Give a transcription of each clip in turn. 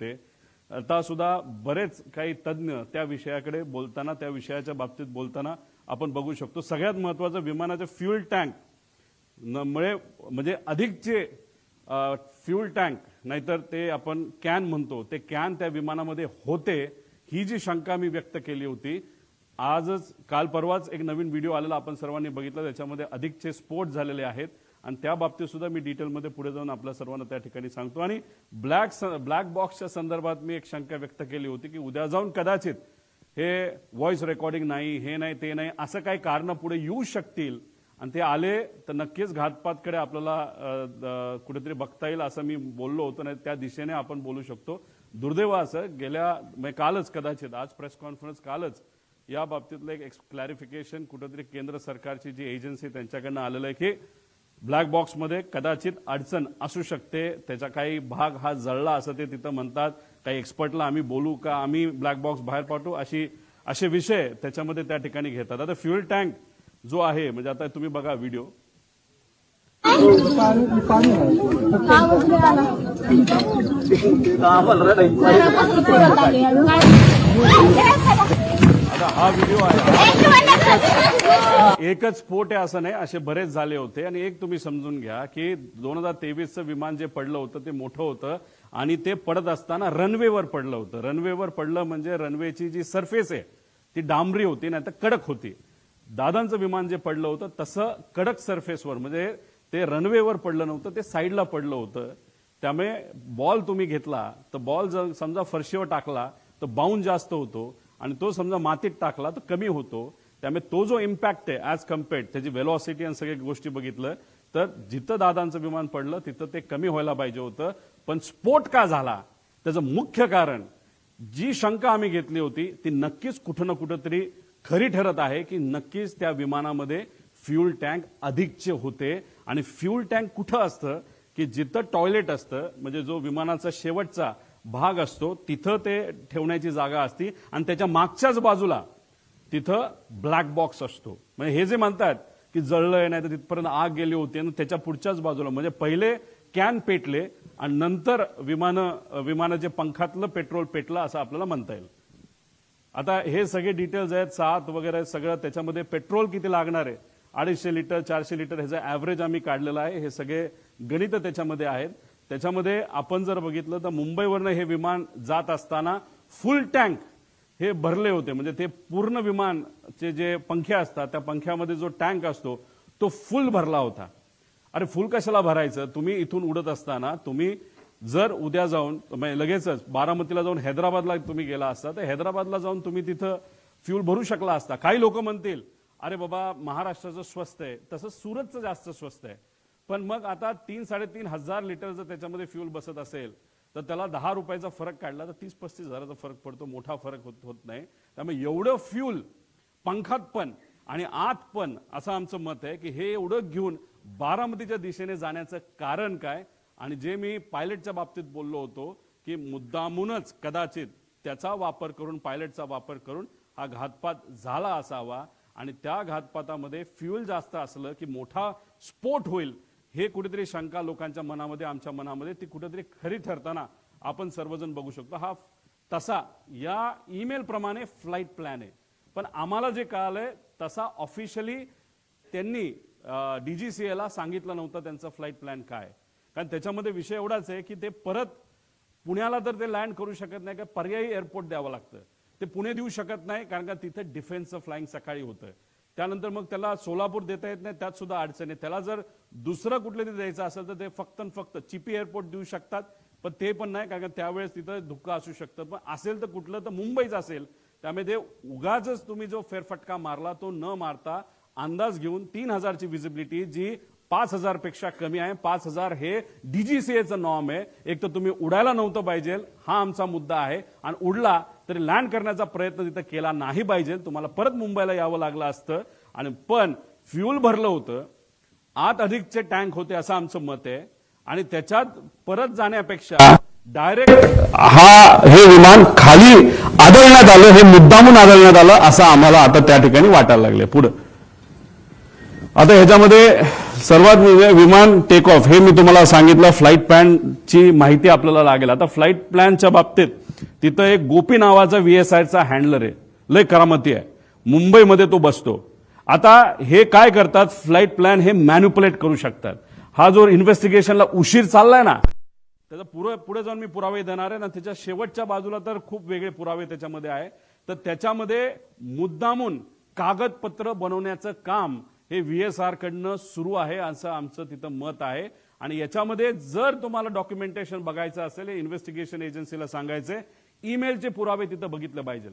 ते आता सुद्धा बरेच काही तज्ञ त्या विषयाकडे बोलताना त्या विषयाच्या बाबतीत बोलताना आपण बघू शकतो। सगळ्यात महत्त्वाचं विमानाचे फ्यूल टँक मुळे म्हणजे अधिकचे फ्यूल टँक नाहीतर ते आपण कॅन म्हणतो ते कॅन त्या विमानामध्ये होते ही जी शंका मी व्यक्त केली होती। आजच काल परवाच एक नवीन व्हिडिओ आलेला आपण सर्वांनी बघितला, त्याच्यामध्ये अधिकचे स्फोट झालेले आहेत आणि त्या बाबतीत सुद्धा मी डिटेलमध्ये पुढे जाऊन आपल्या सर्वांना त्या ठिकाणी सांगतो। आणि ब्लॅक बॉक्सच्या संदर्भात मी एक शंका व्यक्त केली होती की उद्या जाऊन कदाचित हे व्हॉइस रेकॉर्डिंग नाही, हे नाही, ते नाही, असं काही कारण पुढे येऊ शकतील आणि ते आले तर नक्कीच घातपातकडे आपल्याला कुठेतरी बघता येईल असं मी बोललो होतो। नाही त्या दिशेने आपण बोलू शकतो। दुर्दैव असं गेल्या कालच कदाचित आज प्रेस कॉन्फरन्स कालच या बाबतीतलं एक क्लॅरिफिकेशन कुठेतरी केंद्र सरकारची जी एजन्सी त्यांच्याकडनं आलेलं आहे की ब्लॅक बॉक्समध्ये कदाचित अडचण असू शकते, त्याचा काही भाग हा जळला असं ते तिथं म्हणतात। काही एक्सपर्टला आम्ही बोलू का, आम्ही ब्लॅक बॉक्स बाहेर पाठवू, असे विषय त्याच्यामध्ये त्या ठिकाणी घेतात। आता फ्यूल टँक जो आहे म्हणजे आता तुम्ही बघा व्हिडिओ, आता हा व्हिडिओ आहे एकच स्फोट आहे असं नाही, असे बरेच झाले होते। आणि एक तुम्ही समजून घ्या की 2023चं विमान जे पडलं होतं ते मोठं होतं आणि ते पडत असताना रनवेवर पडलं होतं। रनवेवर पडलं म्हणजे रनवेची जी सरफेस आहे ती डांबरी होती नाही तर कडक होती। दादांचं विमान जे पडलं होतं तसं कडक सरफेसवर म्हणजे ते रनवेवर पडलं नव्हतं, ते साईडला पडलं होतं। त्यामुळे बॉल तुम्ही घेतला तर बॉल जर समजा फरशीवर टाकला तर बाउंड जास्त होतो आणि तो समजा मातीत टाकला तर कमी होतो। त्यामुळे तो जो इम्पॅक्ट आहे ॲज कम्पेअर्ड त्याची वेलॉसिटी आणि सगळ्या गोष्टी बघितलं तर जिथं दादांचं विमान पडलं तिथं ते कमी व्हायला पाहिजे होतं। पण स्फोट का झाला त्याचं मुख्य कारण जी शंका आम्ही घेतली होती ती नक्कीच कुठं ना कुठंतरी खरी ठरत आहे की नक्कीच त्या विमानामध्ये फ्यूल टँक अधिकचे होते। आणि फ्यूल टँक कुठं असतं की जिथं टॉयलेट असतं म्हणजे जो विमानाचा शेवटचा भाग असतो तिथं ते ठेवण्याची जागा असती आणि त्याच्या मागच्याच बाजूला तिथं ब्लॅक बॉक्स असतो। म्हणजे हे जे म्हणतात की जळलंय नाही तर तिथपर्यंत आग गेली होती आणि त्याच्या पुढच्याच बाजूला म्हणजे पहिले कॅन पेटले आणि नंतर विमानाच्या पंखातलं पेट्रोल पेटलं असं आपल्याला म्हणता येईल। आता हे सगळे डिटेल्स आहेत, सात वगैरे सगळं त्याच्यामध्ये पेट्रोल किती लागणार आहे 250 लिटर 400 लिटर ह्याचं ॲव्हरेज आम्ही काढलेलं आहे। हे सगळे गणित त्याच्यामध्ये आहेत। त्याच्यामध्ये आपण जर बघितलं तर मुंबईवरनं हे विमान जात असताना फुल टँक हे भरले होते म्हणजे ते पूर्ण विमानचे जे पंखे असतात त्या पंख्यामध्ये जो टँक असतो तो फुल भरला होता। अरे फुल कशाला भरायचं, तुम्ही इथून उडत असताना तुम्ही जर उद्या जाऊन लगेचच बारामतीला जाऊन हैदराबादला तुम्ही गेला असता तर हैदराबादला जाऊन तुम्ही तिथं फ्यूल भरू शकला असता। काही लोक म्हणतील अरे बाबा महाराष्ट्राचं स्वस्त आहे, तसं सुरतचं जास्त स्वस्त आहे, पण मग आता 3-3.5 हजार लिटर जर त्याच्यामध्ये फ्यूल बसत असेल तर त्याला 10 रुपयाचा फरक काढला तर 30-35 हजाराचा फरक पडतो, मोठा फरक होत नाही। त्यामुळे एवढं फ्यूल पंखात पण आणि आत पण असं आमचं मत आहे की हे एवढं घेऊन बारामतीच्या दिशेने जाण्याचं कारण काय। आणि जे मी पायलटच्या बाबतीत बोललो होतो की मुद्दामूनच कदाचित त्याचा वापर करून पायलटचा वापर करून हा घातपात झाला असावा आणि त्या घातपातामध्ये फ्यूल जास्त असलं की मोठा स्फोट होईल हे कुठेतरी शंका लोकांच्या मनामध्ये आमच्या मनामध्ये ती कुठेतरी खरी ठरताना आपण सर्वजण बघू शकतो। हा तसा या ईमेल प्रमाणे फ्लाईट प्लॅन आहे, पण आम्हाला जे कळालंय तसा ऑफिशियली त्यांनी DGCA ला सांगितलं नव्हतं त्यांचा फ्लाईट प्लॅन काय, कारण त्याच्यामध्ये विषय एवढाच आहे की ते परत पुण्याला तर ते लँड करू शकत नाही, का पर्यायी एअरपोर्ट द्यावं लागतं। ते पुणे देऊ शकत नाही कारण का तिथे डिफेन्सचं फ्लाइंग सकाळी होतं, त्यानंतर मग त्याला सोलापूर देता येत नाही, त्यात सुद्धा अडचण आहे। त्याला जर दुसरं कुठलं तरी द्यायचं असेल तर ते फक्त चिपी एअरपोर्ट देऊ शकतात, पण ते पण नाही कारण त्यावेळेस तिथं धुक्का असू शकतं। पण असेल तर कुठलं तर मुंबईच असेल, त्यामुळे ते उगाच तुम्ही जो फेरफटका मारला तो न मारता अंदाज घेऊन 3000ची विजिबिलिटी जी 5000 पेक्षा कमी आहे, 5000 हे DGCAचं नॉर्म आहे। एक तर तुम्ही उडायला नव्हतं पाहिजे हा आमचा मुद्दा आहे आणि उडला तरी लँड करण्याचा प्रयत्न तिथं केला नाही पाहिजे, तुम्हाला परत मुंबईला यावं लागलं असतं। आणि पण फ्यूल भरलं होतं, आत अधिकचे टँक होते असं आमचं मत आहे आणि त्याच्यात परत जाण्यापेक्षा डायरेक्ट हे विमान खाली आदळण्यात आलं, हे मुद्दामून आदळण्यात आलं असं आम्हाला आता त्या ठिकाणी वाटायला लागले। पुढे आता ह्याच्यामध्ये सर्वात विमान टेक ऑफ हे मी तुम्हाला सांगितलं, फ्लाईट प्लॅनची माहिती आपल्याला लागेल. आता फ्लाईट प्लॅनच्या बाबतीत तिथं एक गोपी नावाचा VSIचा हँडलर आहे, लय करामती आहे, मुंबईमध्ये तो बसतो. आता हे काय करतात, फ्लाईट प्लॅन हे मॅन्युप्युलेट करू शकतात. हा जो इन्व्हेस्टिगेशनला उशीर चाललाय ना, त्याचा पुढे जाऊन मी पुरावे देणार आहे ना, त्याच्या शेवटच्या बाजूला तर खूप वेगळे पुरावे त्याच्यामध्ये आहे. तर त्याच्यामध्ये मुद्दामून कागदपत्र बनवण्याचं काम हे VSR कडनं सुरू आहे असं आमचं तिथं मत आहे. आणि याच्यामध्ये जर तुम्हाला डॉक्युमेंटेशन बघायचं असेल, इन्व्हेस्टिगेशन एजन्सीला सांगायचे ईमेलचे पुरावे तिथं बघितले पाहिजे.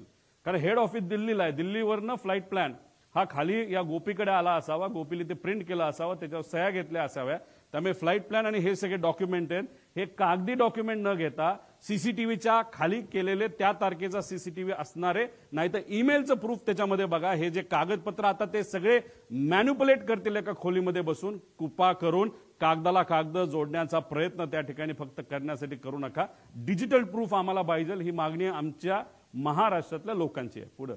कारण हेड ऑफिस दिल्लीला आहे, दिल्लीवरनं फ्लाईट प्लॅन हा खाली या गोपीकडे आला असावा, गोपीने ते प्रिंट केला असावा, त्याच्यावर सह्या घेतल्या असाव्या. त्यामुळे फ्लाईट प्लॅन आणि हे सगळे डॉक्युमेंट आहेत, हे कागदी डॉक्युमेंट न घेता सीसीटीव्हीच्या खाली केलेले त्या तारखेचा सीसीटीव्ही असणारे, नाही तर ईमेलचं प्रूफ त्याच्यामध्ये बघा. हे जे कागदपत्र आता ते सगळे मॅन्युप्युलेट करतील एका खोलीमध्ये बसून, कृपा करून कागदाला कागद जोडण्याचा प्रयत्न त्या ठिकाणी फक्त करण्यासाठी करू नका. डिजिटल प्रूफ आम्हाला पाहिजे, ही मागणी आमच्या महाराष्ट्रातल्या लोकांची आहे. पुढं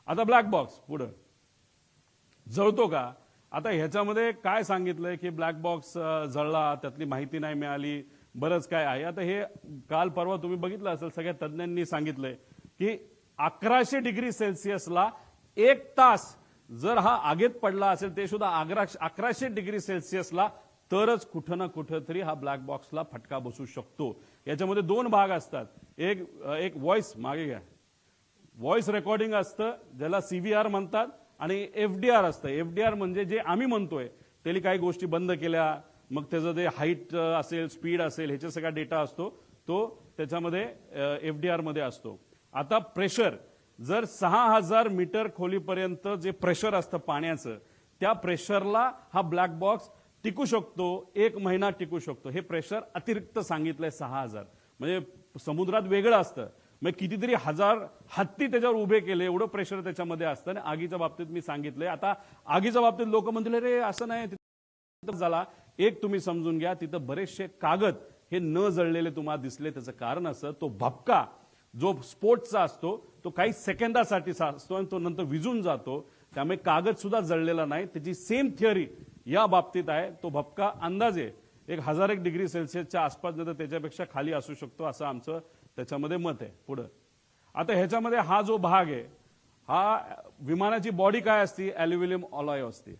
आता ब्लॅक बॉक्स पुढं जळतो का? आता ह्याच्यामध्ये काय सांगितलंय की ब्लॅक बॉक्स जळला, त्यातली माहिती नाही मिळाली, बरंच काय आहे. आता हे काल परवा तुम्ही बघितलं असेल, सगळ्या तज्ज्ञांनी सांगितलंय की 1100 डिग्री सेल्सिअसला 1 तास जर हा आगीत पडला असेल, ते सुद्धा 1100 डिग्री सेल्सिअसला, तरच कुठं ना कुठं तरी हा ब्लॅक बॉक्सला फटका बसू शकतो. याच्यामध्ये 2 भाग असतात. एक व्हॉइस, मागे घ्या, व्हॉइस रेकॉर्डिंग असतं ज्याला CVR म्हणतात, आणि FDR असतं. FDR म्हणजे जे आम्ही म्हणतोय त्याला काही गोष्टी बंद केल्या, मग त्याचं जे हाईट असेल, स्पीड असेल, ह्याचा सगळा डेटा असतो, तो त्याच्यामध्ये FDR मध्ये असतो. आता प्रेशर, जर 6000 मीटर खोलीपर्यंत जे प्रेशर असतं पाण्याचं, त्या प्रेशरला हा ब्लॅक बॉक्स टिकू शकतो, 1 महिना टिकू शकतो. हे प्रेशर अतिरिक्त सांगितलंय 6000, म्हणजे समुद्रात वेगळं असतं. मग कितीतरी हजार हत्ती त्याच्यावर उभे केले, एवढं प्रेशर त्याच्यामध्ये असतं. आणि आगीच्या बाबतीत मी सांगितलंय. आता आगीच्या बाबतीत लोक म्हणतील रे असं नाही झाला. एक तुम्ही समजून घ्या, तिथं बरेचसे कागद हे न जळलेले तुम्हाला दिसले. त्याचं कारण असं, तो भपका जो स्फोटचा असतो तो काही सेकंदासाठी असतो आणि तो नंतर विझून जातो. त्यामुळे कागद सुद्धा जळलेला नाही. त्याची सेम थिअरी या बाबतीत आहे. तो भपका अंदाजे 1001 डिग्री सेल्सिअसच्या आसपास, नाही तर त्याच्यापेक्षा खाली असू शकतो, असं आमचं त्याच्यामध्ये मत आहे. पुढं आता ह्याच्यामध्ये हा जो भाग आहे, हा विमानाची बॉडी काय असते, अल्युमिनियम अलॉय असते.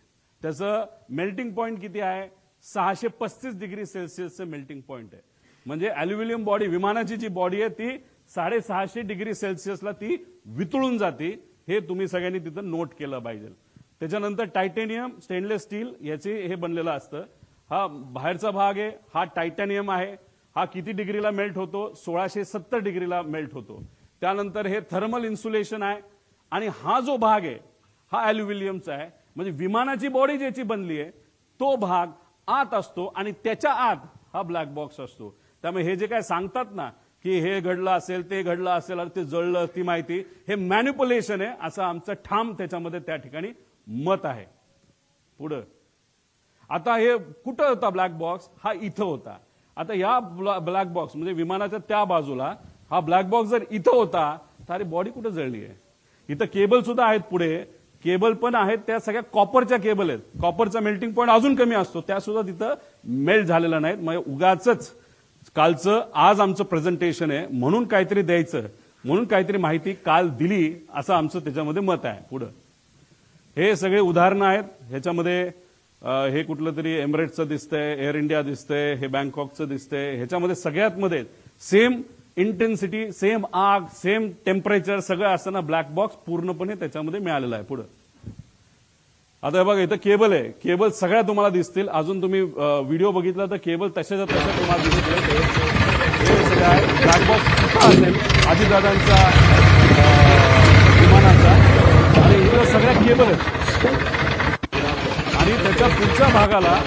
त्याचं मेल्टिंग पॉइंट किती आहे, 635 डिग्री सेल्सिअसचं मेल्टिंग पॉइंट आहे. म्हणजे अल्युमिनियम बॉडी, विमानाची जी बॉडी आहे ती 650 डिग्री सेल्सिअसला ती वितळून जाते. हे तुम्ही सगळ्यांनी तिथं नोट केलं पाहिजे. त्याच्यानंतर टायटॅनियम, स्टेनलेस स्टील याचे हे बनलेलं असतं. हा बाहेरचा भाग आहे, हा टायटॅनियम आहे. हा किती डिग्रीला मेल्ट होतो, 1670 डिग्रीला मेल्ट होतो. त्यानंतर हे थर्मल इन्सुलेशन आहे. आणि हा जो भाग आहे हा अल्युमिनियमचा आहे. म्हणजे विमानाची बॉडी ज्याची बनली आहे तो भाग आत असतो आणि त्याच्या आत हा ब्लॅक बॉक्स असतो. त्यामुळे हे जे काय सांगतात ना की हे घडलं असेल, ते घडलं असेल आणि ते जळलं, ती माहिती हे मॅन्युप्युलेशन आहे, असं आमचं ठाम त्याच्यामध्ये त्या ठिकाणी मत आहे. पुढं आता हे कुठं होता ब्लॅक बॉक्स, हा इथं होता. आता या ब्लॅक बॉक्स म्हणजे विमानाच्या त्या बाजूला हा ब्लॅक बॉक्स जर इथं होता तर बॉडी कुठं जळली आहे. इथं केबल सुद्धा आहेत, पुढे केबल पण आहेत, त्या सगळ्या कॉपरच्या केबल आहेत. कॉपरचा मेल्टिंग पॉईंट अजून कमी असतो, त्या सुद्धा तिथं मेल्ट झालेला नाहीत. म्हणजे उगाच कालचं आज आमचं प्रेझेंटेशन आहे म्हणून काहीतरी द्यायचं, म्हणून काहीतरी माहिती काल दिली, असं आमचं त्याच्यामध्ये मत आहे. पुढं हे सगळे उदाहरणं आहेत. ह्याच्यामध्ये हे कुठलं तरी एमिरेट्सचं दिसतंय, एअर इंडिया दिसतंय, हे बँकॉकचं दिसतंय. ह्याच्यामध्ये सगळ्यात मध्ये सेम इंटेन्सिटी, सेम आग, सेम टेम्परेचर सगळं असताना ब्लॅक बॉक्स पूर्णपणे त्याच्यामध्ये मिळालेला आहे. पुढं आता बघा इथं केबल आहे, केबल सगळ्या तुम्हाला दिसतील. अजून तुम्ही व्हिडिओ बघितला तर केबल तशाच्या तशा तुम्हाला दिसतील. हे सगळं आहे. ब्लॅक बॉक्स असेल अजितदादांचा विमानाचा, आणि इथं सगळ्या केबल आहेत. आणि त्याच्या पुढच्या भागाला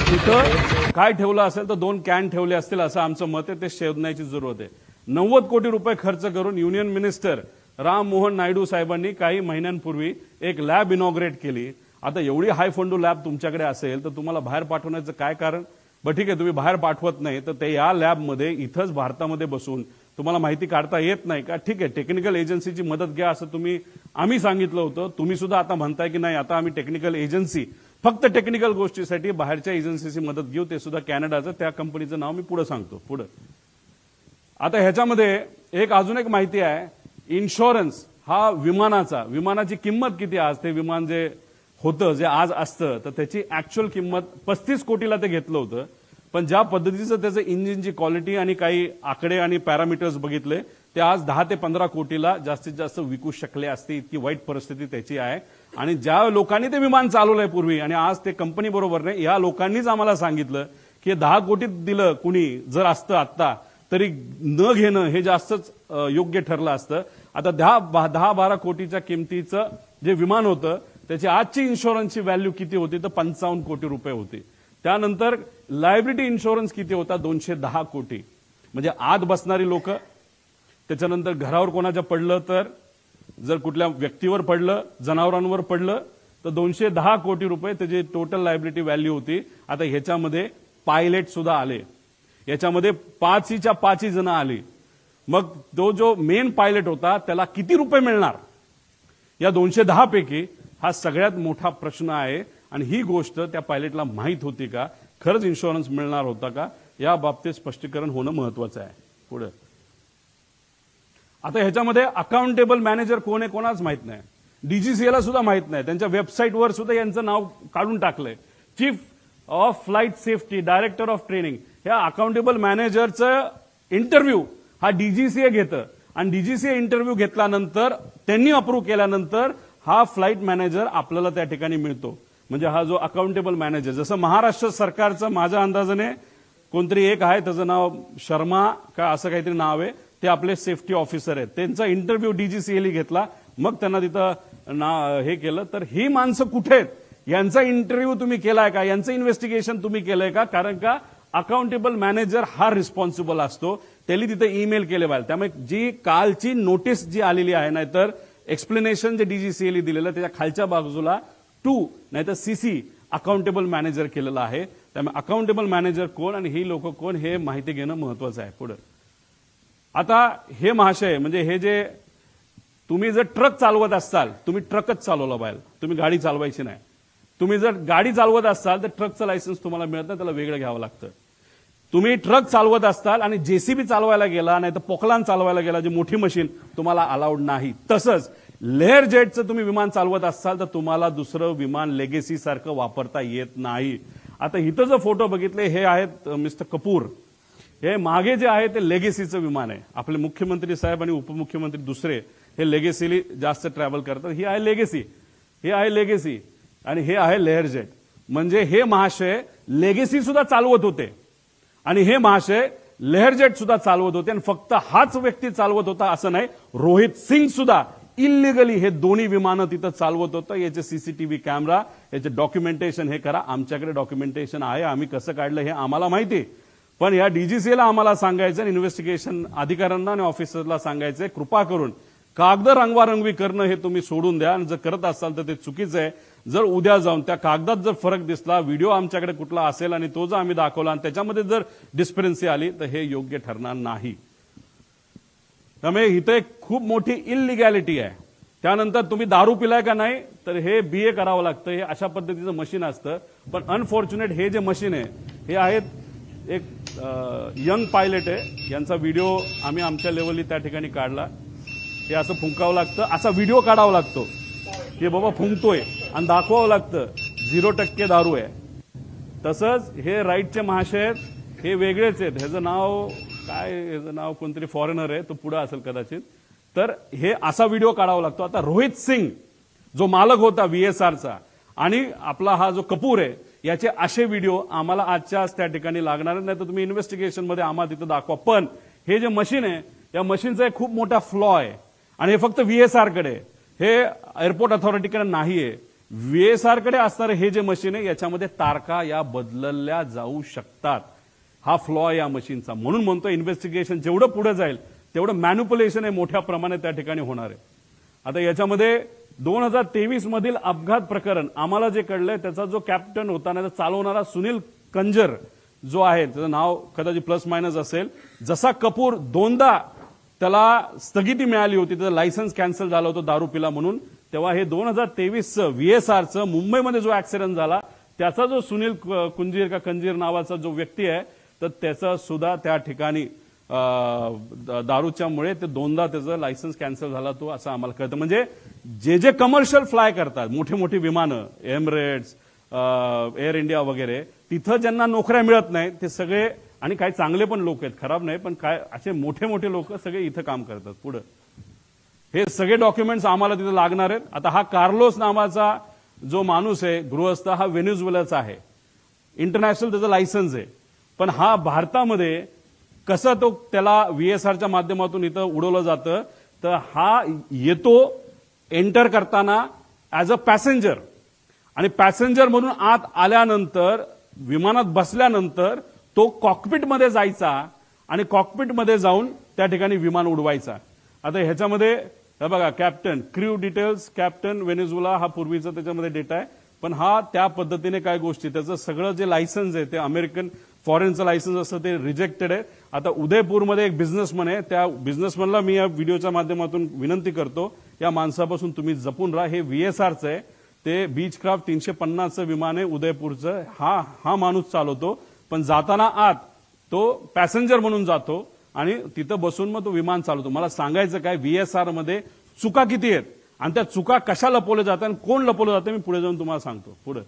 तिथं काय ठेवलं असेल तर 2 कॅन ठेवले असतील, असं आमचं मत आहे. ते शोधण्याची जरूरत आहे. 90 कोटी रुपये खर्च करून युनियन मिनिस्टर राम मोहन नायडू साहेबांनी काही महिन्यांपूर्वी एक लॅब इनॉग्रेट केली. आता एवढी हाय फंडू लॅब तुमच्याकडे असेल तर तुम्हाला बाहेर पाठवण्याचं काय कारण. बरं ठीक आहे, तुम्ही बाहेर पाठवत नाही तर ते या लॅबमध्ये इथंच भारतामध्ये बसून तुम्हाला माहिती काढता येत नाही का. ठीक आहे, टेक्निकल एजन्सीची मदत घ्या असं आम्ही सांगितलं होतं. तुम्ही सुद्धा आता म्हणताय की नाही आता आम्ही टेक्निकल एजन्सी फक्त टेक्निकल गोष्टीसाठी बाहेरच्या एजन्सीची मदत घेऊ, ते सुद्धा कॅनडाचं. त्या कंपनीचं नाव मी पुढे सांगतो. पुढे आता ह्याच्यामध्ये अजून एक माहिती आहे. इन्शुरन्स हा विमानाची किंमत किती आज, ते विमान जे होतं, जे आज असतं, तर त्याची ऍक्च्युअल किंमत 35 कोटीला ते घेतलं होतं. पण ज्या पद्धतीचं त्याचं इंजिनची क्वालिटी आणि काही आकडे आणि पॅरामीटर्स बघितले, ते आज 10 ते 15 कोटीला जास्तीत जास्त विकू शकले असते. इतकी वाईट परिस्थिती त्याची आहे. आणि ज्या लोकांनी ते विमान चालवलंय पूर्वी आणि आज ते कंपनी बरोबर नाही, या लोकांनीच आम्हाला सांगितलं की 10 कोटीत दिलं कुणी जर असतं आत्ता, तरी न घेणं हे जास्तच योग्य ठरलं असतं. आता 10-12 कोटीच्या किमतीचं जे विमान होतं, त्याची आजची इन्शुरन्सची व्हॅल्यू किती होती, तर 55 कोटी रुपये होती. त्यानंतर लायबिलिटी इन्शुरन्स किती होता, 210 कोटी. म्हणजे आत बसणारी लोक, त्याच्यानंतर घरावर कोणाच्या पडलं, तर जर कुठल्या व्यक्तीवर पडलं, जनावरांवर पडलं, तर 210 कोटी रुपये त्याची टोटल लायबिलिटी व्हॅल्यू होती. आता ह्याच्यामध्ये पायलट सुद्धा आले, याच्यामध्ये 5 जण आली. मग तो जो मेन पायलट होता त्याला किती रुपये मिळणार या 210 पैकी, हा सगळ्यात मोठा प्रश्न आहे. आणि ही गोष्ट त्या पायलटला माहित होती का, खरंच इन्शुरन्स मिळणार होता का, या बाबतीत स्पष्टीकरण होणं महत्वाचं आहे. पुढे आता ह्याच्यामध्ये अकाउंटेबल मॅनेजर कोण आहे, कोणाच माहित नाही. डीजीसीएला सुद्धा माहित नाही. त्यांच्या वेबसाईटवर सुद्धा यांचं नाव काढून टाकलंय. Chief of flight safety, director of training. ह्या अकाउंटेबल मॅनेजरचं इंटरव्ह्यू हा डीजीसीए घेतं. आणि डीजीसीए इंटरव्ह्यू घेतल्यानंतर, त्यांनी अप्रूव्ह केल्यानंतर हा फ्लाईट मॅनेजर आपल्याला त्या ठिकाणी मिळतो. म्हणजे हा जो अकाउंटेबल मॅनेजर, जसं महाराष्ट्र सरकारचं माझ्या अंदाजाने कोणतरी एक आहे, त्याचं नाव शर्मा का असं काहीतरी नाव आहे, ते आपले सेफ्टी ऑफिसर आहेत. त्यांचा इंटरव्ह्यू डीजीसीएला घेतला, मग त्यांना तिथं हे केलं. तर ही माणसं कुठे आहेत, यांचा इंटरव्ह्यू तुम्ही केलाय का, यांचं इन्व्हेस्टिगेशन तुम्ही केलंय का? कारण का अकाउंटेबल मॅनेजर हा रिस्पॉन्सिबल असतो. त्यांनी तिथे ईमेल केले पाहिजे. त्यामुळे जी कालची नोटीस जी आलेली आहे, नाहीतर एक्सप्लेनेशन जे डीजीसीएला दिलेलं, त्याच्या खालच्या बाजूला 2 नाहीतर सीसी अकाउंटेबल मॅनेजर केलेलं आहे. त्यामुळे अकाउंटेबल मॅनेजर कोण आणि ही लोक कोण, हे माहिती घेणं महत्वाचं आहे. पुढे आता हे महाशय, म्हणजे हे जे तुम्ही जर ट्रक चालवत असाल, तुम्ही ट्रकच चालवला पाहिजे, तुम्ही गाडी चालवायची नाही. तुम्ही जर गाडी चालवत असाल तर ट्रकचं लायसन्स तुम्हाला मिळत नाही, त्याला वेगळं घ्यावं लागतं. तुम्ही ट्रक चालवत असताल आणि जेसीबी चालवायला गेला, नाही तर पोकलान चालवायला गेला, जी मोठी मशीन, तुम्हाला अलाउड नाही. तसंच लेअर जेटचं तुम्ही विमान चालवत असाल तर तुम्हाला दुसरं विमान लेगेसी सारखं वापरता येत नाही. आता इथं जो फोटो बघितले, हे आहेत मिस्टर कपूर. हे मागे जे आहे ते लेगेसीचं विमान आहे. आपले मुख्यमंत्री साहेब आणि उपमुख्यमंत्री दुसरे हे लेगेसीली जास्त ट्रॅव्हल करतात. ही आहे लेगेसी, हे आहे लेगेसी, आणि हे आहे लेअर जेट. म्हणजे हे महाशय लेगेसी सुद्धा चालवत होते आणि हे महाशय लेअर जेट सुद्धा चालवत होते. आणि फक्त हाच व्यक्ती चालवत होता असं नाही, रोहित सिंग सुद्धा इलिगली हे दोन्ही विमानं तिथं चालवत होतं. याचे सीसीटीव्ही कॅमेरा, याचे डॉक्युमेंटेशन हे करा. आमच्याकडे डॉक्युमेंटेशन आहे, आम्ही कसं काढलं हे आम्हाला माहिती. पण या डीजीसीएला आम्हाला सांगायचं, इन्व्हेस्टिगेशन अधिकाऱ्यांना आणि ऑफिसरला सांगायचंय, कृपा करून कागद रंगवारंगवी करणं हे तुम्ही सोडून द्या. आणि जर करत असाल तर ते चुकीचं आहे. जर उद्या जाऊन त्या कागदात जर फरक दिसला, व्हिडिओ आमच्याकडे कुठला असेल आणि तो जर आम्ही दाखवला आणि त्याच्यामध्ये जर डिस्क्रिपन्सी आली, तर हे योग्य ठरणार नाही. त्यामुळे इथं एक खूप मोठी इलिगॅलिटी आहे. त्यानंतर तुम्ही दारू पिलाय का नाही, तर हे बीए करावं लागतं. हे अशा पद्धतीचं मशीन असतं. पण अनफॉर्च्युनेट हे जे मशीन आहे, हे आहेत एक यंग पायलट आहे, यांचा व्हिडिओ आम्ही आमच्या लेवलनी त्या ठिकाणी काढला. हे असं फुंकावं लागतं, असा व्हिडिओ काढावा लागतो की बाबा फुंकतोय, आणि दाखवावं लागतं 0% दारू आहे. तसंच हे राईटचे महाशय आहेत, हे वेगळेच आहेत. ह्याचं नाव काय, ह्याचं नाव कोणतरी फॉरेनर आहे, तो पुढे असेल कदाचित. तर हे असा व्हिडिओ काढावा लागतो. आता रोहित सिंग जो मालक होता व्हीएसआरचा, आणि आपला हा जो कपूर आहे, याचे असे व्हिडिओ आम्हाला आजच्याच त्या ठिकाणी लागणार नाही. तर तुम्ही इन्व्हेस्टिगेशन मध्ये आम्हाला तिथं दाखवा. पण हे जे मशीन आहे, या मशीनचा एक खूप मोठा फ्लॉ आहे, आणि हे फक्त व्हीएसआर कडे, हे एअरपोर्ट अथॉरिटीकडे नाहीये. व्हीएसआर कडे असणारे हे जे मशीन आहे, याच्यामध्ये तारखा या बदलल्या जाऊ शकतात. हा फ्लॉ या मशीनचा. म्हणून म्हणतो इन्व्हेस्टिगेशन जेवढं पुढे जाईल तेवढं मॅन्युप्युलेशन हे मोठ्या प्रमाणात त्या ठिकाणी होणार आहे. आता याच्यामध्ये 2023 मधील अपघात प्रकरण आम्हाला जे कळलंय, त्याचा जो कॅप्टन होता ना, चालवणारा सुनील कंजर जो आहे, त्याचं नाव कदाचित प्लस मायनस असेल. जसा कपूर 2दा त्याला स्थगिती मिळाली होती, त्याचं लायसन्स कॅन्सल झालं होतं दारू पिला म्हणून, तेव्हा हे 2023चं व्हीएसआरचं मुंबईमध्ये जो ऍक्सिडेंट झाला, त्याचा जो सुनील कुंजीर का कंजीर नावाचा जो व्यक्ती आहे तर त्याचा सुद्धा त्या ठिकाणी दारूच्यामुळे ते दोनदा त्याचं लायसन्स कॅन्सल झाला तो असं आम्हाला कळतं. म्हणजे जे जे कमर्शियल फ्लाय करतात मोठी मोठी विमानं एमिरेट्स एअर इंडिया वगैरे तिथं ज्यांना नोकऱ्या मिळत नाही ते सगळे आणि काही चांगले पण लोक आहेत खराब नाही पण काय असे मोठे मोठे लोक सगळे इथं काम करतात. पुढे हे सगळे डॉक्युमेंट्स आम्हाला तिथे लागणार आहेत. आता हा कार्लोस नावाचा जो माणूस आहे गृहस्थ हा व्हेनेझुएलाचा आहे इंटरनॅशनल त्याचं लायसन्स आहे पण हा भारतामध्ये कसं तो त्याला व्हीएसआरच्या माध्यमातून इथं उडवलं जातं तर हा येतो एंटर करताना ऍज अ पॅसेंजर आणि पॅसेंजर म्हणून आत आल्यानंतर विमानात बसल्यानंतर तो कॉकपिटमध्ये जायचा आणि कॉकपिटमध्ये जाऊन त्या ठिकाणी विमान उडवायचा. आता ह्याच्यामध्ये हे बघा captain crew details captain Venezuela हा पूर्वीचा त्याच्यामध्ये डेटा आहे पण हा त्या पद्धतीने काय गोष्टी त्याचं सगळं जे लायसन्स आहे ते अमेरिकन फॉरेनचं लायसन्स असतं ते रिजेक्टेड आहे. आता उदयपूरमध्ये एक बिझनेसमन आहे त्या बिझनेसमनला मी या व्हिडिओच्या माध्यमातून विनंती करतो या माणसापासून तुम्ही जपून राहा. हे व्हीएसआरचं आहे ते बीचक्राफ्ट 350चं विमान आहे उदयपूरचं हा माणूस चालवतो पण जाताना आत तो पॅसेंजर म्हणून जातो आणि तिथं बसून मग तो विमान चालवतो. मला सांगायचं काय व्हीएसआर मध्ये चुका किती आहेत आणि त्या चुका कशा लपवल्या जातात आणि कोण लपवलं जातं मी पुढे जाऊन तुम्हाला सांगतो. पुढे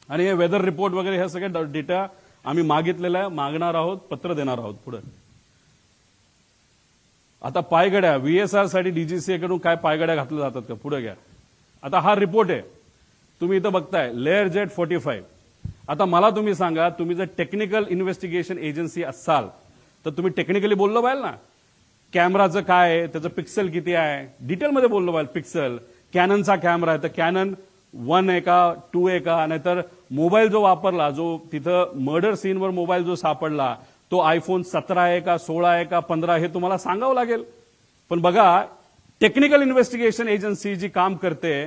आणि हे वेदर रिपोर्ट वगैरे हे सगळे डेटा आम्ही मागितलेला आहे मागणार आहोत पत्र देणार आहोत. पुढे आता पायगड्या व्हीएसआर साठी डीजीसीए कडून काय पायगड्या घातल्या जातात का पुढे घ्या. आता हा रिपोर्ट आहे तुम्ही इथं बघताय लेअर जेट 45. आता मला तुम्ही सांगा तुम्ही जर टेक्निकल इन्व्हेस्टिगेशन एजन्सी असाल तर तुम्ही टेक्निकली बोललो पाहिजे ना कॅमेराचं काय आहे त्याचं पिक्सल किती आहे डिटेलमध्ये बोललो पाहिजे. पिक्सल कॅननचा कॅमेरा आहे तर कॅनन 1 आहे का 2 आहे का नाहीतर मोबाईल जो वापरला जो तिथं मर्डर सीनवर मोबाईल जो सापडला तो आयफोन 17 आहे का 16 आहे का 15 हे तुम्हाला सांगावं लागेल. पण बघा टेक्निकल इन्व्हेस्टिगेशन एजन्सी जी काम करते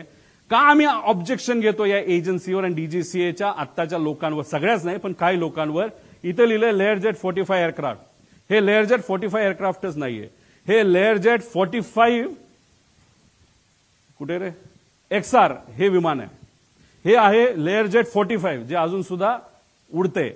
का आम्ही ऑब्जेक्शन घेतो या एजन्सीवर आणि डीजीसीएच्या आत्ताच्या लोकांवर सगळ्याच नाही पण काही लोकांवर. इथं लिहिलंय लेअर जेट 45 एअरक्राफ्ट. हे लेअर जेट 45 एअरक्राफ्टच नाहीये हे लेअर जेट 45 कुठे रे XR हे विमान आहे. हे आहे लेअर जेट 45 जे अजून सुद्धा उडते.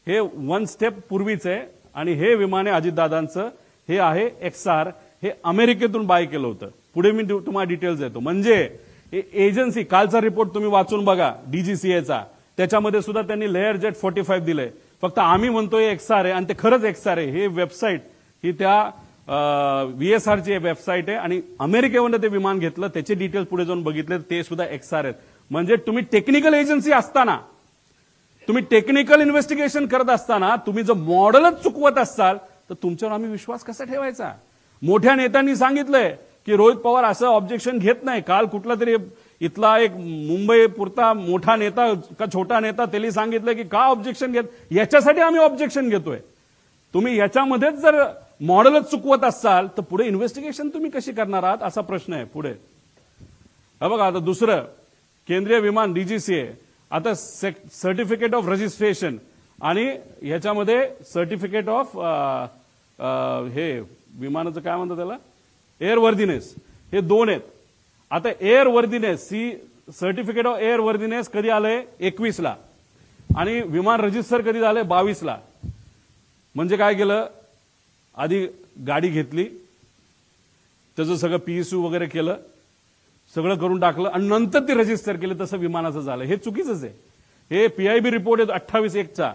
हे 1 स्टेप पूर्वीच आहे आणि हे विमान आहे अजितदादांचं हे आहे XR. हे अमेरिकेतून बाय केलं होतं. पुढे मी तुम्हाला डिटेल्स देतो. म्हणजे एजन्सी कालचा रिपोर्ट तुम्ही वाचून बघा डीजीसीएचा त्याच्यामध्ये सुद्धा त्यांनी लेअर जेट 45 दिलंय. फक्त आम्ही म्हणतोय XR आहे आणि ते खरंच XR आहे. हे वेबसाईट ही त्या व्हीएसआरची वेबसाईट आहे आणि अमेरिकेवरून ते विमान घेतलं त्याचे डिटेल्स पुढे जाऊन बघितले ते सुद्धा XR आहेत. म्हणजे तुम्ही टेक्निकल एजन्सी असताना तुम्ही टेक्निकल इन्व्हेस्टिगेशन करत असताना तुम्ही जर मॉडेलच चुकवत असाल तर तुमच्यावर आम्ही विश्वास कसा ठेवायचा. मोठ्या नेत्यांनी सांगितलंय की रोहित पवार असं ऑब्जेक्शन घेत नाही. काल कुठला तरी इथला एक मुंबई पुरता मोठा नेता का छोटा नेता त्यांनी सांगितलं की का ऑब्जेक्शन घेत याच्यासाठी आम्ही ऑब्जेक्शन घेतोय. तुम्ही याच्यामध्येच जर मॉडेलच चुकवत असाल तर पुढे इन्व्हेस्टिगेशन तुम्ही कशी करणार आहात असा प्रश्न आहे. पुढे बघा आता दुसरं केंद्रीय विमान डीजीसीए आता सर्टिफिकेट ऑफ रजिस्ट्रेशन आणि ह्याच्यामध्ये सर्टिफिकेट ऑफ हे विमानाचं काय म्हणतात त्याला एअर वर्दीनेस हे 2 आहेत. आता air worthiness he certificate of air worthiness कधी आलंय 21 ला आणि विमान रजिस्टर कधी झालंय 22 ला. म्हणजे काय केलं आधी गाडी घेतली त्याचं सगळं पीएसयू वगैरे केलं सगळं करून टाकलं आणि नंतर ते रजिस्टर केलं तसं विमानाचं झालं. हे चुकीचंच आहे. हे पीआयबी रिपोर्ट आहे 28/1चा.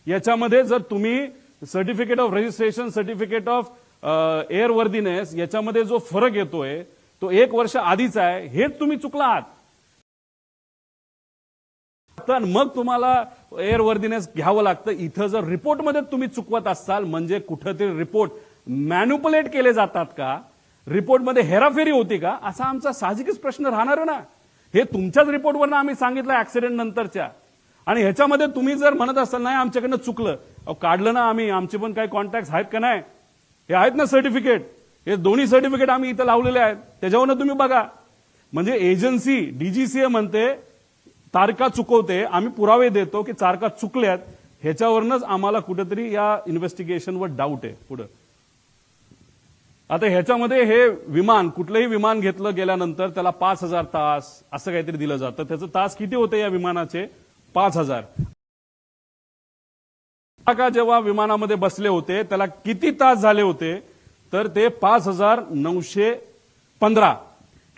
याच्यामध्ये जर तुम्ही certificate of registration certificate of air worthiness याच्यामध्ये जो फरक येतोय तो 1 वर्ष आधीचा आहे हेच तुम्ही चुकला आहात. तर मग तुम्हाला एअर वर्दीनेस घ्यावं लागतं. इथं जर रिपोर्टमध्ये तुम्ही चुकवत असाल म्हणजे कुठेतरी रिपोर्ट मॅन्युपुलेट केले जातात का रिपोर्टमध्ये हेराफेरी होती का असा आमचा साहजिकच प्रश्न राहणार ना. हे तुमच्याच रिपोर्टवरनं आम्ही सांगितलं ऍक्सिडेंट नंतरच्या आणि ह्याच्यामध्ये तुम्ही जर म्हणत असाल नाही आमच्याकडनं चुकलं काढलं ना आम्ही आमचे पण काही कॉन्टॅक्ट आहेत का नाही हे आहेत ना सर्टिफिकेट हे दोन्ही सर्टिफिकेट आम्ही इथं लावलेले आहेत त्याच्यावरनं तुम्ही बघा. म्हणजे एजन्सी डीजीसीए म्हणते तारखा चुकवते आम्ही पुरावे देतो की तारखा चुकल्यात ह्याच्यावरनच आम्हाला कुठेतरी या इन्व्हेस्टिगेशनवर डाऊट आहे. पुढे आता ह्याच्यामध्ये हे विमान, कुठलंही विमान घेतलं गेल्यानंतर त्याला 5,000 तास असं काहीतरी दिलं जातं. त्याचं तास किती होते या विमानाचे? 5,000. का जेव्हा विमानामध्ये बसले होते त्याला किती तास झाले होते? तर ते 5,915.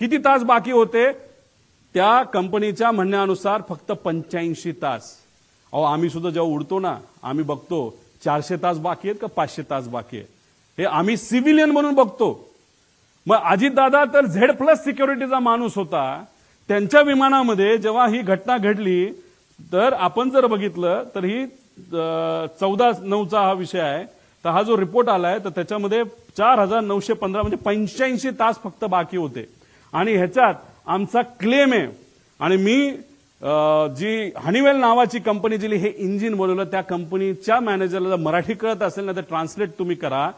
किती तास बाकी होते? त्या कंपनीच्या म्हणण्यानुसार फक्त 85 तास. अहो, आम्ही सुद्धा जेव्हा उडतो ना, आम्ही बघतो 400 तास बाकी आहेत का 500 तास बाकी आहे. हे आम्ही सिव्हिलियन म्हणून बघतो. मग अजितदादा तर Z+ सिक्युरिटीचा माणूस होता. त्यांच्या विमानामध्ये जेव्हा ही घटना घडली तर आपण जर बघितलं तर ही 14/9चा हा विषय आहे. तर हा जो रिपोर्ट आलाय तर त्याच्यामध्ये 4,915 म्हणजे 85 तास फक्त बाकी होते. आणि ह्याच्यात आमचा क्लेम आहे. आणि मी जी हनीवेल नावाची कंपनी जिली हे इंजिन बनवलं, त्या कंपनीच्या मॅनेजरला जर मराठी कळत असेल ना तर ट्रान्सलेट तुम्ही करा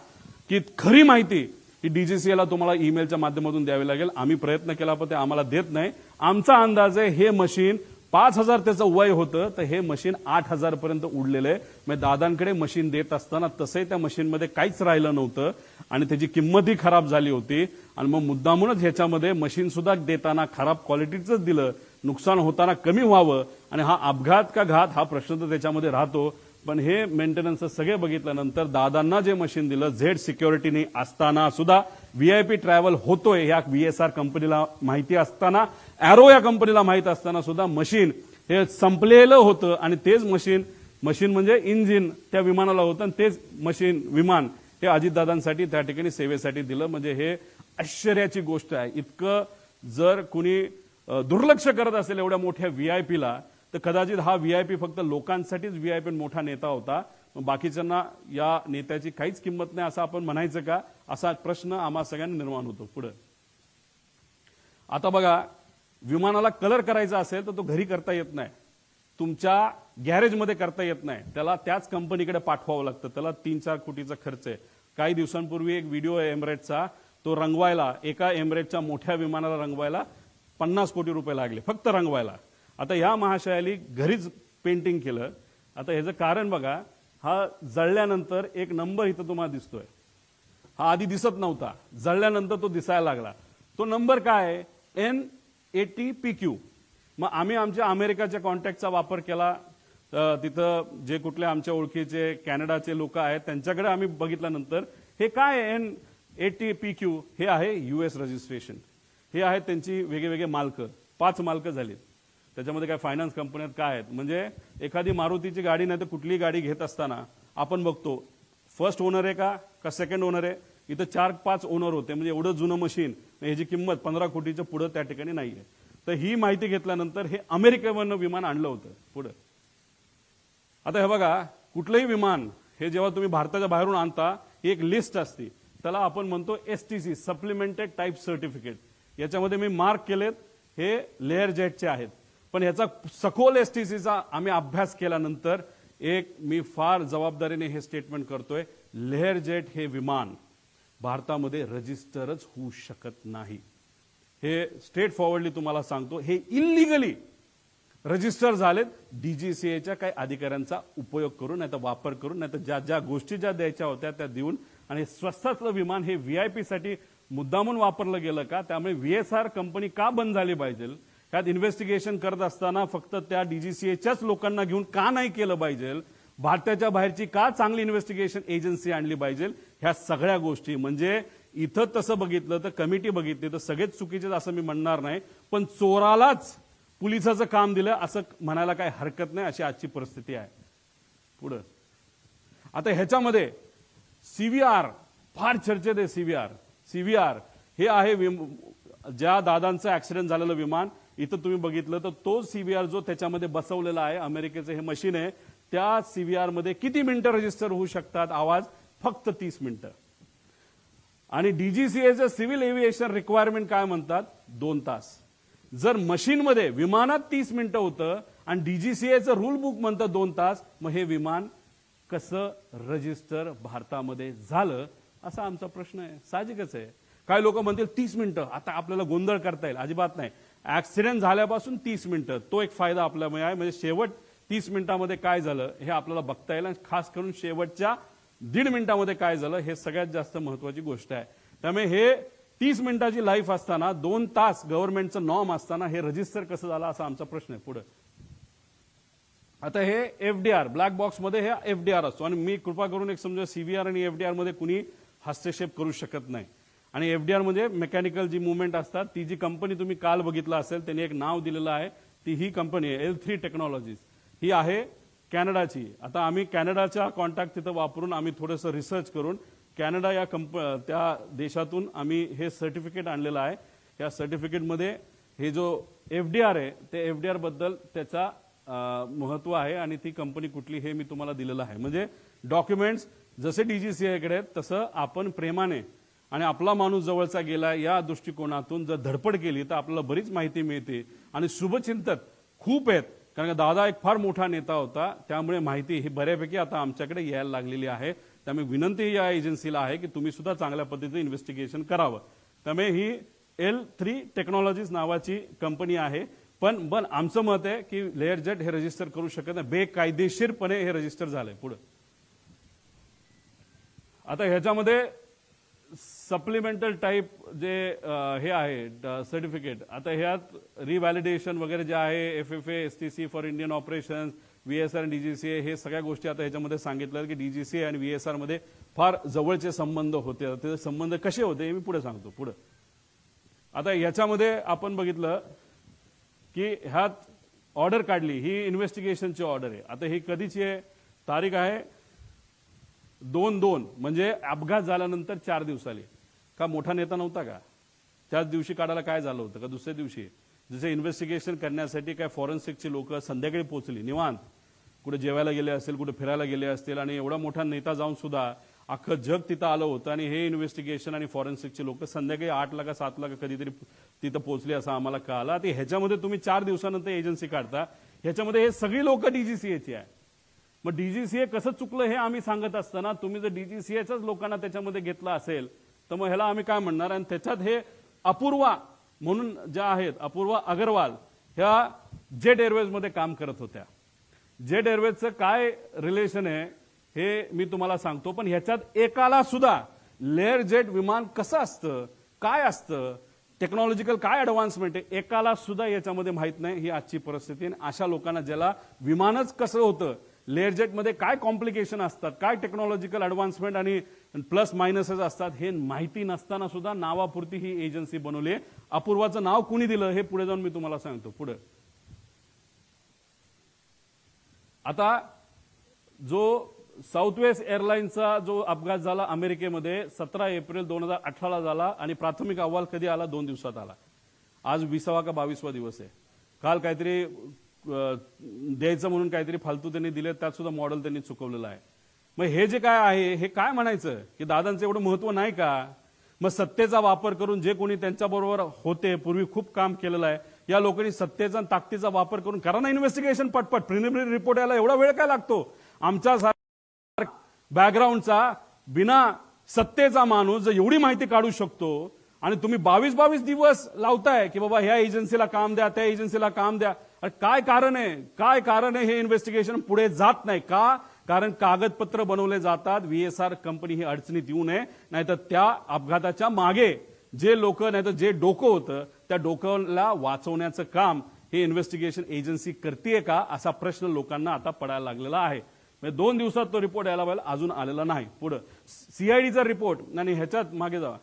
की खरी माहिती ही डीजीसीएला तुम्हाला ईमेलच्या माध्यमातून द्यावी लागेल. आम्ही प्रयत्न केला पण ते आम्हाला देत नाही. आमचा अंदाज आहे हे मशीन 5,000 त्याचं वय होतं तर हे मशीन 8,000 पर्यंत उडलेलं आहे. म्हणजे दादांकडे मशीन देत असताना तसंही त्या मशीनमध्ये काहीच राहिलं नव्हतं आणि त्याची किंमतही खराब झाली होती. आणि मग मुद्दामूनच ह्याच्यामध्ये मशीन सुद्धा देताना खराब क्वालिटीचंच दिलं, नुकसान होताना कमी व्हावं. आणि हा अपघात का घात हा प्रश्न तर त्याच्यामध्ये राहतो. पण हे मेंटेनन्स सगळे बघितल्यानंतर दादांना जे मशीन दिलं Z सिक्युरिटीने असताना सुद्धा VIP ट्रॅव्हल होतोय ह्या VSR कंपनीला माहिती असताना, एरो या कंपनीला माहिती असताना सुद्धा मशीन हे संपलेलं होतं. आणि तेच मशीन म्हणजे इंजिन त्या विमानाला होतं आणि तेच विमान हे अजितदादांसाठी त्या ठिकाणी सेवेसाठी दिलं. म्हणजे हे आश्चर्याची गोष्ट आहे. इतकं जर कुणी दुर्लक्ष करत असेल एवढ्या मोठ्या VIPला तर कदाचित हा VIP फक्त लोकांसाठीच VIP मोठा नेता होता. बाकीच्यांना या नेत्याची काहीच किंमत नाही असं आपण म्हणायचं का? असा प्रश्न आम्हा सगळ्यांना निर्माण होतो. पुढे आता बघा, विमानाला कलर करायचा असेल तर तो घरी करता येत नाही, तुमच्या गॅरेजमध्ये करता येत नाही. त्याला त्याच कंपनीकडे पाठवावं लागतं. त्याला 3-4 कोटीचा खर्च आहे. काही दिवसांपूर्वी एक व्हिडिओ आहे एमिरेट्सचा, तो रंगवायला एका एमिरेटच्या मोठ्या विमानाला रंगवायला 50 कोटी रुपये लागले फक्त रंगवायला. आता ह्या महाशयाली घरीच पेंटिंग केलं. आता ह्याचं कारण बघा, हा जळल्यानंतर एक नंबर इथं तुम्हाला दिसतोय. हा आधी दिसत नव्हता, जळल्यानंतर तो दिसायला लागला. तो नंबर काय आहे? N80PQ. मग आम्ही आमच्या अमेरिकाच्या कॉन्टॅक्टचा वापर केला. तिथं जे कुठले आमच्या ओळखीचे कॅनडाचे लोक आहेत त्यांच्याकडे आम्ही बघितल्यानंतर हे काय आहे N80PQ? हे आहे US रजिस्ट्रेशन. हे आहेत त्यांची वेगवेगळे मालक, 5 मालक झालीत. त्याच्यामध्ये काय फायनान्स कंपन्यात काय आहेत, म्हणजे एखादी मारुतीची गाडी नाही तर कुठलीही गाडी घेत असताना आपण बघतो फर्स्ट ओनर आहे का सेकंड ओनर आहे. इथं 4-5 ओनर होते. म्हणजे एवढं जुनं मशीन, ह्याची किंमत 15 कोटीच्या पुढे त्या ठिकाणी नाहीये. तर ही माहिती घेतल्यानंतर हे अमेरिकेवरनं विमान आणलं होतं पुढे. आता हे बघा, कुठलंही विमान हे जेव्हा तुम्ही भारताच्या बाहेरून आणता ही एक लिस्ट असते. त्याला आपण म्हणतो STC, सप्लिमेंटेड टाईप सर्टिफिकेट. याच्यामध्ये मी मार्क केलेत, हे लेअर जेटचे आहेत. पण याचा सखोल STCचा आम्ही अभ्यास केल्यानंतर एक मी फार जबाबदारीने हे स्टेटमेंट करतोय, लेअर जेट हे विमान भारतामध्ये रजिस्टरच होऊ शकत नाही. हे स्ट्रेट फॉरवर्डली तुम्हाला सांगतो. हे इलिगली रजिस्टर झालेत DGCAच्या काही अधिकाऱ्यांचा उपयोग करून, नाही तर वापर करून, नाही तर ज्या गोष्टी ज्या द्यायच्या होत्या त्या देऊन. आणि स्वस्तातलं विमान हे VIP साठी मुद्दामून वापरलं गेलं का? त्यामुळे VSR कंपनी का बंद झाली पाहिजे? त्यात इन्व्हेस्टिगेशन करत असताना फक्त त्या DGCAच्याच लोकांना घेऊन का नाही केलं पाहिजे? भारताच्या बाहेरची का चांगली इन्व्हेस्टिगेशन एजन्सी आणली पाहिजे? ह्या सगळ्या गोष्टी, म्हणजे इथं तसं बघितलं तर कमिटी बघितली तर सगळेच चुकीचे असं मी म्हणणार नाही, पण चोरालाच पोलिसाचं काम दिलं असं म्हणायला काही हरकत नाही. अशी आजची परिस्थिती आहे. पुढे आता ह्याच्यामध्ये CVR फार चर्चेत आहे. CVR हे आहे ज्या दादांचं ऍक्सिडेंट झालेलं विमान. इथं तुम्ही बघितलं तर तो CVR जो त्याच्यामध्ये बसवलेला आहे, अमेरिकेचं हे मशीन आहे, त्या CVR मध्ये किती मिनिटं रजिस्टर होऊ शकतात आवाज? फक्त 30 मिनिटं. आणि DGCAचं सिव्हिल एव्हिएशन रिक्वायरमेंट काय म्हणतात? 2 तास. जर मशीनमध्ये विमानात 30 मिनिटं होतं आणि DGCAचं रूल बुक म्हणतं 2 तास, मग हे विमान कसं रजिस्टर भारतामध्ये झालं असा आमचा प्रश्न आहे. साहजिकच आहे. काही लोक म्हणतील 30 मिनिटं, आता आपल्याला गोंधळ करता येईल. अजिबात नाही. ऍक्सिडेंट झाल्यापासून 30 मिनिटं तो एक फायदा आपल्यामुळे आहे. म्हणजे शेवट 30 मिनिटांमध्ये काय झालं हे आपल्याला बघता येईल. आणि खास करून शेवटच्या 1.5 मिनिटांमध्ये काय झालं हे सगळ्यात जास्त महत्वाची गोष्ट आहे. त्यामुळे हे 30 मिनिटाची लाईफ असताना 2 तास गव्हर्नमेंटचं नॉर्म असताना हे रजिस्टर कसं झालं असा आमचा प्रश्न आहे. पुढे आता हे एफडीआर ब्लॅक बॉक्समध्ये हे एफडीआर असतो आणि मी कृपा करून एक समजा सीव्हीआर आणि एफडीआर मध्ये कुणी हस्तक्षेप करू शकत नाही. आणि एफडीआर मध्ये मेकॅनिकल जी मुवमेंट असतात ती जी कंपनी तुम्ही काल बघितलं असेल त्यांनी एक नाव दिलेलं आहे, ती ही कंपनी आहे L3 टेक्नॉलॉजीज. ही आहे कॅनडाची. आता आम्ही कॅनडाचा कॉन्टॅक्ट तिथं वापरून आम्ही थोडंसं रिसर्च करून कॅनडा या त्या देशातून आम्ही हे सर्टिफिकेट आणलेलं आहे. या सर्टिफिकेटमध्ये हे जो एफडीआर आहे ते एफडीआर बद्दल त्याचा महत्व आहे आणि ती कंपनी कुठली हे मी तुम्हाला दिलेलं आहे. म्हणजे डॉक्युमेंट्स जसे DGCA कडे तसं आपण प्रेमाने आणि आपला माणूस जवळचा गेला या दृष्टिकोनातून जर धडपड केली तर आपल्याला बरीच माहिती मिळते. आणि शुभचिंतक खूप आहेत, कारण का दादा एक फार मोठा नेता होता, त्यामुळे माहिती ही बऱ्यापैकी आता आमच्याकडे यायला लागलेली आहे. त्यामुळे विनंती या एजन्सीला आहे की तुम्ही सुद्धा चांगल्या पद्धतीने इन्व्हेस्टिगेशन करावं. त्यामुळे ही L3 टेक्नॉलॉजीज नावाची कंपनी आहे. पण आमचं मत आहे की लेअर जेट हे रजिस्टर करू शकत नाही, बेकायदेशीरपणे हे रजिस्टर झालंय. पुढे आता ह्याच्यामध्ये सप्लिमेंटल टाईप जे हे आहे सर्टिफिकेट, आता ह्यात रिव्हॅलिडेशन वगैरे जे आहे FFA STC for Indian operations VSR आणि DGCA हे सगळ्या गोष्टी आता ह्याच्यामध्ये सांगितलं की DGCA आणि VSR मध्ये फार जवळचे संबंध होते. ते संबंध कसे होते मी पुढे सांगतो. पुढे आता ह्याच्यामध्ये आपण बघितलं की ह्यात ऑर्डर काढली, ही इन्व्हेस्टिगेशनची ऑर्डर आहे. आता ही कधीची आहे, तारीख आहे 2/2 म्हणजे अपघात झाल्यानंतर 4 दिवसाली. का मोठा नेता नव्हता का त्याच दिवशी काढायला? काय झालं होतं का दुसऱ्या दिवशी? जसे इन्व्हेस्टिगेशन करण्यासाठी काय फॉरेन्सिकची लोक संध्याकाळी पोहोचली निवांत, कुठे जेवायला गेले असतील, कुठे फिरायला गेले असतील, आणि एवढा मोठा नेता जाऊन सुद्धा अख्खं जग तिथं आलं होतं आणि हे इन्व्हेस्टिगेशन आणि फॉरेन्सिकचे लोक संध्याकाळी 8ला का 7ला का कधीतरी तिथं पोहोचले असं आम्हाला कळालं. आता ह्याच्यामध्ये तुम्ही 4 दिवसानंतर एजन्सी काढता, ह्याच्यामध्ये हे सगळी लोक DGCAची आहे. मग DGCA कसं चुकलं हे आम्ही सांगत असताना तुम्ही जर DGCAच्याच लोकांना त्याच्यामध्ये घेतलं असेल तर मग ह्याला आम्ही काय म्हणणार? आणि त्याच्यात हे अपूर्वा म्हणून ज्या आहेत, अपूर्वा अग्रवाल, ह्या जेट एअरवेजमध्ये काम करत होत्या. जेट एअरवेजचं काय रिलेशन आहे हे मी तुम्हाला सांगतो, पण ह्याच्यात एकाला सुद्धा लेअर जेट विमान कसं असतं, काय असतं, टेक्नॉलॉजिकल काय ॲडव्हान्समेंट आहे, एकाला सुद्धा याच्यामध्ये माहीत नाही. ही आजची परिस्थिती. आणि अशा लोकांना ज्याला विमानच कसं होतं, लेअर जेटमध्ये काय कॉम्प्लिकेशन असतात, काय टेक्नॉलॉजिकल ॲडव्हान्समेंट आणि प्लस मायनसेस असतात हे माहिती नसताना सुद्धा नावापुरती ही एजन्सी बनवली. अपूर्वाचं नाव कुणी दिलं हे पुढे जाऊन मी तुम्हाला सांगतो. पुढे आता जो साऊथवेस्ट एअरलाईनचा जो अपघात झाला अमेरिकेमध्ये 17 एप्रिल 2018ला झाला आणि प्राथमिक अहवाल कधी आला? 2 दिवसात आला. आज 20वा का 22वा दिवस आहे. काल काहीतरी द्यायचं म्हणून काहीतरी फालतू त्यांनी दिले, त्यात सुद्धा मॉडेल त्यांनी चुकवलेलं आहे. मग हे जे काय आहे हे काय म्हणायचं की दादांचं एवढं महत्व नाही का? मग सत्तेचा वापर करून जे कोणी त्यांच्याबरोबर होते, पूर्वी खूप काम केलेलं आहे, या लोकांनी सत्तेचा आणि ताकदीचा वापर करून करा ना इन्व्हेस्टिगेशन पटपट. प्रिलिमिनरी रिपोर्ट यायला एवढा वेळ काय लागतो? आमच्या बॅकग्राऊंडचा बिना सत्तेचा माणूस जर एवढी माहिती काढू शकतो आणि तुम्ही 22 दिवस लावताय की बाबा ह्या एजन्सीला काम द्या, त्या एजन्सीला काम द्या, काय कारण आहे? काय कारण आहे हे इन्व्हेस्टिगेशन पुढे जात नाही का? कारण कागदपत्र बनवले जातात. VSR कंपनी ही अडचणीत येऊ नये, नाहीतर त्या अपघाताच्या मागे जे लोक नाहीतर जे डोकं होतं त्या डोक्याला वाचवण्याचं काम हे इन्व्हेस्टिगेशन एजन्सी करते का असा प्रश्न लोकांना आता पडायला लागलेला आहे. 2 दिवसात तो रिपोर्ट यायला पाहिजे, अजून आलेला नाही. पुढे CIDचा रिपोर्ट आणि ह्याच्यात मागे जावा,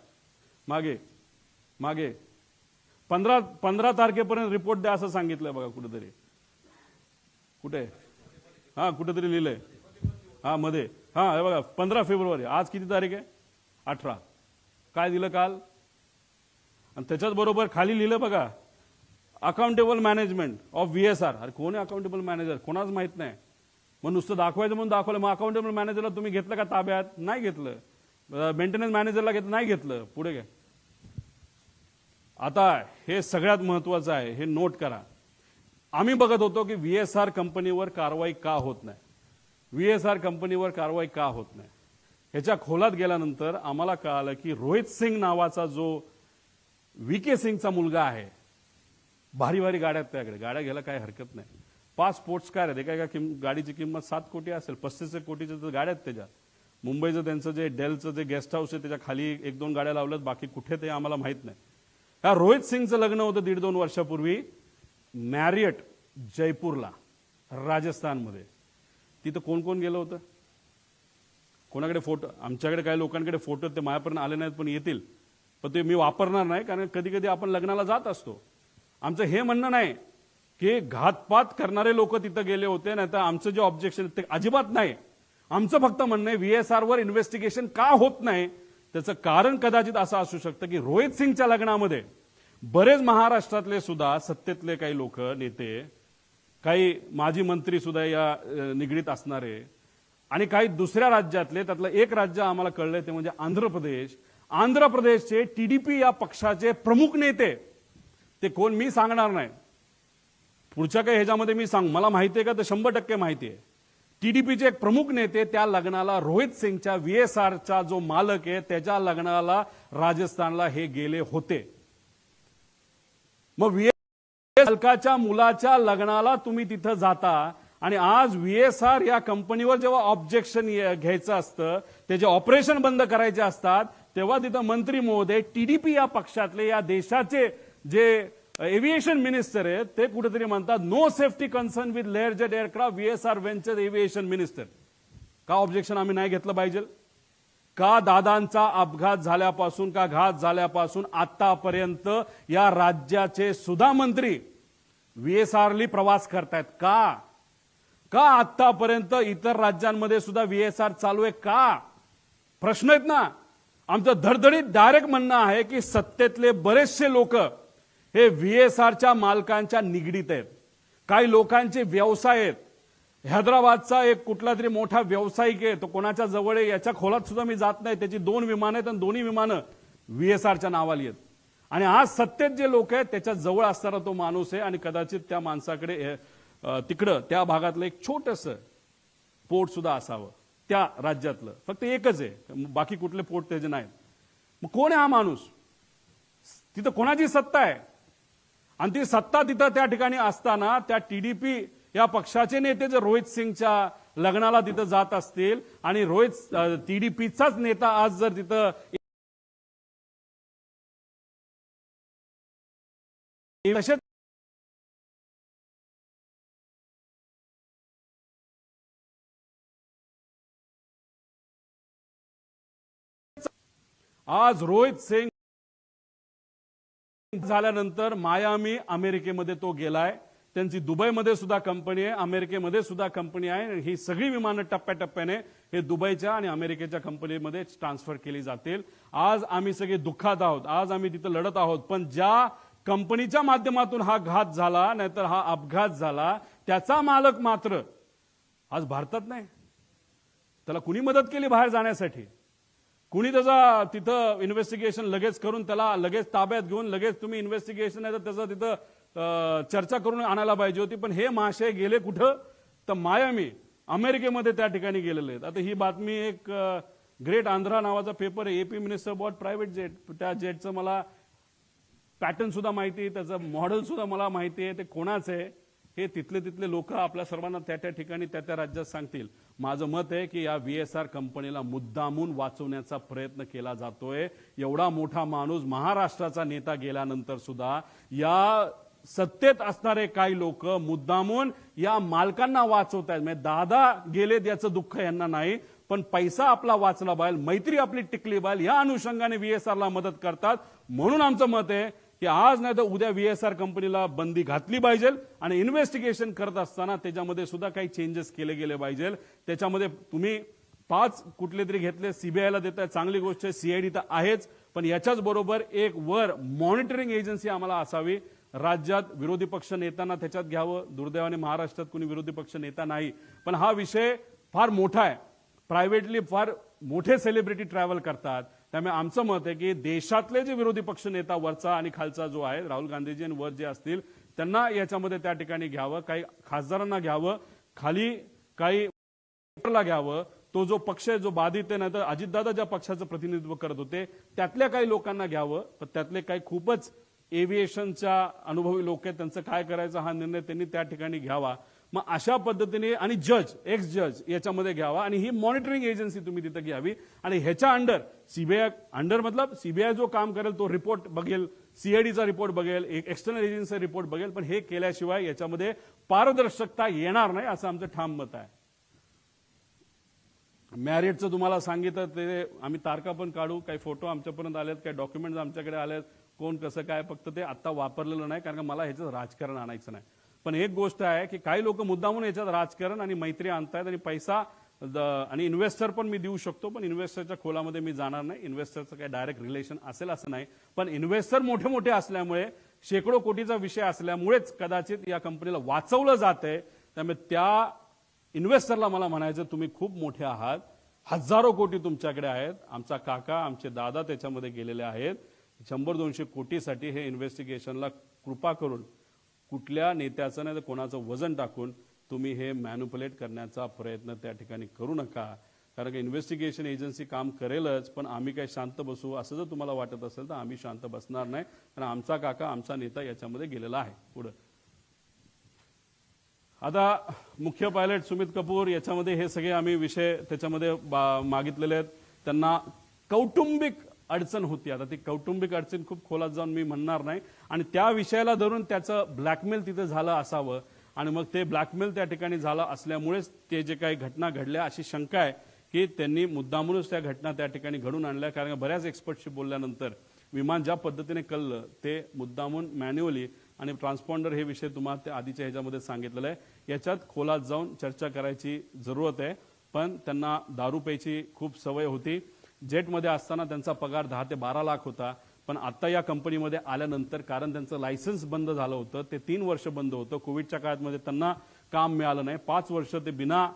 मागे 15 तारखेपर्यंत रिपोर्ट द्या असं सांगितलंय बघा कुठेतरी. कुठे? कुठेतरी लिहिलंय. मध्ये हे बघा 15 फेब्रुवारी. आज किती तारीख आहे? 18. काय दिलं काल? आणि त्याच्याच बरोबर खाली लिहिलं बघा, अकाउंटेबल मॅनेजमेंट ऑफ VSR. अरे कोण आहे अकाउंटेबल मॅनेजर? कोणाच माहित नाही. मग नुसतं दाखवायचं म्हणून दाखवलं. मग अकाउंटेबल मॅनेजरला तुम्ही घेतलं का ताब्यात? नाही घेतलं. मेंटेनन्स मॅनेजरला घेतलं? नाही घेतलं. पुढे घ्या. आता हे सगळ्यात महत्वाचं आहे, हे नोट करा. आम्ही बघत होतो की VSR कंपनीवर कारवाई का होत नाही, VSR कंपनीवर कारवाई का होत नाही. ह्याच्या खोलात गेल्यानंतर आम्हाला कळालं की रोहित सिंग नावाचा जो VK सिंगचा मुलगा आहे, भारी भारी गाड्या आहेत त्याकडे, गाड्या घ्यायला काही हरकत नाही. 5 स्पोर्ट्स कार आहेत. एका गाडीची किंमत 7 कोटी असेल, 35 कोटीच्या गाड्या आहेत त्याच्यात. मुंबईचं त्यांचं जे डेलचं जे गेस्ट हाऊस आहे त्याच्या खाली 1-2 गाड्या लावल्यात, बाकी कुठे ते आम्हाला माहित नाही. या रोहित सिंगचं लग्न होतं 1.5-2 वर्षापूर्वी मॅरियट जयपूरला, राजस्थानमध्ये. तिथं कोण कोण गेलं होतं? कोणाकडे फोटो? आमच्याकडे काही लोकांकडे फोटो ते माझ्यापर्यंत आले नाहीत, पण येतील. पण ते मी वापरणार नाही, कारण कधी कधी आपण लग्नाला जात असतो. आमचं हे म्हणणं नाही की घातपात करणारे लोक तिथं गेले होते, नाही तर आमचं जे ऑब्जेक्शन ते अजिबात नाही. आमचं फक्त म्हणणं आहे VSR वर इन्व्हेस्टिगेशन का होत नाही, त्याचं कारण कदाचित असं असू शकतं की रोहित सिंगच्या लग्नामध्ये बरेच महाराष्ट्रातले सुद्धा सत्तेतले काही लोक, नेते, काही माजी मंत्री सुद्धा या निगडीत असणारे, आणि काही दुसऱ्या राज्यातले. त्यातलं एक राज्य आम्हाला कळलंय ते म्हणजे आंध्र प्रदेश. आंध्र प्रदेशचे TDP या पक्षाचे प्रमुख नेते, ते कोण मी सांगणार नाही, पुढच्या काही ह्याच्यामध्ये मी सांग, मला माहिती आहे का, तर 100% माहिती आहे. TDPचे एक प्रमुख नेते त्या लग्नाला, रोहित सिंगच्या VSRचा जो मालक आहे त्याच्या लग्नाला राजस्थानला हे गेले होते. मग मालकाच्या मुलाच्या लग्नाला तुम्ही तिथं जाता, आणि आज VSR या कंपनीवर जेव्हा ऑब्जेक्शन घ्यायचं असतं, त्याचे ऑपरेशन बंद करायचे असतात, तेव्हा तिथं मंत्री महोदय, TDP या पक्षातले, या देशाचे जे एव्हिएशन मिनिस्टर आहेत, ते कुठेतरी म्हणतात no safety concern with Lear jet aircraft VSR venture aviation minister. का ऑब्जेक्शन आम्ही नाही घेतलं पाहिजे? का दादांचा अपघात झाल्यापासून, का घात झाल्यापासून आतापर्यंत या राज्याचे सुद्धा मंत्री VSRली प्रवास करतायत? का आतापर्यंत इतर राज्यांमध्ये सुद्धा VSR चालू आहे? का? प्रश्न आहेत ना. आमचं धडधडीत डायरेक्ट म्हणणं आहे की सत्तेतले बरेचसे लोक हे VSRच्या मालकांच्या निगडीत आहेत. काही लोकांचे व्यवसाय आहेत. हैदराबादचा एक कुठला तरी मोठा व्यावसायिक आहे, तो कोणाच्या जवळ आहे याच्या खोलात सुद्धा मी जात नाही. त्याची 2 विमानं आहेत आणि दोन्ही विमानं VSRच्या नावाली आहेत. आणि आज सत्तेत जे लोक आहेत त्याच्या जवळ असणारा तो माणूस आहे, आणि कदाचित त्या माणसाकडे तिकडं त्या भागातलं एक छोटंसं पोर्ट सुद्धा असावं त्या राज्यातलं. फक्त एकच आहे, बाकी कुठले पोर्ट त्याचे नाहीत. मग कोण आहे हा माणूस? तिथं कोणाची सत्ता आहे? आणि ती सत्ता तिथं त्या ठिकाणी असताना त्या TDP या पक्षाचे नेते जर रोहित सिंगच्या लग्नाला तिथं जात असतील, आणि रोहित TDPचाच नेता आज जर तिथं तसे आज रोहित सिंग झाल्यानंतर मायामी अमेरिकेमध्ये तो गेलाय. त्यांची दुबईमध्ये सुद्धा कंपनी आहे, अमेरिकेमध्ये सुद्धा कंपनी आहे. ही सगळी विमानं टप्प्याटप्प्याने हे दुबईच्या आणि अमेरिकेच्या कंपनीमध्ये ट्रान्सफर केली जातील. आज आम्ही सगळे दुःखात आहोत, आज आम्ही तिथं लढत आहोत. पण ज्या कंपनीच्या माध्यमातून हा घात झाला, नाहीतर हा अपघात झाला, त्याचा मालक मात्र आज भारतात नाही. त्याला कुणी मदत केली बाहेर जाण्यासाठी? कुणी त्याचा तिथं इन्व्हेस्टिगेशन लगेच करून त्याला लगेच ताब्यात घेऊन लगेच तुम्ही इन्व्हेस्टिगेशन आहे तर त्याचं तिथं चर्चा करून आणायला पाहिजे होती. पण हे महाशय गेले कुठं? तर मायामी अमेरिकेमध्ये त्या ठिकाणी गेलेले आहेत. आता ही बातमी एक ग्रेट आंध्रा नावाचा पेपर आहे, AP minister bought private jet. त्या जेटचं मला पॅटर्न सुद्धा माहिती आहे, त्याचं मॉडेल सुद्धा मला माहिती आहे, ते कोणाचं आहे हे तिथले लोक आपल्या सर्वांना त्या त्या ठिकाणी त्या त्या राज्यात सांगतील. माझं मत आहे की या VSR कंपनीला मुद्दामून वाचवण्याचा प्रयत्न केला जातोय. एवढा मोठा माणूस, महाराष्ट्राचा नेता गेल्यानंतर सुद्धा या सत्तेत असणारे काही लोक मुद्दामून या मालकांना वाचवत आहेत. म्हणजे दादा गेले याचं दुःख यांना नाही, पण पैसा आपला वाचला पाहिजे, मैत्री आपली टिकली पाहिजे, या अनुषंगाने VSRला मदत करतात. म्हणून आमचं मत आहे की आज नाही तर उद्या VSR कंपनीला बंदी घातली पाहिजे, आणि इन्व्हेस्टिगेशन करत असताना त्याच्यामध्ये सुद्धा काही चेंजेस केले गेले पाहिजे. त्याच्यामध्ये तुम्ही 5 कुठले तरी घेतले, CBIला देताय, चांगली गोष्ट आहे, CID तर आहेच, पण याच्याच बरोबर एक वर मॉनिटरिंग एजन्सी आम्हाला असावी. राज्यात विरोधी पक्ष नेत्यांना त्याच्यात घ्यावं. दुर्दैवाने महाराष्ट्रात कोणी विरोधी पक्ष नेता नाही, पण हा विषय फार मोठा आहे. प्रायव्हेटली फार मोठे सेलिब्रिटी ट्रॅव्हल करतात. त्यामुळे आमचं मत आहे की देशातले जे विरोधी पक्ष नेता वरचा आणि खालचा जो आहे, राहुल गांधीजी आणि वर जे असतील त्यांना याच्यामध्ये त्या ठिकाणी घ्यावं, काही खासदारांना घ्यावं, खाली काही घ्यावं. तो जो पक्ष जो बाधित आहे, नाही तर अजितदादा ज्या पक्षाचं प्रतिनिधित्व करत होते त्यातल्या काही लोकांना घ्यावं. पण त्यातले काही खूपच एव्हिएशनच्या अनुभवी लोक आहेत, त्यांचं काय करायचं हा निर्णय त्यांनी त्या ठिकाणी घ्यावा. मग अशा पद्धतीने आणि जज एक्स जज याच्यामध्ये घ्यावा आणि ही मॉनिटरिंग एजन्सी तुम्ही तिथे घ्यावी आणि ह्याच्या अंडर सीबीआय अंडर मतलब सीबीआय जो काम करेल तो रिपोर्ट बघेल, सीआयडीचा रिपोर्ट बघेल, एक एक्सटर्नल एजन्सीचा रिपोर्ट बघेल, पण हे केल्याशिवाय याच्यामध्ये पारदर्शकता येणार नाही असं आमचं ठाम मत आहे. मॅरिटचं तुम्हाला सांगितलं ते आम्ही तारखा पण काढू, काही फोटो आमच्यापर्यंत आलेत, काही डॉक्युमेंट्स आमच्याकडे आलेत, कोण कसं काय, फक्त ते आता वापरलेलं नाही कारण का मला ह्याच्यात राजकारण आणायचं नाही. पण एक गोष्ट आहे की काही लोक मुद्दामून याच्यात राजकारण आणि मैत्री आणतायत आणि पैसा आणि इन्व्हेस्टर पण मी देऊ शकतो, पण इन्व्हेस्टरच्या खोलामध्ये मी जाणार नाही. इन्व्हेस्टरचं काही डायरेक्ट रिलेशन असेल असं नाही, पण इन्व्हेस्टर मोठे मोठे असल्यामुळे शेकडो कोटीचा विषय असल्यामुळेच कदाचित या कंपनीला वाचवलं जातंय. त्यामुळे त्या इन्व्हेस्टरला मला म्हणायचं तुम्ही खूप मोठे आहात, हजारो कोटी तुमच्याकडे आहेत. आमचा काका आमचे दादा त्याच्यामध्ये गेलेले आहेत. 100-200 कोटीसाठी हे इन्व्हेस्टिगेशनला कृपा करून कुठल्या नेत्याचं नाही तर कोणाचं वजन टाकून तुम्ही हे मॅन्युप्युलेट करण्याचा प्रयत्न त्या ठिकाणी करू नका. कारण की इन्व्हेस्टिगेशन एजन्सी काम करेलच, पण आम्ही काय शांत बसू असं जर तुम्हाला वाटत असेल तर आम्ही शांत बसणार नाही, कारण आमचा काका आमचा नेता याच्यामध्ये गेलेला आहे. पुढे आता मुख्य पायलट सुमित कपूर याच्यामध्ये हे सगळे आम्ही विषय त्याच्यामध्ये मागितलेले आहेत. त्यांना कौटुंबिक अडचण होती. आता ती कौटुंबिक अडचण खूप खोलात जाऊन मी म्हणणार नाही, आणि त्या विषयाला धरून त्याचं ब्लॅकमेल तिथे झालं असावं आणि मग ते ब्लॅकमेल त्या ठिकाणी झालं असल्यामुळेच ते जे काही घटना घडल्या अशी शंका आहे की त्यांनी मुद्दामूनच त्या घटना त्या ठिकाणी घडून आणल्या. कारण बऱ्याच एक्सपर्टशी बोलल्यानंतर विमान ज्या पद्धतीने कळलं ते मुद्दामून मॅन्युअली आणि ट्रान्सपॉन्डर हे विषय तुम्हाला त्या आधीच्या ह्याच्यामध्ये सांगितलेलं आहे. याच्यात खोलात जाऊन चर्चा करायची जरूरत आहे. पण त्यांना दारू प्यायची खूप सवय होती. जेटमध्ये असताना त्यांचा पगार 10 ते 12 लाख होता, पण आता या कंपनीमध्ये आल्यानंतर कारण त्यांचं लायसन्स बंद झालं होतं, ते 3 वर्ष बंद होतं. कोविडच्या काळामध्ये त्यांना काम मिळालं नाही. 5 वर्ष ते बिना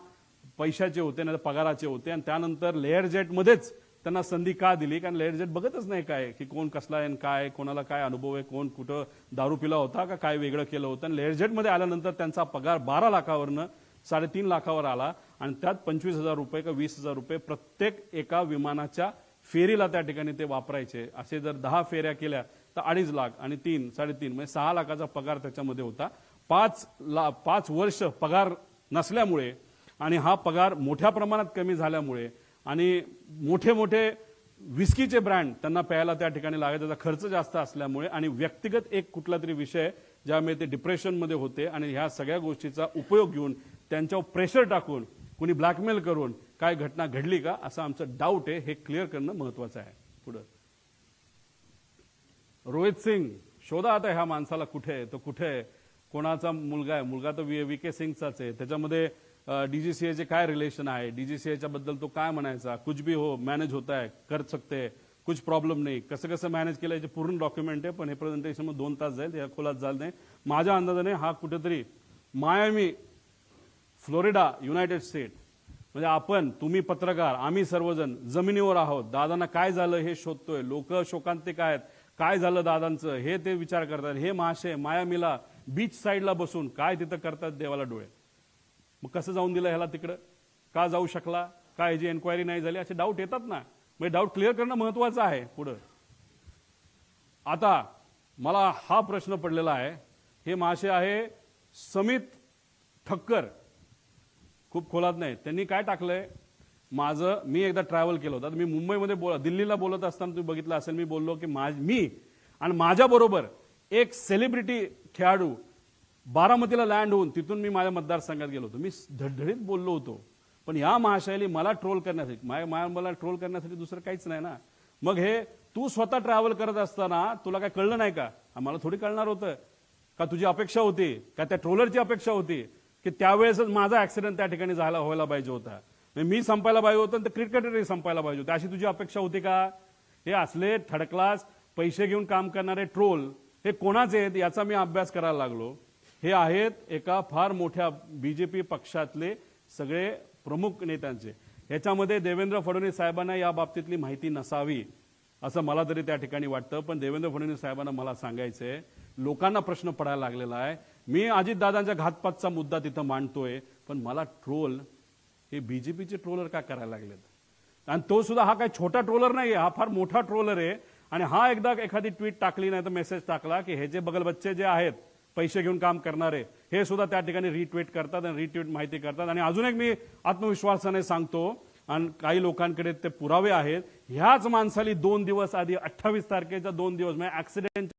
पैशाचे होते, नाही पगाराचे होते. आणि त्यानंतर लेअर जेटमध्येच त्यांना संधी का दिली? कारण लेअर जेट बघतच नाही काय की कोण कसला आहे, काय कोणाला काय अनुभव आहे, कोण कुठं दारू पिला होता का काय वेगळं केलं होतं. आणि लेअर जेटमध्ये आल्यानंतर त्यांचा पगार 12 लाखावरनं 3.5 लाखावर आला आणि त्यात 25,000 रुपये का 20,000 रुपये प्रत्येक एका विमानाच्या फेरीला त्या ठिकाणी ते वापरायचे. असे जर 10 फेऱ्या केल्या तर 2.5 लाख आणि 3, 3.5 म्हणजे 6 लाखाचा पगार त्याच्यामध्ये होता. 5 वर्ष पगार नसल्यामुळे आणि हा पगार मोठ्या प्रमाणात कमी झाल्यामुळे आणि मोठे मोठे विस्कीचे ब्रँड त्यांना प्यायला त्या ठिकाणी लागायचा, त्याचा खर्च जास्त असल्यामुळे आणि व्यक्तिगत एक कुठला तरी विषय ज्यामुळे ते डिप्रेशनमध्ये होते आणि ह्या सगळ्या गोष्टीचा उपयोग घेऊन त्यांच्यावर प्रेशर टाकून कुणी ब्लॅकमेल करून काय घटना घडली का असं आमचं डाऊट आहे. हे क्लिअर करणं महत्वाचं आहे. पुढे रोहित सिंग शोधा आता ह्या माणसाला कुठे आहे, तो कुठे आहे, कोणाचा मुलगा आहे. मुलगा तर VK सिंगचाच आहे. त्याच्यामध्ये डीजीसीएचे काय रिलेशन आहे, डीजीसीएच्या बद्दल तो काय म्हणायचा, कुछ भी हो मॅनेज होता है, कर सकते हैं, कुछ प्रॉब्लेम नाही. कसं कसं मॅनेज केलं याचे पूर्ण डॉक्युमेंट आहे, पण हे प्रेझेंटेशन मध्ये 2 तास जाईल, या खोलात झालं नाही. माझ्या अंदाजाने हा कुठेतरी मायामी, फ्लोरिडा, युनायटेड स्टेट, म्हणजे आपण तुम्ही पत्रकार आम्ही सर्वजण जमिनीवर आहोत. दादांना काय झालं हे शोधतोय. लोक शोकांतिक आहेत, काय झालं दादांचं हे ते विचार करतात. हे महाशय मायामीला बीच साईडला बसून काय तिथं करतात देवाला डोळे. मग कसं जाऊन दिलं ह्याला तिकडं, का जाऊ शकला, काय याची एन्क्वायरी नाही झाली, असे डाऊट येतात ना. म्हणजे डाऊट क्लिअर करणं महत्वाचं आहे. पुढं आता मला हा प्रश्न पडलेला आहे. हे महाशय आहे समित ठक्कर, खूप खोलात नाही. त्यांनी काय टाकलंय, मी एकदा ट्रॅव्हल केलं होतं. मी मुंबईमध्ये दिल्लीला बोलत असताना तुम्ही बघितलं असेल, मी बोललो की मी आणि माझ्या बरोबर एक सेलिब्रिटी खेळाडू बारामतीला लँड होऊन तिथून मी माझ्या मतदारसंघात गेलो होतो. मी धडधडीत बोललो होतो, पण या महाशयाने मला ट्रोल करण्यासाठी मला ट्रोल करण्यासाठी दुसरं काहीच नाही ना. मग हे तू स्वतः ट्रॅव्हल करत असताना तुला काय कळलं नाही का? आम्हाला थोडी कळणार होतं का? तुझी अपेक्षा होती का, त्या ट्रोलरची अपेक्षा होती की त्यावेळेसच माझा ऍक्सिडेंट त्या ठिकाणी व्हायला पाहिजे होता, मी संपायला पाहिजे होतं, तर क्रिकेटरही संपायला पाहिजे होतं, अशी तुझी अपेक्षा होती का? हे असले थर्ड क्लास पैसे घेऊन काम करणारे ट्रोल हे कोणाचे आहेत याचा मी अभ्यास करायला लागलो. हे आहेत एका फार मोठ्या बीजेपी पक्षातले सगळे प्रमुख नेत्यांचे. ह्याच्यामध्ये देवेंद्र फडणवीस साहेबांना या बाबतीतली माहिती नसावी असं मला तरी त्या ठिकाणी वाटतं. पण देवेंद्र फडणवीस साहेबांना मला सांगायचंय, लोकांना प्रश्न पडायला लागलेला आहे. मी अजितदादांच्या घातपातचा मुद्दा तिथं मांडतोय, पण मला ट्रोल हे बीजेपीचे ट्रोलर का करायला लागलेत? आणि तो सुद्धा हा काही छोटा ट्रोलर नाही, हा फार मोठा ट्रोलर आहे. आणि हा एकदा एखादी ट्विट टाकली नाही तर मेसेज टाकला की हे जे बगल बच्चे जे आहेत पैसे घेऊन काम करणारे हे सुद्धा त्या ठिकाणी रिट्वीट करतात आणि रिट्वीट माहिती करतात. आणि अजून एक मी आत्मविश्वासाने सांगतो, आणि काही लोकांकडे ते पुरावे आहेत, ह्याच माणसाली 2 दिवस आधी 28 तारखेच्या 2 दिवस म्हणजे ऍक्सिडेंट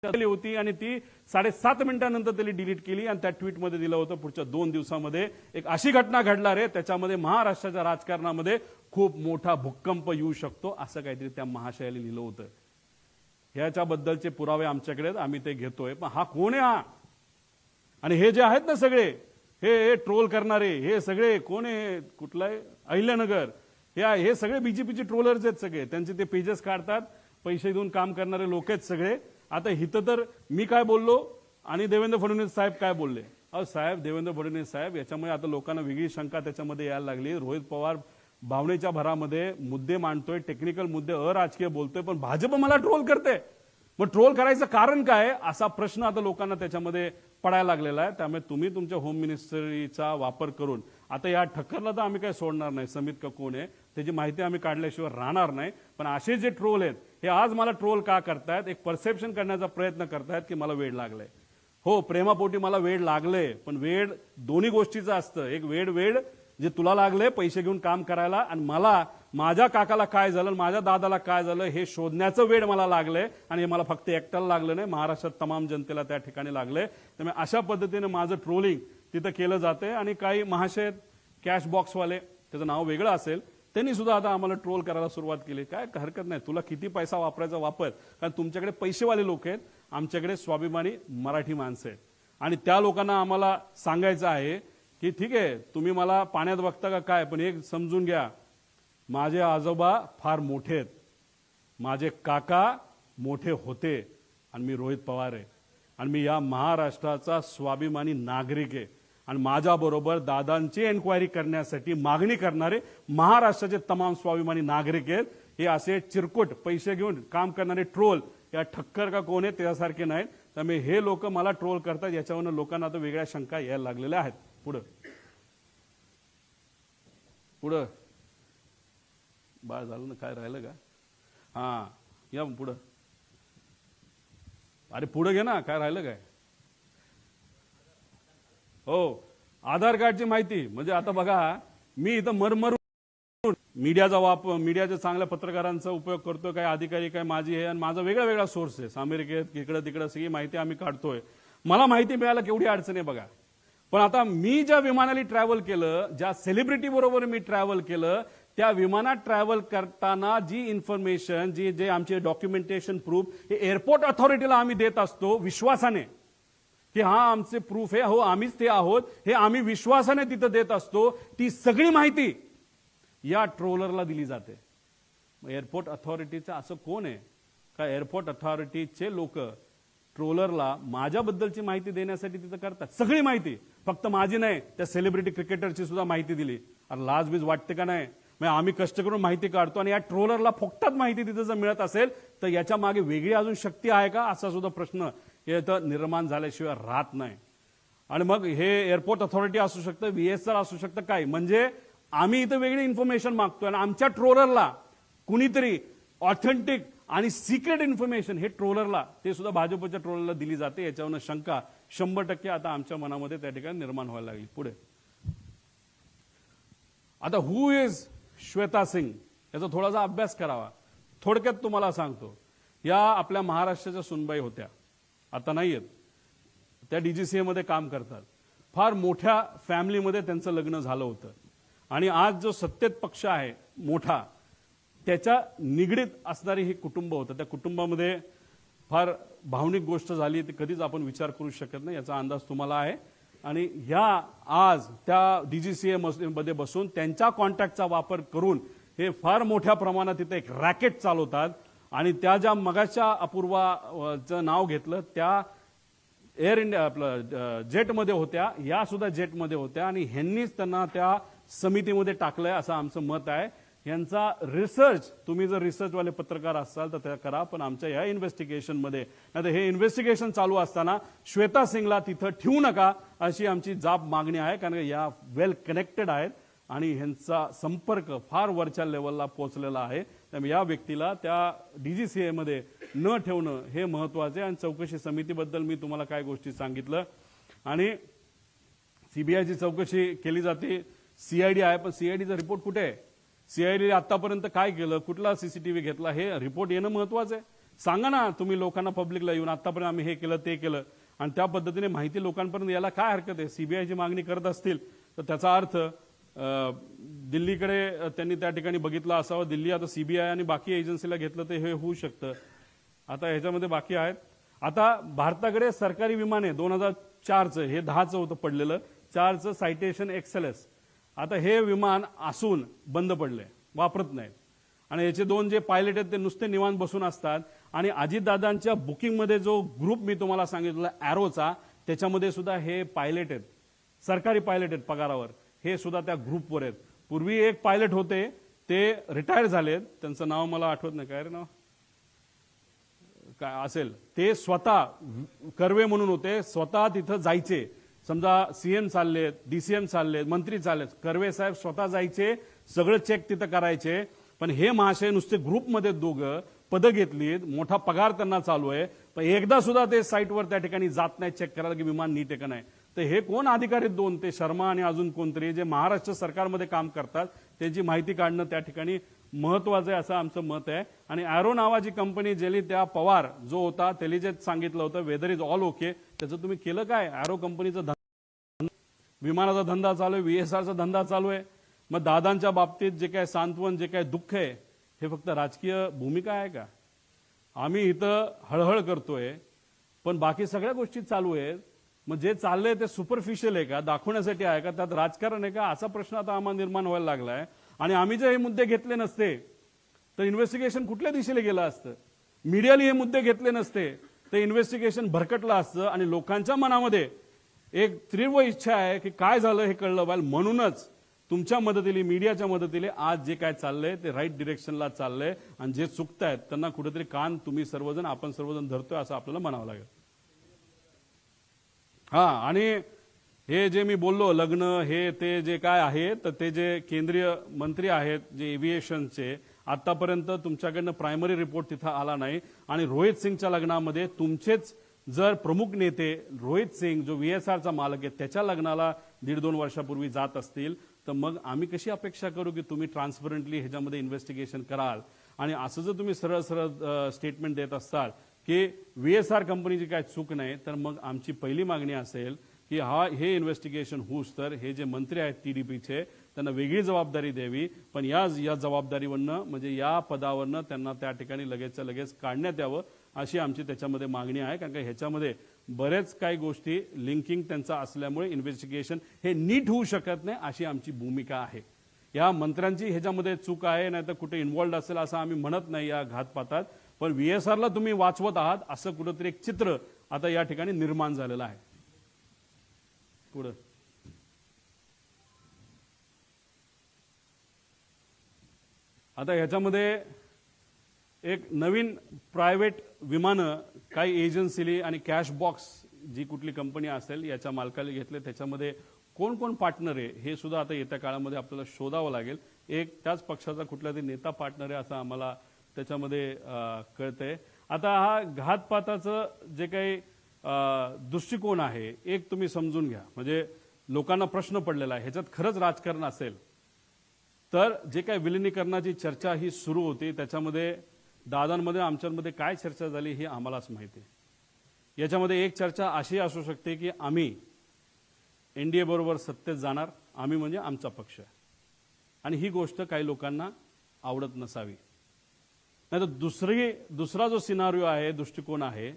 होती आणि ती 7.5 मिनिटांनंतर त्यांनी डिलीट केली आणि त्या ट्विटमध्ये दिलं होतं पुढच्या 2 दिवसामध्ये एक अशी घटना घडणार आहे त्याच्यामध्ये महाराष्ट्राच्या राजकारणामध्ये खूप मोठा भूकंप येऊ शकतो, असं काहीतरी त्या महाशयाला लिहिलं होतं. ह्याच्याबद्दलचे पुरावे आमच्याकडे आहेत, आम्ही ते घेतोय. पण हा कोण आहे हा? आणि हे जे आहेत ना सगळे हे ट्रोल करणारे, हे सगळे कोण आहे? कुठलं आहे? अहिल्यानगर, हे सगळे बीजेपीचे ट्रोलर्स आहेत सगळे. त्यांचे ते पेजेस काढतात, पैसे देऊन काम करणारे लोक आहेत सगळे. आता हिथं तर मी काय बोललो आणि देवेंद्र फडणवीस साहेब काय बोलले. साहेब, देवेंद्र फडणवीस साहेब, याच्यामुळे आता लोकांना वेगळी शंका त्याच्यामध्ये यायला लागली. रोहित पवार भावनेच्या भरामध्ये मुद्दे मांडतोय, टेक्निकल मुद्दे, अराजकीय बोलतोय, पण भाजप मला ट्रोल करते. मग ट्रोल करायचं कारण काय, असा प्रश्न आता लोकांना त्याच्यामध्ये पडायला लागलेला आहे. त्यामुळे तुम्ही तुमच्या होम मिनिस्ट्रीचा वापर करून आता या ठक्करला तर आम्ही काय सोडणार नाही. समित का कोण आहे त्याची माहिती आम्ही काढल्याशिवाय राहणार नाही. पण असे जे ट्रोल आहेत हे आज मला ट्रोल का करतायत, एक परसेप्शन करण्याचा प्रयत्न करतायत की मला वेळ लागलाय. हो, प्रेमापोटी मला वेळ लागले, पण वेळ दोन्ही गोष्टीचं असतं. एक वेळ जे तुला लागले पैसे घेऊन काम करायला, आणि मला माझ्या काकाला काय झालं, माझ्या दादाला काय झालं हे शोधण्याचं वेळ मला लागले. आणि हे मला फक्त एकट्याला लागलं नाही, महाराष्ट्रात तमाम जनतेला त्या ठिकाणी लागले. त्यामुळे अशा पद्धतीने माझं ट्रोलिंग तिथं केलं जाते. आणि काही महाशय कॅश बॉक्सवाले, त्याचं नाव वेगळं असेल, त्यांनी सुद्धा आता आम्हाला ट्रोल करायला सुरुवात केली. काय हरकत नाही, तुला किती पैसा वापरायचा वापर, कारण तुमच्याकडे पैसेवाले लोक आहेत, आमच्याकडे स्वाभिमानी मराठी माणसं आहेत. आणि त्या लोकांना आम्हाला सांगायचं आहे की ठीक आहे, तुम्ही मला पाण्यात बघता का काय, पण एक समजून घ्या, माझे आजोबा फार मोठे आहेत, माझे काका मोठे होते, आणि मी रोहित पवार आहे, आणि मी या महाराष्ट्राचा स्वाभिमानी नागरिक आहे. आणि माझ्याबरोबर दादांची एन्क्वायरी करण्यासाठी मागणी करणारे महाराष्ट्राचे तमाम स्वाभिमानी नागरिक आहेत. हे असे चिरकुट पैसे घेऊन काम करणारे ट्रोल या ठक्कर का कोण आहे त्यासारखे नाहीत. त्यामुळे हे लोक मला ट्रोल करतात, याच्यावरून लोकांना आता वेगळ्या शंका यायला लागलेल्या आहेत. पुढं बाळ झालं ना, काय राहिलं का? हा, या पुढं. अरे पुढं घे ना, काय राहिलं काय? हो, आधार कार्डची माहिती. म्हणजे आता बघा, मी इथं मरमरून मीडियाचा वापर, मीडियाच्या चांगल्या पत्रकारांचा उपयोग करतोय, काय अधिकारी काय माझी आहे, आणि माझा वेगळा वेगळा सोर्स आहे. अमेरिकेत इकडं तिकडं सगळी माहिती आम्ही काढतोय. मला माहिती मिळायला केवढी अडचण आहे बघा. पण आता मी ज्या विमानाने ट्रॅव्हल केलं, ज्या सेलिब्रिटी बरोबर मी ट्रॅव्हल केलं, त्या विमानात ट्रॅव्हल करताना जी इन्फॉर्मेशन, जे आमचे डॉक्युमेंटेशन प्रूफ हे एअरपोर्ट अथॉरिटीला आम्ही देत असतो विश्वासाने की हा आमचे प्रूफ आहे, हो आम्हीच ते आहोत, हे आम्ही विश्वासाने तिथं देत असतो. ती सगळी माहिती या ट्रोलरला दिली जाते. एअरपोर्ट अथॉरिटीचं असं कोण आहे का एअरपोर्ट अथॉरिटीचे लोक ट्रोलरला माझ्याबद्दलची माहिती देण्यासाठी तिथं करतात? सगळी माहिती, फक्त माझी नाही, त्या सेलिब्रिटी क्रिकेटरची सुद्धा माहिती दिली. अरे लाजबीज वाटते का नाही? मग आम्ही कष्ट करून माहिती काढतो आणि या ट्रोलरला फुकटात माहिती तिथं जर मिळत असेल तर याच्या मागे वेगळी अजून शक्ती आहे का, असा सुद्धा प्रश्न इथं निर्माण झाल्याशिवाय राहत नाही. आणि मग हे एअरपोर्ट अथॉरिटी असू शकतं, VSR असू शकतं, काय म्हणजे आम्ही इथं वेगळी इन्फॉर्मेशन मागतोय आणि आमच्या ट्रोलरला कुणीतरी ऑथेंटिक आणि सिक्रेट इन्फॉर्मेशन हे ट्रोलरला, ते सुद्धा भाजपच्या ट्रोलरला दिली जाते. याच्यावरून शंका 100% आता आमच्या मनामध्ये त्या ठिकाणी निर्माण व्हायला लागली. पुढे आता हु इज श्वेता सिंग, याचा थोडासा अभ्यास करावा. थोडक्यात तुम्हाला सांगतो, या आपल्या महाराष्ट्राच्या सुनबाई होत्या, आता नाही आहेत, त्या DGCA मध्ये काम करतात. फार मोठ्या फॅमिलीमध्ये त्यांचं लग्न झालं होतं. आणि आज जो सत्तेत पक्ष आहे मोठा, त्याच्या निगडीत असणारी हे कुटुंब होतं. त्या कुटुंबामध्ये फार भावनिक गोष्ट झाली, ती कधीच आपण विचार करू शकत नाही, याचा अंदाज तुम्हाला आहे. आणि ह्या आज त्या DGCA मध्ये बसून त्यांच्या कॉन्टॅक्टचा वापर करून हे फार मोठ्या प्रमाणात तिथे एक रॅकेट चालवतात. आणि त्या ज्या मगाच्या अपूर्वाचं नाव घेतलं त्या एअर इंडिया आपलं जेटमध्ये होत्या, या सुद्धा जेटमध्ये होत्या, आणि ह्यांनीच त्यांना त्या समितीमध्ये टाकलंय असं आमचं मत आहे. यांचा रिसर्च, तुम्ही जर रिसर्चवाले पत्रकार असाल तर त्या करा, पण आमच्या या इन्व्हेस्टिगेशनमध्ये, नाही हे इन्व्हेस्टिगेशन चालू असताना श्वेता सिंगला तिथं ठेवू नका अशी आमची जाब मागणी आहे. कारण या वेल कनेक्टेड आहेत आणि ह्यांचा संपर्क फार वरच्या लेवलला पोहोचलेला आहे. त्यामुळे या व्यक्तीला त्या DGCA मध्ये न ठेवणं हे महत्वाचे. आणि चौकशी समितीबद्दल मी तुम्हाला काय गोष्टी सांगितलं. आणि सीबीआयची चौकशी केली जाते, CID आहे, पण CIDचा रिपोर्ट कुठे आहे? CID आतापर्यंत काय केलं, कुठला CCTV घेतला, हे रिपोर्ट येणं महत्वाचं आहे. सांगा ना तुम्ही लोकांना, पब्लिकला येऊन आतापर्यंत आम्ही हे केलं ते केलं, आणि त्या पद्धतीने माहिती लोकांपर्यंत यायला काय हरकत आहे? सीबीआयची मागणी करत असतील तर त्याचा अर्थ दिल्लीकडे त्यांनी त्या ठिकाणी बघितलं असावं. दिल्ली आता सीबीआय आणि बाकी एजन्सीला घेतलं तर हे होऊ शकतं. आता ह्याच्यामध्ये बाकी आहेत. आता भारताकडे सरकारी विमान आहे 2004चं, हे 10चं होतं पडलेलं, 4चं सायटेशन XLS. आता हे विमान असून बंद पडले, वापरत नाहीत. आणि याचे 2 जे पायलट आहेत ते नुसते निवांत बसून असतात. आणि अजितदादांच्या बुकिंगमध्ये जो ग्रुप मी तुम्हाला सांगितलं ॲरोचा, त्याच्यामध्ये सुद्धा हे पायलट आहेत, सरकारी पायलट आहेत पगारावर, हे सुद्धा त्या ग्रुपवर आहेत. पूर्वी एक पायलट होते, ते रिटायर झालेत, त्यांचं नाव मला आठवत नाही, काय रे नाव काय असेल, ते स्वतः कर्वे म्हणून होते, स्वतः तिथं जायचे. समजा CM चाललेत, DCM चाललेत, मंत्री चाललेत, कर्वे साहेब स्वतः जायचे, सगळं चेक तिथं करायचे. पण हे महाशय नुसते ग्रुपमध्ये दोघं पदं घेतलीत, मोठा पगार त्यांना चालू आहे, पण एकदा सुद्धा ते साईटवर त्या ठिकाणी जात नाही चेक करायला की विमान नीट आहे का नाही. तर हे कोण अधिकारी 2, ते शर्मा आणि अजून कोणतरी जे महाराष्ट्र सरकारमध्ये काम करतात, त्यांची माहिती काढणं त्या ठिकाणी महत्वाचं आहे असं आमचं मत आहे. आणि ॲरो नावाची कंपनी ज्याली त्या पवार जो होता त्याला जे सांगितलं होतं वेदर इज ऑल ओके, त्याचं तुम्ही केलं काय? ॲरो कंपनीचा विमानाचा धंदा चालू आहे, VSRचा धंदा चालू आहे. मग दादांच्या बाबतीत जे काय सांत्वन, जे काय दुःख आहे, हे फक्त राजकीय भूमिका आहे का? आम्ही इथं हळहळ करतोय, पण बाकी सगळ्या गोष्टी चालू आहेत. मग जे चाललंय ते सुपरफिशियल आहे का, दाखवण्यासाठी आहे का, त्यात राजकारण आहे का, असा प्रश्न आता आम्हाला निर्माण व्हायला लागलाय. आणि आम्ही जर हे मुद्दे घेतले नसते तर इन्व्हेस्टिगेशन कुठल्या दिशेला गेलं असतं? मीडियाने हे मुद्दे घेतले नसते तर इन्व्हेस्टिगेशन भरकटलं असतं. आणि लोकांच्या मनामध्ये एक तीव्र इच्छा आहे की काय झालं हे कळलं पाहिजे. म्हणूनच तुमच्या मदतीने, मीडियाच्या मदतीने आज जे काय चाललंय ते राईट डिरेक्शनला चाललंय. आणि जे चुकतायत त्यांना कुठेतरी कान तुम्ही सर्वजण, आपण सर्वजण धरतोय असं आपल्याला म्हणावं लागेल. आणि हे जे मी बोललो लग्न हे ते जे काय आहे, तर ते जे केंद्रीय मंत्री आहेत जे एव्हिएशनचे, आतापर्यंत तुमच्याकडनं प्रायमरी रिपोर्ट तिथं आला नाही. आणि रोहित सिंगच्या लग्नामध्ये तुमचेच जर प्रमुख नेते रोहित सिंग जो VSRचा मालक आहे त्याच्या लग्नाला 1.5-2 वर्षापूर्वी जात असतील, तर मग आम्ही कशी अपेक्षा करू की तुम्ही ट्रान्सपरंटली ह्याच्यामध्ये इन्व्हेस्टिगेशन कराल? आणि असं जर तुम्ही सरळ सरळ स्टेटमेंट देत असाल की VSR कंपनीची काय चूक नाही, तर मग आमची पहिली मागणी असेल की हे इन्व्हेस्टिगेशन होऊस तर हे जे मंत्री आहेत TDPचे त्यांना वेगळी जबाबदारी द्यावी. पण या जबाबदारीवरनं, म्हणजे या पदावरनं त्यांना त्या ठिकाणी लगेचच्या लगेच काढण्यात यावं अशी आमची त्याच्यामध्ये मागणी आहे. कारण का ह्याच्यामध्ये बरेच काही गोष्टी लिंकिंग त्यांचा असल्यामुळे इन्व्हेस्टिगेशन हे नीट होऊ शकत नाही अशी आमची भूमिका आहे. या मंत्र्यांची ह्याच्यामध्ये चूक आहे, नाही तर कुठे इन्व्हॉल्ड असेल असं आम्ही म्हणत नाही या घातपातात. पण VSRला तुम्ही वाचवत आहात असं कुठंतरी एक चित्र आता या ठिकाणी निर्माण झालेलं आहे. पुढं आता ह्याच्यामध्ये एक नवीन प्रायव्हेट विमानं काही एजन्सीली आणि कॅश बॉक्स जी कुठली कंपनी असेल याच्या मालकाला घेतले, त्याच्यामध्ये कोण कोण पार्टनर आहे हे सुद्धा आता येत्या काळामध्ये आपल्याला शोधावं लागेल. एक त्याच पक्षाचा कुठला तरी नेता पार्टनर आहे असं आम्हाला त्याच्यामध्ये कळतंय. आता हा घातपाताचं जे काही दृष्टिकोन आहे एक तुम्ही समजून घ्या. म्हणजे लोकांना प्रश्न पडलेला आहे, ह्याच्यात खरंच राजकारण असेल तर जे काही विलिनीकरणाची चर्चा ही सुरू होती त्याच्यामध्ये दादांमध्ये आमच्यामध्ये काय चर्चा झाली हे आम्हालाच माहिती आहे. याच्यामध्ये एक चर्चा अशी असू शकते की आम्ही NDA बरोबर सत्तेत जाणार, आम्ही म्हणजे आमचा पक्ष आहे, आणि ही गोष्ट काही लोकांना आवडत नसावी. नाहीतर दुसरा जो सिनारिओ आहे, दृष्टिकोन आहे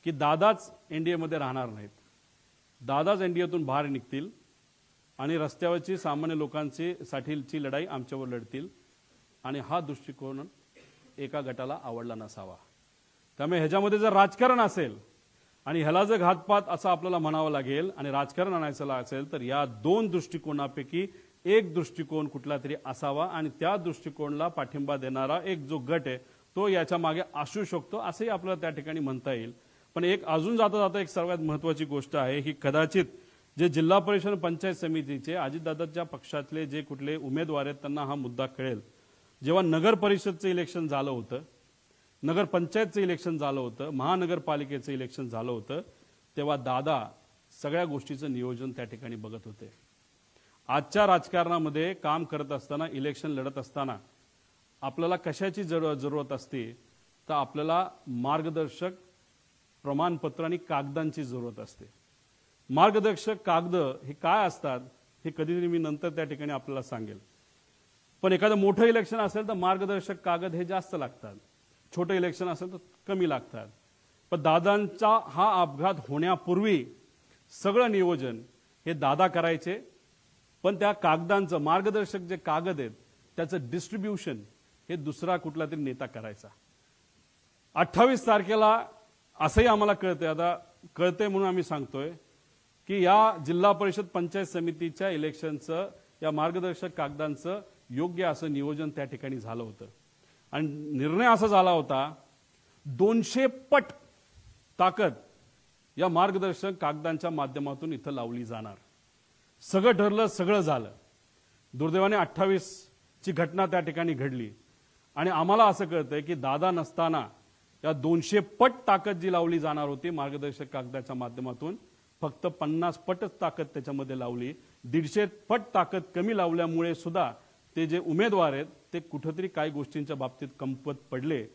की दादाच NDA मध्ये राहणार नाहीत, दादाच NDAतून बाहेर निघतील आणि रस्त्यावरची सामान्य लोकांची साठीची लढाई आमच्यावर लढतील. आणि हा दृष्टिकोन एका गटाला आवडला नसावा. त्यामुळे ह्याच्यामध्ये जर राजकारण असेल आणि ह्याला जर घातपात असं आपल्याला म्हणावं लागेल आणि राजकारण आणायचं असेल तर या 2 दृष्टिकोनापैकी एक दृष्टिकोन कुठला तरी असावा. आणि त्या दृष्टिकोनाला पाठिंबा देणारा एक जो गट आहे तो याच्या मागे असू शकतो असंही आपल्याला त्या ठिकाणी म्हणता येईल. पण एक अजून जाता जाता एक सर्वात महत्वाची गोष्ट आहे ही, कदाचित जे जिल्हा परिषद पंचायत समितीचे अजितदादाच्या पक्षातले जे कुठले उमेदवार आहेत त्यांना हा मुद्दा कळेल. जेव्हा नगर परिषदचं इलेक्शन झालं होतं, नगर पंचायतचं इलेक्शन झालं होतं, महानगरपालिकेचं इलेक्शन झालं होतं, तेव्हा दादा सगळ्या गोष्टीचं नियोजन त्या ठिकाणी बघत होते. आजच्या राजकारणामध्ये काम करत असताना, इलेक्शन लढत असताना आपल्याला कशाची जरूरत असते, तर आपल्याला मार्गदर्शक प्रमाणपत्र आणि कागदांची जरूरत असते. मार्गदर्शक कागद हे काय असतात हे कधीतरी मी नंतर त्या ठिकाणी आपल्याला सांगेल. पण एखादं मोठं इलेक्शन असेल तर मार्गदर्शक कागद हे जास्त लागतात, छोटं इलेक्शन असेल तर कमी लागतात. पण दादांचा हा अपघात होण्यापूर्वी सगळं नियोजन हे दादा करायचे. पण त्या कागदांचं, मार्गदर्शक जे कागद आहेत त्याचं डिस्ट्रीब्युशन हे दुसरा कुठला तरी नेता करायचा. 28 तारखेला असंही आम्हाला कळतंय, आता कळतंय म्हणून आम्ही सांगतोय की या जिल्हा परिषद पंचायत समितीच्या इलेक्शनचं, या मार्गदर्शक कागदांचं योग्य असं नियोजन त्या ठिकाणी झालं होतं. आणि निर्णय असा झाला होता, 200 पट ताकद या मार्गदर्शक कागदांच्या माध्यमातून इथं लावली जाणार. सगळं ठरलं, सगळं झालं. दुर्दैवाने 28 ची घटना त्या ठिकाणी घडली. आणि आम्हाला असं कळतंय की दादा नसताना या 200 पट ताकद जी लावली जाणार होती मार्गदर्शक कागदाच्या माध्यमातून, फक्त 50 पटच ताकद त्याच्यामध्ये लावली. 150 पट ताकद कमी लावल्यामुळे सुद्धा ते जे उमेदवार आहेत ते कुठेतरी काही गोष्टींच्या बाबतीत कमकुवत पडले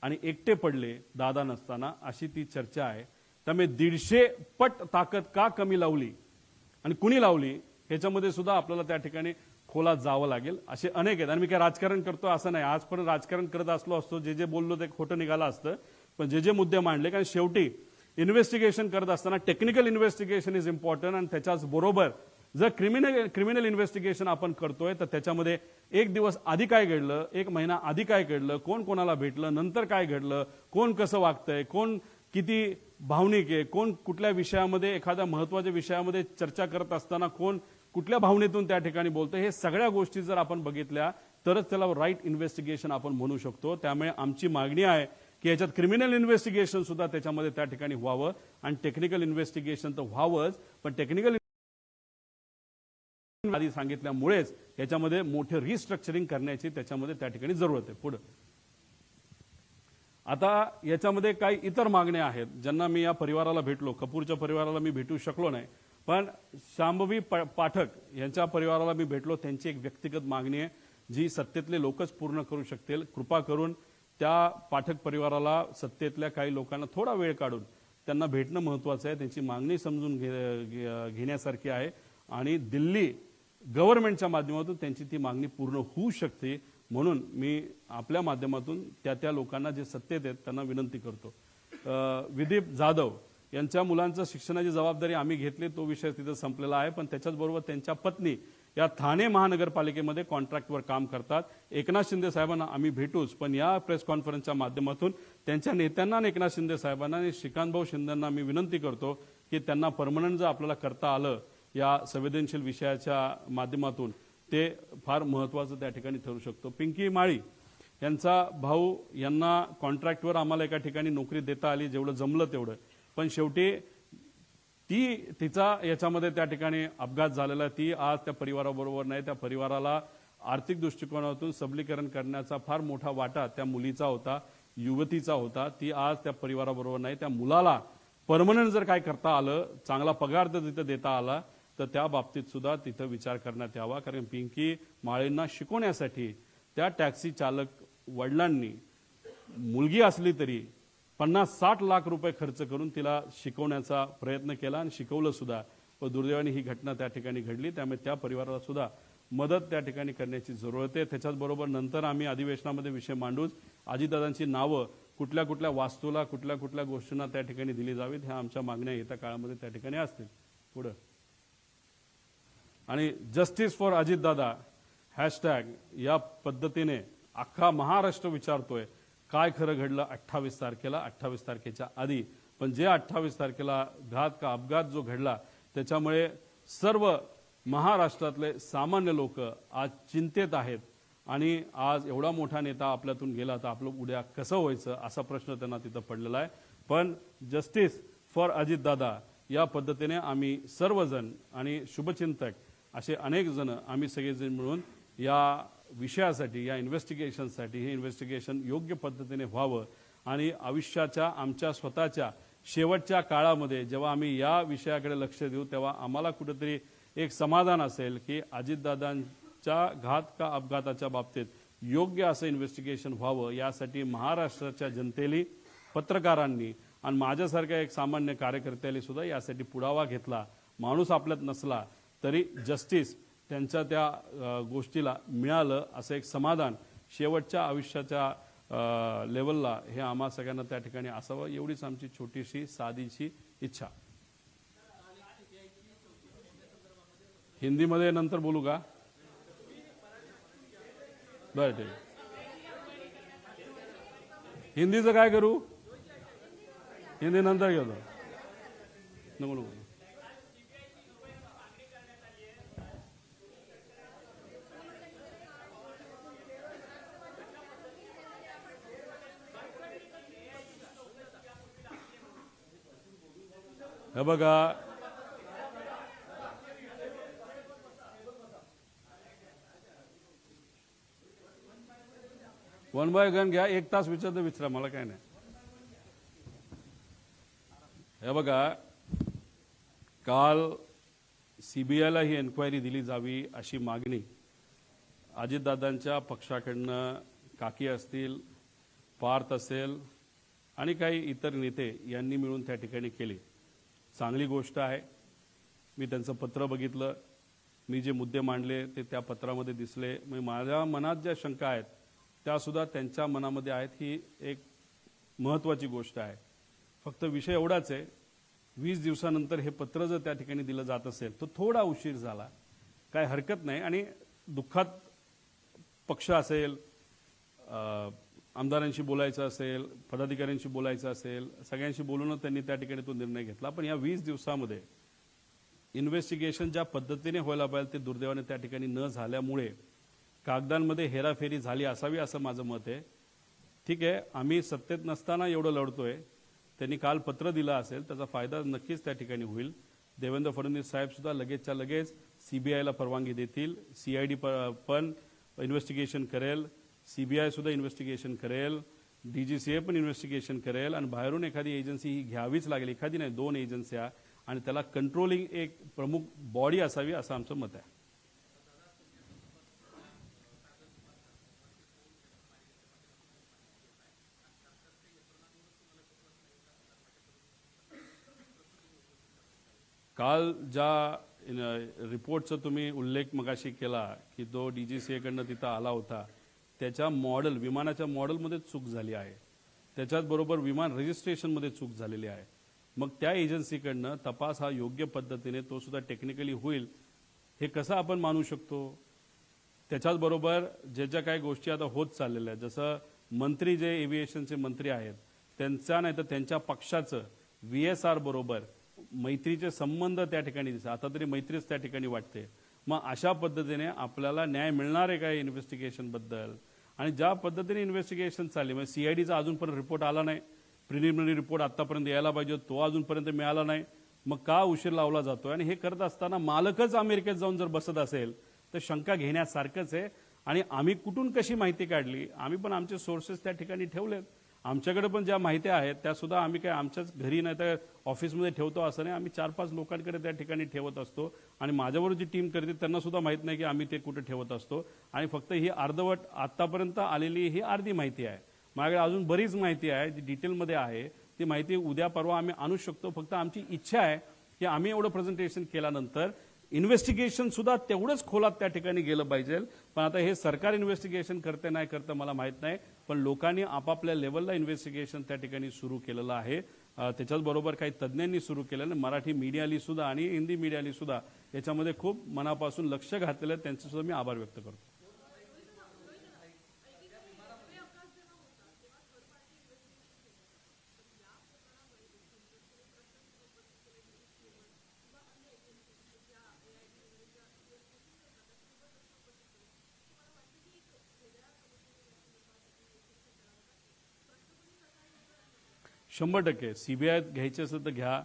आणि एकटे पडले दादा नसताना, अशी ती चर्चा आहे. त्यामुळे 150 पट ताकद का कमी लावली आणि कुणी लावली ह्याच्यामध्ये सुद्धा आपल्याला त्या ठिकाणी खोलात जावं लागेल. असे अनेक आहेत. आणि मी काय राजकारण करतो असं नाही, आज पण राजकारण करत असलो असतो, जे जे बोललो ते खोटं निघालं असतं. पण जे जे मुद्दे मांडले, कारण शेवटी इन्व्हेस्टिगेशन करत असताना टेक्निकल इन्व्हेस्टिगेशन इज इम्पॉर्टंट. आणि त्याच्याच बरोबर जर क्रिमिनल इन्व्हेस्टिगेशन आपण करतोय तर त्याच्यामध्ये एक दिवस आधी काय घडलं, एक महिना आधी काय घडलं, कोण कोणाला भेटलं, नंतर काय घडलं, कोण कसं वागतंय, कोण किती भावनिक आहे, कोण कुठल्या विषयामध्ये, एखाद्या महत्वाच्या विषयामध्ये चर्चा करत असताना कोण कुठल्या भावनेतून त्या ठिकाणी बोलतोय, हे सगळ्या गोष्टी जर आपण बघितल्या तरच त्याला राईट इन्व्हेस्टिगेशन आपण म्हणू शकतो. त्यामुळे आमची मागणी आहे की याच्यात क्रिमिनल इन्व्हेस्टिगेशन सुद्धा त्याच्यामध्ये त्या ठिकाणी व्हावं. आणि टेक्निकल इन्व्हेस्टिगेशन तर व्हावंच, पण टेक्निकल आधी सांगितल्यामुळेच याच्यामध्ये मोठे रिस्ट्रक्चरिंग करण्याची त्याच्यामध्ये त्या ठिकाणी जरूरत आहे. पुढे आता याच्यामध्ये काही इतर मागण्या आहेत ज्यांना मी या परिवाराला भेटलो, कपूरच्या परिवाराला मी भेटू शकलो नाही, पण शांभवी पाठक यांच्या परिवाराला मी भेटलो. त्यांची एक व्यक्तिगत मागणी आहे जी सत्तेतले लोकच पूर्ण करू शकतील. कृपा करून त्या पाठक परिवाराला, सत्तेतल्या काही लोकांना थोडा वेळ काढून त्यांना भेटणं महत्वाचं आहे. त्यांची मागणी समजून घेण्यासारखी आहे आणि दिल्ली गव्हर्नमेंटच्या माध्यमातून त्यांची ती मागणी पूर्ण होऊ शकते. म्हणून मी आपल्या माध्यमातून त्या लोकांना जे सत्तेत आहेत त्यांना विनंती करतो. विदीप जाधव यांच्या मुलांचं शिक्षणाची जबाबदारी आम्ही घेतली, तो विषय तिथं संपलेला आहे. पण त्याच्याचबरोबर त्यांच्या पत्नी या ठाणे महानगरपालिकेमध्ये कॉन्ट्रॅक्टवर काम करतात. एकनाथ शिंदे साहेबांना आम्ही भेटूच, पण या प्रेस कॉन्फरन्सच्या माध्यमातून त्यांच्या नेत्यांना आणि एकनाथ शिंदे साहेबांना आणि श्रीकांतभाऊ शिंदेंना मी विनंती करतो की त्यांना परमनंट जर आपल्याला करता आलं या संवेदनशील विषयाच्या माध्यमातून, ते फार महत्वाचं त्या ठिकाणी ठरू शकतो. पिंकी माळी यांचा भाऊ यांना कॉन्ट्रॅक्टवर आम्हाला एका ठिकाणी नोकरी देता आली, जेवढं जमलं तेवढं. पण शेवटी तिचा याच्यामध्ये त्या ठिकाणी अपघात झालेला, ती आज त्या परिवाराबरोबर नाही. त्या परिवाराला आर्थिक दृष्टिकोनातून सबलीकरण करण्याचा फार मोठा वाटा त्या मुलीचा होता, युवतीचा होता. ती आज त्या परिवाराबरोबर नाही. त्या मुलाला परमनंट जर काय करता आलं, चांगला पगार जर तिथं देता आला तर त्या बाबतीत सुद्धा तिथं विचार करण्यात यावा. कारण पिंकी माळींना शिकवण्यासाठी त्या टॅक्सी चालक वडिलांनी, मुलगी असली तरी 50-60 लाख रुपये खर्च करून तिला शिकवण्याचा प्रयत्न केला आणि शिकवलं सुद्धा. पण दुर्दैवाने ही घटना त्या ठिकाणी घडली. त्यामुळे त्या परिवाराला सुद्धा मदत त्या ठिकाणी करण्याची जरूरत आहे. त्याच्याचबरोबर नंतर आम्ही अधिवेशनामध्ये विषय मांडूच, अजितदादांची नावं कुठल्या कुठल्या वास्तूला, कुठल्या कुठल्या गोष्टींना त्या ठिकाणी दिली जावीत, ह्या आमच्या मागण्या येत्या काळामध्ये त्या ठिकाणी असतील. पुढे आणि जस्टिस फॉर अजितदादा हॅशटॅग या पद्धतीने अख्खा महाराष्ट्र विचारतोय काय खरं घडलं 28 तारखेला, 28 तारखेच्या आधी. पण जे 28 तारखेला घात का अपघात जो घडला त्याच्यामुळे सर्व महाराष्ट्रातले सामान्य लोक आज चिंतेत आहेत. आणि आज एवढा मोठा नेता आपल्यातून गेला तर आपलं उद्या कसं व्हायचं असा प्रश्न त्यांना तिथं पडलेला आहे. पण जस्टिस फॉर अजितदादा या पद्धतीने आम्ही सर्वजण आणि शुभचिंतक असे अनेक जण आम्ही सगळेजण मिळून या विषयासाठी, या इन्व्हेस्टिगेशनसाठी, हे इन्व्हेस्टिगेशन योग्य पद्धतीने व्हावं आणि आयुष्याच्या आमच्या स्वतःच्या शेवटच्या काळामध्ये जेव्हा आम्ही या विषयाकडे लक्ष देऊ तेव्हा आम्हाला कुठेतरी एक समाधान असेल की अजितदादांच्या घात का अपघाताच्या बाबतीत योग्य असं इन्व्हेस्टिगेशन व्हावं, यासाठी महाराष्ट्राच्या जनतेने, पत्रकारांनी आणि माझ्यासारख्या एक सामान्य कार्यकर्त्याने सुद्धा यासाठी पुढावा घेतला. माणूस आपल्यात नसला तरी जस्टिस त्यांच्या त्या गोष्टीला मिळालं असं एक समाधान शेवटच्या आयुष्याच्या लेवलला हे आम्हा सगळ्यांना त्या ठिकाणी असावं, एवढीच आमची छोटीशी साधीशी इच्छा. हिंदीमध्ये नंतर बोलू का? बरं ठीक. हिंदीचं काय करू? हिंदी नंतर घेतो. नको नको. हे बघा, वन बाय गन घ्या. 1 तास विचारतो, विचारा, मला काय नाही. हे बघा, काल सीबीआयला ही एन्क्वायरी दिली जावी अशी मागणी अजितदादांच्या पक्षाकडनं काकी असतील, पार्थ असेल आणि काही इतर नेते यांनी मिळून त्या ठिकाणी केली. चांगली गोष्ट आहे. मी त्यांचं पत्र बघितलं, मी जे मुद्दे मांडले ते त्या पत्रामध्ये दिसले. माझ्या मनात ज्या शंका आहेत त्यासुद्धा त्यांच्या मनामध्ये आहेत. ही एक महत्त्वाची गोष्ट आहे. फक्त विषय एवढाच आहे, 20 दिवसानंतर हे पत्र जर त्या ठिकाणी दिलं जात असेल तर थोडा उशीर झाला, काय हरकत नाही. आणि दुःखात पक्ष असेल, आमदारांशी बोलायचं असेल, पदाधिकाऱ्यांशी बोलायचं असेल, सगळ्यांशी बोलून त्यांनी त्या ठिकाणी तो निर्णय घेतला. पण या 20 दिवसामध्ये इन्व्हेस्टिगेशन ज्या पद्धतीने व्हायला पाहिजे ते दुर्दैवाने त्या ठिकाणी न झाल्यामुळे कागदांमध्ये हेराफेरी झाली असावी असं माझं मत आहे. ठीक आहे, आम्ही सत्तेत नसताना एवढं लढतोय. त्यांनी काल पत्र दिलं असेल, त्याचा फायदा नक्कीच त्या ठिकाणी होईल. देवेंद्र फडणवीस साहेब सुद्धा लगेचच्या लगेच सीबीआयला परवानगी देतील. सीआयडी पण इन्व्हेस्टिगेशन करेल, सीबीआय सुद्धा इन्व्हेस्टिगेशन करेल, डीजीसीए पण इन्व्हेस्टिगेशन करेल. आणि बाहेरून एखादी एजन्सी ही घ्यावीच लागेल, एखादी नाही 2 एजन्स्या, आणि त्याला कंट्रोलिंग एक प्रमुख बॉडी असावी असं आमचं मत आहे. काल ज्या रिपोर्टचा तुम्ही उल्लेख मगाशी केला की तो डीजीसीएकडनं तिथं आला होता, त्याच्या मॉडेल, विमानाच्या मॉडेलमध्ये चूक झाली आहे. त्याच्याच बरोबर विमान रजिस्ट्रेशनमध्ये चूक झालेली आहे. मग त्या एजन्सीकडनं तपास हा योग्य पद्धतीने तो सुद्धा टेक्निकली होईल हे कसं आपण मानू शकतो. त्याच्याच बरोबर ज्या काही गोष्टी आता होत चाललेल्या आहेत, जसं मंत्री जे एव्हिएशनचे मंत्री आहेत त्यांचा नाही तर त्यांच्या पक्षाचं VSR बरोबर मैत्रीचे संबंध त्या ठिकाणी दिसतात. आता तरी मैत्रीच त्या ठिकाणी वाटते. मग अशा पद्धतीने आपल्याला न्याय मिळणार आहे का इन्व्हेस्टिगेशन बद्दल? आणि ज्या पद्धतीने इन्व्हेस्टिगेशन चालली, म्हणजे सीआयडीचा अजूनपर्यंत रिपोर्ट आला नाही, प्रिलिमिनरी रिपोर्ट आतापर्यंत यायला पाहिजे, तो अजूनपर्यंत मिळाला नाही. मग का उशीर लावला जातोय? आणि हे करत असताना मालकच अमेरिकेत जाऊन जर बसत असेल तर शंका घेण्यासारखंच आहे. आणि आम्ही कुठून कशी माहिती काढली? आम्ही पण आमचे सोर्सेस त्या ठिकाणी ठेवलेत. आमच्याकडे पण ज्या माहिती आहेत त्या सुद्धा आम्ही काय आमच्याच घरी नाही तर ऑफिसमध्ये ठेवतो असं नाही, आम्ही 4-5 लोकांकडे त्या ठिकाणी ठेवत असतो. आणि माझ्याबरोबर जी टीम करते त्यांना सुद्धा माहित नाही की आम्ही ते कुठे ठेवत असतो. आणि फक्त ही अर्धवट आतापर्यंत आलेली ही अर्धी माहिती आहे. माझ्याकडे अजून बरीच माहिती आहे जी डिटेलमध्ये आहे. ती माहिती उद्या परवा आम्ही आणू शकतो. फक्त आमची इच्छा आहे की आम्ही एवढं प्रेझेंटेशन केल्यानंतर इन्व्हेस्टिगेशन सुद्धा तेवढंच खोलात त्या ठिकाणी गेलं पाहिजे. पण आता हे सरकार इन्व्हेस्टिगेशन करते नाही करतं मला माहित नाही, पण लोकांनी आपापल्या लेवलला इन्व्हेस्टिगेशन त्या ठिकाणी सुरू केलेलं आहे. त्याच्याच बरोबर काही तज्ज्ञांनी सुरू केलेलं, मराठी मीडियाली सुद्धा आणि हिंदी मीडियाली सुद्धा याच्यामध्ये खूप मनापासून लक्ष घातलेलं, त्यांचे सुद्धा मी आभार व्यक्त करतो. %100% सीबीआय घ्यायचे असेल तर घ्या,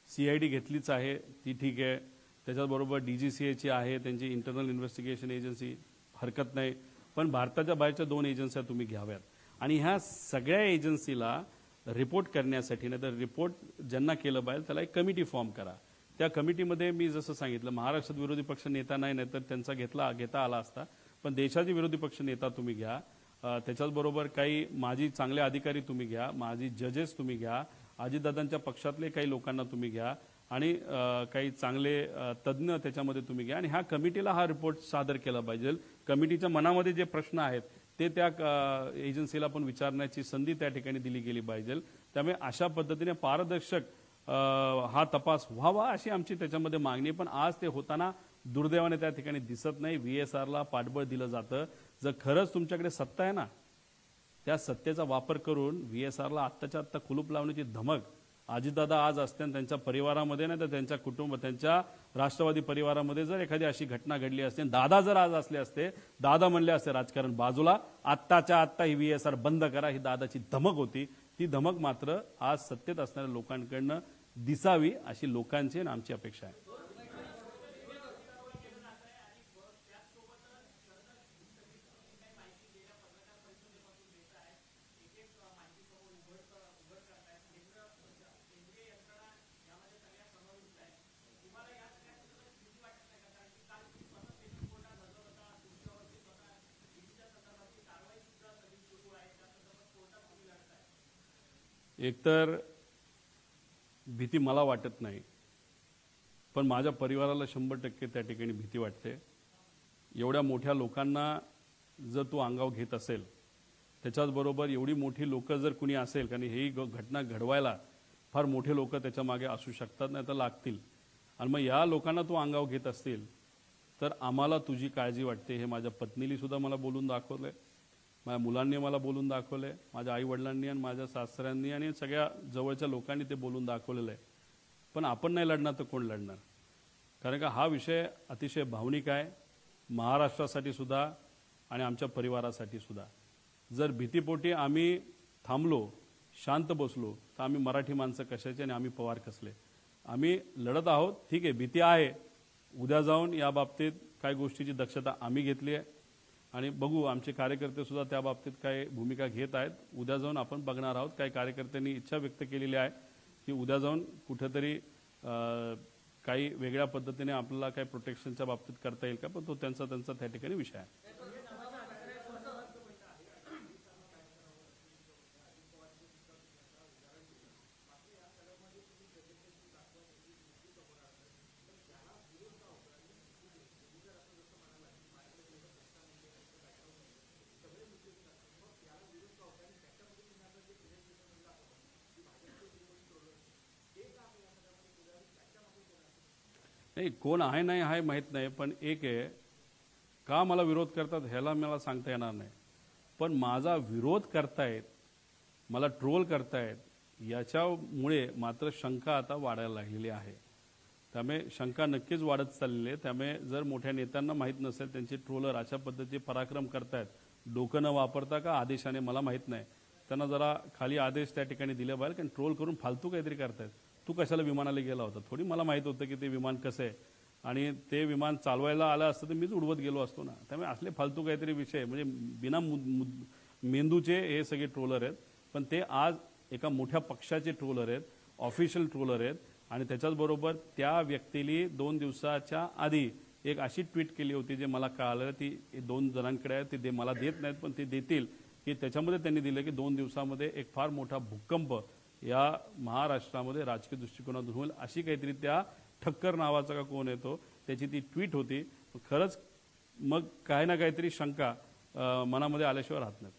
CID घेतलीच आहे, ती ठीक आहे. त्याच्याबरोबर DGCAची आहे, त्यांची इंटरनल इन्व्हेस्टिगेशन एजन्सी, हरकत नाही. पण भारताच्या बाहेरच्या 2 एजन्स्या तुम्ही घ्याव्यात आणि ह्या सगळ्या एजन्सीला रिपोर्ट करण्यासाठी, नाही तर रिपोर्ट ज्यांना केलं पाहिजे त्याला एक कमिटी फॉर्म करा. त्या कमिटीमध्ये मी जसं सांगितलं, महाराष्ट्रात विरोधी पक्ष नेता नाही तर त्यांचा घेता आला असता, पण देशाचे विरोधी पक्ष नेता तुम्ही घ्या. त्याच्याचबरोबर काही माजी चांगले अधिकारी तुम्ही घ्या, माजी जजेस तुम्ही घ्या, अजितदादांच्या पक्षातले काही लोकांना तुम्ही घ्या आणि काही चांगले तज्ज्ञ त्याच्यामध्ये तुम्ही घ्या आणि ह्या कमिटीला हा रिपोर्ट सादर केला पाहिजे. कमिटीच्या मनामध्ये जे प्रश्न आहेत ते त्या एजन्सीला पण विचारण्याची संधी त्या ठिकाणी दिली गेली पाहिजे. त्यामुळे अशा पद्धतीने पारदर्शक हा तपास व्हावा अशी आमची त्याच्यामध्ये मागणी. पण आज ते होताना दुर्दैवाने त्या ठिकाणी दिसत नाही. VSRला पाठबळ दिलं जातं. जर खरंच तुमच्याकडे सत्ता आहे ना, त्या सत्तेचा वापर करून VSRला आत्ताच्या आत्ता कुलूप लावण्याची धमक अजितदादा आज असते आणि त्यांच्या परिवारामध्ये नाही तर त्यांच्या कुटुंब, त्यांच्या राष्ट्रवादी परिवारामध्ये जर एखादी अशी घटना घडली असते, दादा जर आज असले असते, दादा म्हणले असते राजकारण बाजूला, आत्ताच्या आत्ता ही VSR बंद करा, ही दादाची धमक होती. ती धमक मात्र आज सत्तेत असणाऱ्या लोकांकडनं दिसावी अशी लोकांची आणि आमची अपेक्षा आहे. एकतर भीती मला वाटत नाही, पण माझ्या परिवाराला 100% त्या ठिकाणी भीती वाटते. एवढ्या मोठ्या लोकांना जर तू अंगावर घेत असेल, त्याच्याचबरोबर एवढी मोठी लोक जर कुणी असेल, कारण ही घटना घडवायला फार मोठे लोक त्याच्या मागे असू शकतात, नाही तर लागतील. आणि मग या लोकांना तू अंगावर घेत असतील तर आम्हाला तुझी काळजी वाटते. हे माझ्या पत्नीली सुद्धा मला बोलून दाखवलंय, माझ्या मुलांनी मला बोलून दाखवलंय, माझ्या आईवडिलांनी आणि माझ्या सासऱ्यांनी आणि सगळ्या जवळच्या लोकांनी ते बोलून दाखवलेलं आहे. पण आपण नाही लढणार तर कोण लढणार? कारण का हा विषय अतिशय भावनिक आहे, महाराष्ट्रासाठी सुद्धा आणि आमच्या परिवारासाठी सुद्धा. जर भीतीपोटी आम्ही थांबलो, शांत बसलो, तर आम्ही मराठी माणसं कशाचे आणि आम्ही पवार कसले? आम्ही लढत आहोत, ठीक आहे, भीती आहे. उद्या जाऊन या बाबतीत काय गोष्टीची दक्षता आम्ही घेतली आहे आणि बघू आमचे कार्यकर्ते सुद्धा त्या बाबतीत काय भूमिका घेत आहेत. उद्या जाऊन आपण बघणार आहोत. काही कार्यकर्त्यांनी इच्छा व्यक्त केलेली आहे की उद्या जाऊन कुठेतरी काही वेगळ्या पद्धतीने आपल्याला काही प्रोटेक्शनच्या बाबतीत करता येईल का, पण तो त्यांचा त्या ठिकाणी विषय आहे. नाही, कोण आहे नाही आहे माहीत नाही, पण एक आहे, का मला विरोध करतात ह्याला मला सांगता येणार नाही. पण माझा विरोध करतायत, मला ट्रोल करतायत, याच्यामुळे मात्र शंका आता वाढायला लागलेली आहे. त्यामुळे शंका नक्कीच वाढत चाललेली आहे. त्यामुळे जर मोठ्या नेत्यांना माहीत नसेल त्यांचे ट्रोलर अशा पद्धतीचे पराक्रम करतायत, डोकं न वापरता का आदेशाने मला माहीत नाही, त्यांना जरा खाली आदेश त्या ठिकाणी दिले पाहिजे. कारण ट्रोल करून फालतू काहीतरी करतायत. तू कशाला विमानाला गेला होता? थोडी मला माहित होतं की ते विमान कसं आहे आणि ते विमान चालवायला आलं असतं तर मीच उडवत गेलो असतो ना. त्यामुळे असले फालतू काहीतरी विषय, म्हणजे बिना मेंदूचे हे सगळे ट्रोलर आहेत. पण ते आज एका मोठ्या पक्षाचे ट्रोलर आहेत, ऑफिशियल ट्रोलर आहेत. आणि त्याच्याचबरोबर त्या व्यक्तीने 2 दिवसाच्या आधी एक अशी ट्विट केली होती जे मला कळालं, ती 2 जणांकडे आहे, ती मला देत नाहीत पण ते देतील, की त्याच्यामध्ये त्यांनी दिलं की 2 दिवसामध्ये एक फार मोठा भूकंप या महाराष्ट्रामध्ये राजकीय दृष्टिकोनातून होईल, अशी काहीतरी त्या ठक्कर नावाचा का कोण येतो त्याची ती ट्विट होती. खरंच मग काही ना काहीतरी शंका मनामध्ये आल्याशिवाय राहत नाही.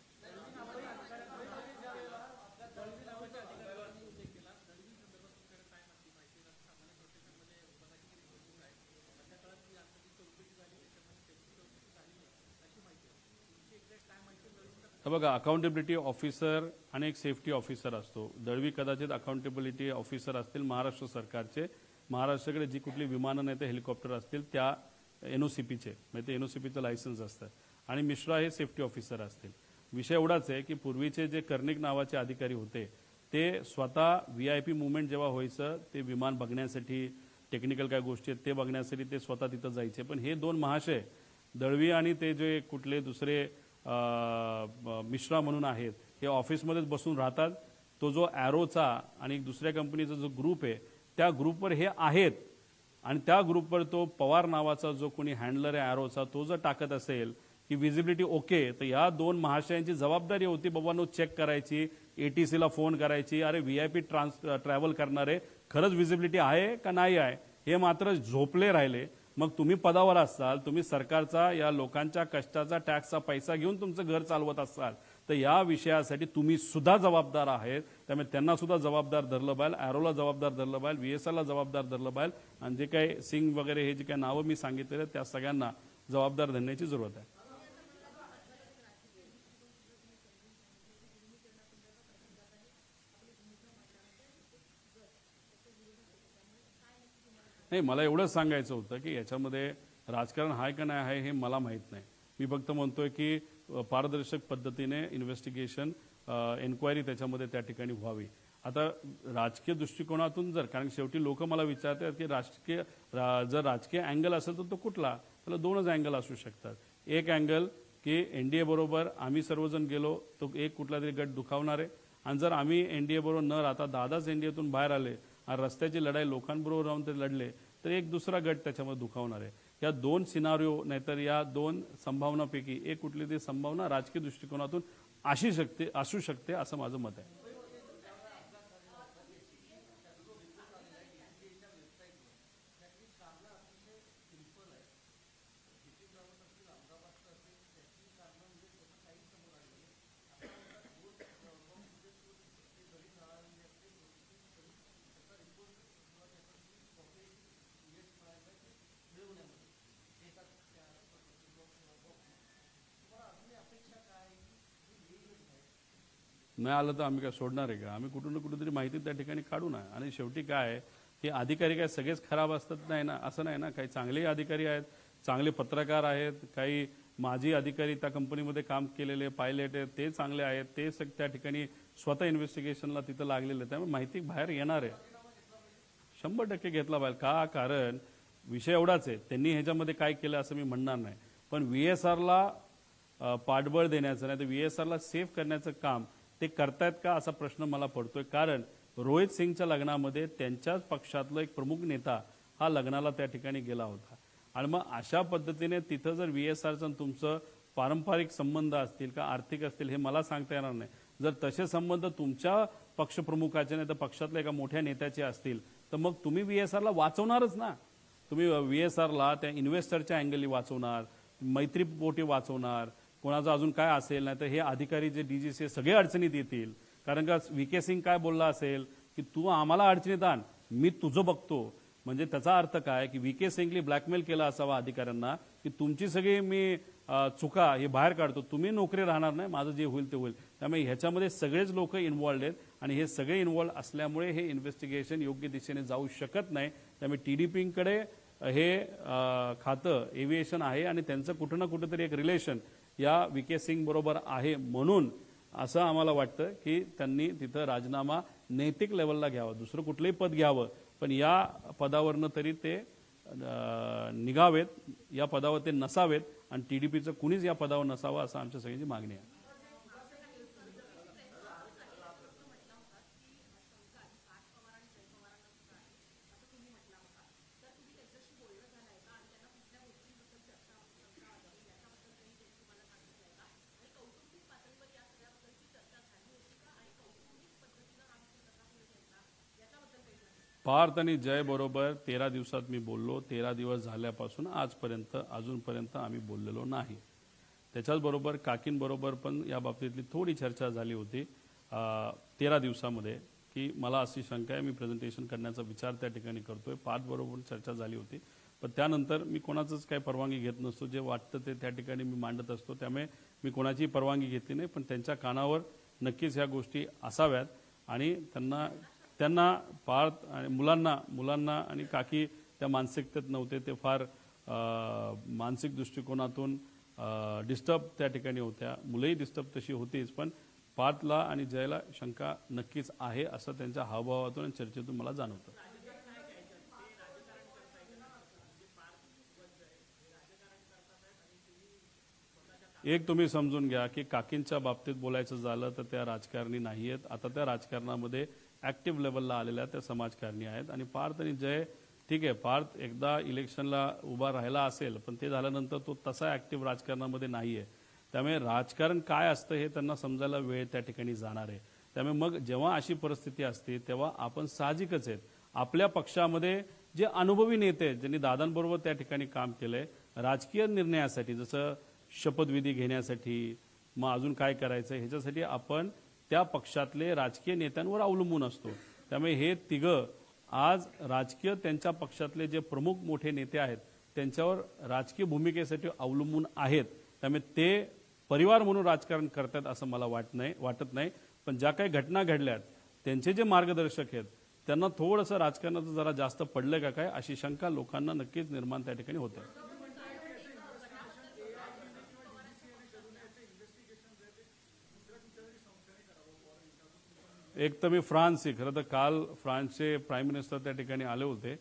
बघा, अकाउंटेबिलिटी ऑफिसर आणि एक सेफ्टी ऑफिसर असतो. दळवी कदाचित अकाउंटेबिलिटी ऑफिसर असतील महाराष्ट्र सरकारचे. महाराष्ट्राकडे जी कुठली विमानं नाही तर हेलिकॉप्टर असतील त्या NOCPचे, म्हणजे ते NOCPचं लायसन्स असतं. आणि मिश्रा हे सेफ्टी ऑफिसर असतील. विषय एवढाच आहे की पूर्वीचे जे कर्णिक नावाचे अधिकारी होते ते स्वतः VIP मुवमेंट जेव्हा व्हायचं ते विमान बघण्यासाठी, टेक्निकल काय गोष्टी आहेत ते बघण्यासाठी ते स्वतः तिथं जायचे. पण हे दोन महाशय दळवी आणि ते जे कुठले दुसरे मिश्रा म्हणून आहेत, हे ऑफिसमध्येच बसून राहतात. तो जो ॲरोचा आणि दुसऱ्या कंपनीचा जो ग्रुप आहे त्या ग्रुपवर हे आहेत आणि त्या ग्रुपवर तो पवार नावाचा जो कोणी हँडलर आहे ॲरोचा, तो जर टाकत असेल की विजिबिलिटी ओके, तर या दोन महाशयांची जबाबदारी होती बाबांनो चेक करायची, ATC ला फोन करायची, अरे VIP ट्रॅव्हल करणारे खरंच विजिबिलिटी आहे का नाही आहे, हे मात्र झोपले राहिले. मग तुम्ही पदावर असाल, तुम्ही सरकारचा या लोकांच्या कष्टाचा टॅक्सचा पैसा घेऊन तुमचं घर चालवत असाल, तर या विषयासाठी तुम्ही सुद्धा जबाबदार आहेत. त्यामुळे त्यांना सुद्धा जबाबदार धरलं पाहिजे, ॲरोला जबाबदार धरलं पाहिजे, VSRला जबाबदार धरलं पाहिजे आणि जे काही सिंग वगैरे हे जे काही नावं मी सांगितलेले त्या सगळ्यांना जबाबदार धरण्याची जरूरत आहे. नाही, मला एवढंच सांगायचं होतं की याच्यामध्ये राजकारण आहे का नाही आहे हे मला माहीत नाही. मी फक्त म्हणतोय की पारदर्शक पद्धतीने इन्व्हेस्टिगेशन, एन्क्वायरी त्याच्यामध्ये त्या ठिकाणी व्हावी. आता राजकीय दृष्टिकोनातून जर, कारण शेवटी लोक मला विचारतात की जर राजकीय अँगल असेल तर तो कुठला, त्याला दोनच अँगल असू शकतात. एक अँगल की NDA बरोबर आम्ही सर्वजण गेलो तो एक कुठला तरी गट दुखावणार आहे, आणि जर आम्ही NDA बरोबर न राहता दादाच NDAतून बाहेर आले आणि रस्त्याची लढाई लोकांबरोबर राहून ते लढले तर एक दुसरा गट त्याच्यामध्ये दुखावणार आहे. या दोन सिनारिओ नाहीतर या दोन संभावनापैकी एक कुठली तरी संभावना राजकीय दृष्टिकोनातून असू शकते असं माझं मत आहे. नाही आलं तर आम्ही काय सोडणार आहे का? आम्ही कुठून ना कुठेतरी माहिती त्या ठिकाणी काढू ना. आणि शेवटी काय आहे की अधिकारी काय सगळेच खराब असतात नाही ना, असं नाही ना. काही चांगले अधिकारी आहेत, चांगले पत्रकार आहेत, काही माजी अधिकारी त्या कंपनीमध्ये काम केलेले पायलट आहेत ते चांगले आहेत, ते त्या ठिकाणी स्वतः इन्व्हेस्टिगेशनला तिथं लागलेले आहेत. त्यामुळे माहिती बाहेर येणार आहे. 100% घेतला पाहिजे का? कारण विषय एवढाच आहे, त्यांनी ह्याच्यामध्ये काय केलं असं मी म्हणणार नाही, पण VSRला पाठबळ देण्याचं नाही तर VSRला सेफ करण्याचं काम ते करतायत का असा प्रश्न मला पडतोय. कारण रोहित सिंगच्या लग्नामध्ये त्यांच्याच पक्षातला एक प्रमुख नेता हा लग्नाला त्या ठिकाणी गेला होता. आणि मग अशा पद्धतीने तिथं जर VSRचं तुमचं पारंपरिक संबंध असतील का आर्थिक असतील हे मला सांगता येणार नाही. जर तसे संबंध तुमच्या पक्षप्रमुखाचे नाही तर पक्षातल्या एका मोठ्या नेत्याचे असतील तर मग तुम्ही VSRला वाचवणारच ना. तुम्ही VSRला त्या इन्व्हेस्टरच्या अँगलनी वाचवणार, मैत्रीपोटी वाचवणार, कोणाचं अजून काय असेल नाही तर हे अधिकारी जे DGC सगळे अडचणीत येतील. कारण का VK सिंग काय बोलला असेल की तू आम्हाला अडचणीत आण, मी तुझं बघतो. म्हणजे त्याचा अर्थ काय की VK सिंगली ब्लॅकमेल केला असावा अधिकाऱ्यांना की तुमची सगळी मी चुका हे बाहेर काढतो, तुम्ही नोकरी राहणार नाही, माझं जे होईल ते होईल. त्यामुळे ह्याच्यामध्ये सगळेच लोक इन्व्हॉल्ड आहेत आणि हे सगळे इन्व्हॉल्ड असल्यामुळे हे इन्व्हेस्टिगेशन योग्य दिशेने जाऊ शकत नाही. त्यामुळे TDPकडे हे खातं एव्हिएशन आहे आणि त्यांचं कुठं ना कुठेतरी एक रिलेशन या VK सिंग बरोबर आहे. म्हणून असं आम्हाला वाटतं की त्यांनी तिथं राजीनामा नैतिक लेवलला घ्यावा, दुसरं कुठलंही पद घ्यावं, पण या पदावरनं तरी ते निघावेत, या पदावर ते नसावेत आणि TDPचं कुणीच या पदावर नसावं असं आमच्या सगळ्यांची मागणी आहे. पार्थ आणि जय बरोबर 13 दिवसात मी बोललो. 13 दिवस झाल्यापासून आजपर्यंत अजूनपर्यंत आम्ही बोललेलो नाही. त्याच्याचबरोबर काकींबरोबर पण या बाबतीतली थोडी चर्चा झाली होती 13 दिवसामध्ये की मला अशी शंका आहे, मी प्रेझेंटेशन करण्याचा विचार त्या ठिकाणी करतोय. पार्थबरोबर चर्चा झाली होती, पण त्यानंतर मी कोणाचंच काही परवानगी घेत नसतो. जे वाटतं ते त्या ठिकाणी मी मांडत असतो. त्यामुळे मी कोणाची परवानगी घेतली नाही, पण त्यांच्या कानावर नक्कीच ह्या गोष्टी असाव्यात आणि त्यांना पार्थ आणि मुलांना आणि काकी त्या मानसिकतेत नव्हते. ते फार मानसिक दृष्टिकोनातून डिस्टर्ब त्या ठिकाणी होत्या. मुलंही डिस्टर्ब तशी होतीच, पण पार्थला आणि जयला शंका नक्कीच आहे असं त्यांच्या हावभावातून आणि चर्चेतून मला जाणवतं. एक तुम्ही समजून घ्या की काकींच्या बाबतीत बोलायचं झालं तर त्या राजकारणी नाही आहेत. आता त्या राजकारणामध्ये ऍक्टिव्ह लेवलला आलेल्या त्या समाजकारणी आहेत. आणि पार्थ आणि जय ठीक आहे, पार्थ एकदा इलेक्शनला उभा राहिला असेल पण ते झाल्यानंतर तो तसा ऍक्टिव्ह राजकारणामध्ये नाही आहे. त्यामुळे राजकारण काय असतं हे त्यांना समजायला वेळ त्या ठिकाणी जाणार आहे. त्यामुळे मग जेव्हा अशी परिस्थिती असते तेव्हा आपण साहजिकच आहेत आपल्या पक्षामध्ये जे अनुभवी नेते आहेत ज्यांनी दादांबरोबर त्या ठिकाणी काम केलंय राजकीय निर्णयासाठी, जसं शपथविधी घेण्यासाठी, मग अजून काय करायचं ह्याच्यासाठी आपण त्या पक्षातले राजकीय नेत्यांवर अवलंबून असतो. त्यामुळे हे तिघं आज राजकीय त्यांच्या पक्षातले जे प्रमुख मोठे नेते आहेत त्यांच्यावर राजकीय भूमिकेसाठी अवलंबून आहेत. त्यामुळे ते परिवार म्हणून राजकारण करतात असं मला वाटत नाही. पण ज्या काही घटना घडल्यात त्यांचे जे मार्गदर्शक आहेत त्यांना थोडंसं राजकारणाचं जरा जास्त पडलं का काय अशी शंका लोकांना नक्कीच निर्माण त्या ठिकाणी होते. एक तर मी फ्रान्स खरं तर काल फ्रान्सचे प्राईम मिनिस्टर त्या ठिकाणी आले होते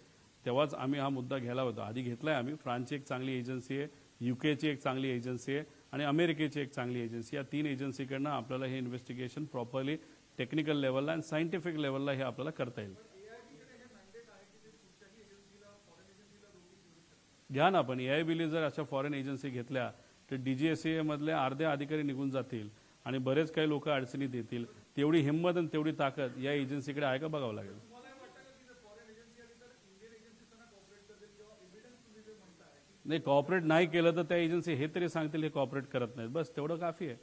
तेव्हाच आम्ही हा मुद्दा घ्यायला होता. आधी घेतलाय आम्ही. फ्रान्सची एक चांगली एजन्सी आहे, युकेची एक चांगली एजन्सी आहे आणि अमेरिकेची एक चांगली एजन्सी. या तीन एजन्सीकडनं आपल्याला हे इन्व्हेस्टिगेशन प्रॉपरली टेक्निकल लेवलला आणि सायंटिफिक लेवलला हे आपल्याला करता येईल. घ्या ना, पण एआयबीने जर अशा फॉरेन एजन्सी घेतल्या तर डीजीएसए मधले अर्धे अधिकारी निघून जातील आणि बरेच काही लोक अडचणीत येतील. तेवढी हिंमत आणि तेवढी ताकद या एजन्सीकडे आहे का बघावं लागेल. नाही, कॉपरेट नाही केलं तर त्या एजन्सी हे तरी सांगतील हे कॉपरेट करत नाहीत, बस तेवढं काफी आहे.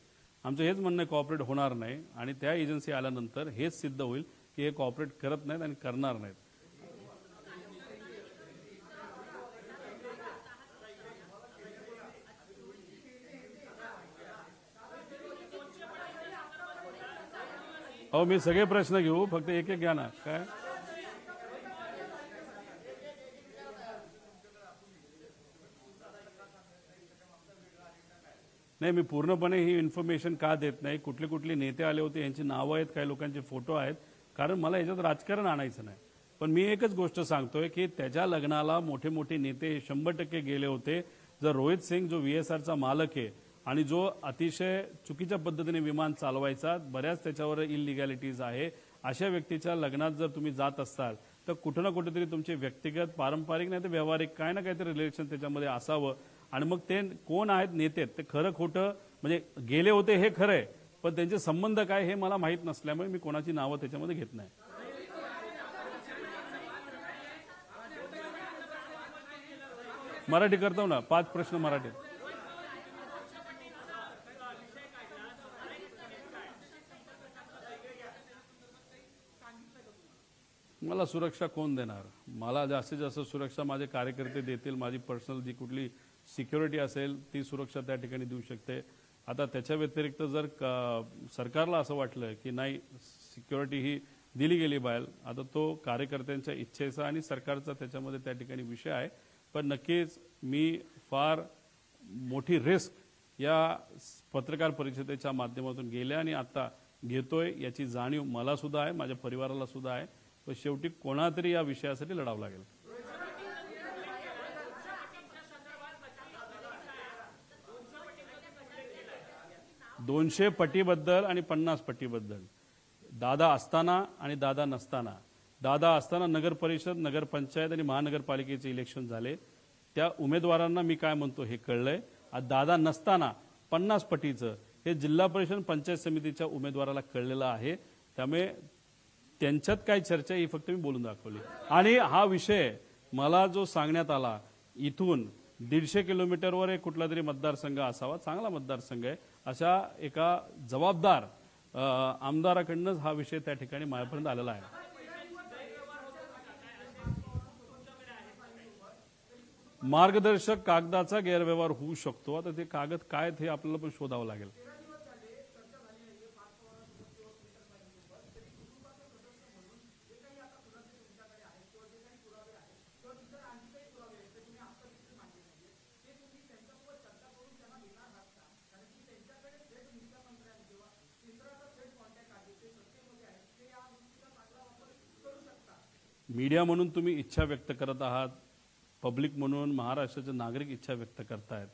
आमचं हेच म्हणणं कॉपरेट होणार नाही आणि त्या एजन्सी आल्यानंतर हेच सिद्ध होईल की हे कॉपरेट करत नाहीत आणि करणार नाहीत. अहो मी सगळे प्रश्न घेऊ, फक्त एक एक घ्या ना. काय नाही, मी पूर्णपणे ही इन्फॉर्मेशन का देत नाही, कुठले कुठले नेते आले होते यांची नावं आहेत, काही लोकांचे फोटो आहेत, कारण मला याच्यात राजकारण आणायचं नाही. पण मी एकच गोष्ट सांगतोय की त्याच्या लग्नाला मोठे मोठे नेते 100% गेले होते. जर रोहित सिंग जो VSRचा मालक आहे आणि जो अतिशय चुकीच्या पद्धतीने विमान चालवायचा, बऱ्याच त्याच्यावर इलिगॅलिटीज आहे, अशा व्यक्तीच्या लग्नात जर तुम्ही जात असाल तर कुठं ना कुठेतरी तुमचे व्यक्तिगत पारंपरिक नाही तर व्यावहारिक काय ना काहीतरी रिलेशन त्याच्यामध्ये असावं. आणि मग ते कोण आहेत नेते ते खरं खोटं म्हणजे गेले होते हे खरं आहे, पण त्यांचे संबंध काय हे मला माहीत नसल्यामुळे मी कोणाची नावं त्याच्यामध्ये घेत नाही. मराठी करतो ना, 5 प्रश्न मराठीत. मला सुरक्षा कोण देणार? मला जास्तीत जास्त सुरक्षा माझे कार्यकर्ते देतील. माझी पर्सनल जी कुठली सिक्युरिटी असेल ती सुरक्षा त्या ठिकाणी देऊ शकते. आता त्याच्या व्यतिरिक्त जर सरकारला असं वाटलं की नाही सिक्युरिटी ही दिली गेली बाहेर, आता तो कार्यकर्त्यांच्या इच्छेचा आणि सरकारचा त्याच्यामध्ये त्या ठिकाणी विषय आहे. पण नक्कीच मी फार मोठी रिस्क या पत्रकार परिषदेच्या माध्यमातून गेल्या आणि आता घेतोय याची जाणीव मला सुद्धा आहे, माझ्या परिवाराला सुद्धा आहे. पण शेवटी कोणातरी या विषयासाठी लढावं लागेल. 200 पटीबद्दल आणि 50 पटीबद्दल, दादा असताना आणि दादा नसताना. दादा असताना नगर परिषद, नगरपंचायत आणि महानगरपालिकेचे इलेक्शन झाले, त्या उमेदवारांना मी काय म्हणतो हे कळलंय. आज दादा नसताना 50 पटीचं हे जिल्हा परिषद पंचायत समितीच्या उमेदवाराला कळलेलं आहे. त्यामुळे त्यांच्यात काय चर्चा ही फक्त मी बोलून दाखवली. आणि हा विषय मला जो सांगण्यात आला इथून 150 किलोमीटरवर एक कुठला तरी मतदारसंघ असावा, चांगला मतदारसंघ आहे, अशा एका जबाबदार आमदाराकडूनच हा विषय त्या ठिकाणी माझ्यापर्यंत आलेला आहे. मार्गदर्शक कागदाचा गैरव्यवहार होऊ शकतो. आता ते कागद काय हे आपल्याला पण शोधावं लागेल. मीडिया म्हणून तुम्ही इच्छा व्यक्त करत आहात, पब्लिक म्हणून महाराष्ट्राचे नागरिक इच्छा व्यक्त करतायत,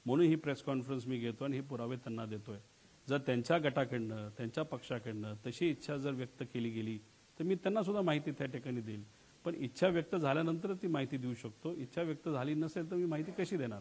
म्हणून ही प्रेस कॉन्फरन्स मी घेतो आणि हे पुरावे त्यांना देतोय. जर त्यांच्या गटाकडनं त्यांच्या पक्षाकडनं तशी इच्छा जर व्यक्त केली गेली तर मी त्यांना सुद्धा माहिती त्या ठिकाणी देईल. पण इच्छा व्यक्त झाल्यानंतर ती माहिती देऊ शकतो. इच्छा व्यक्त झाली नसेल तर मी माहिती कशी देणार?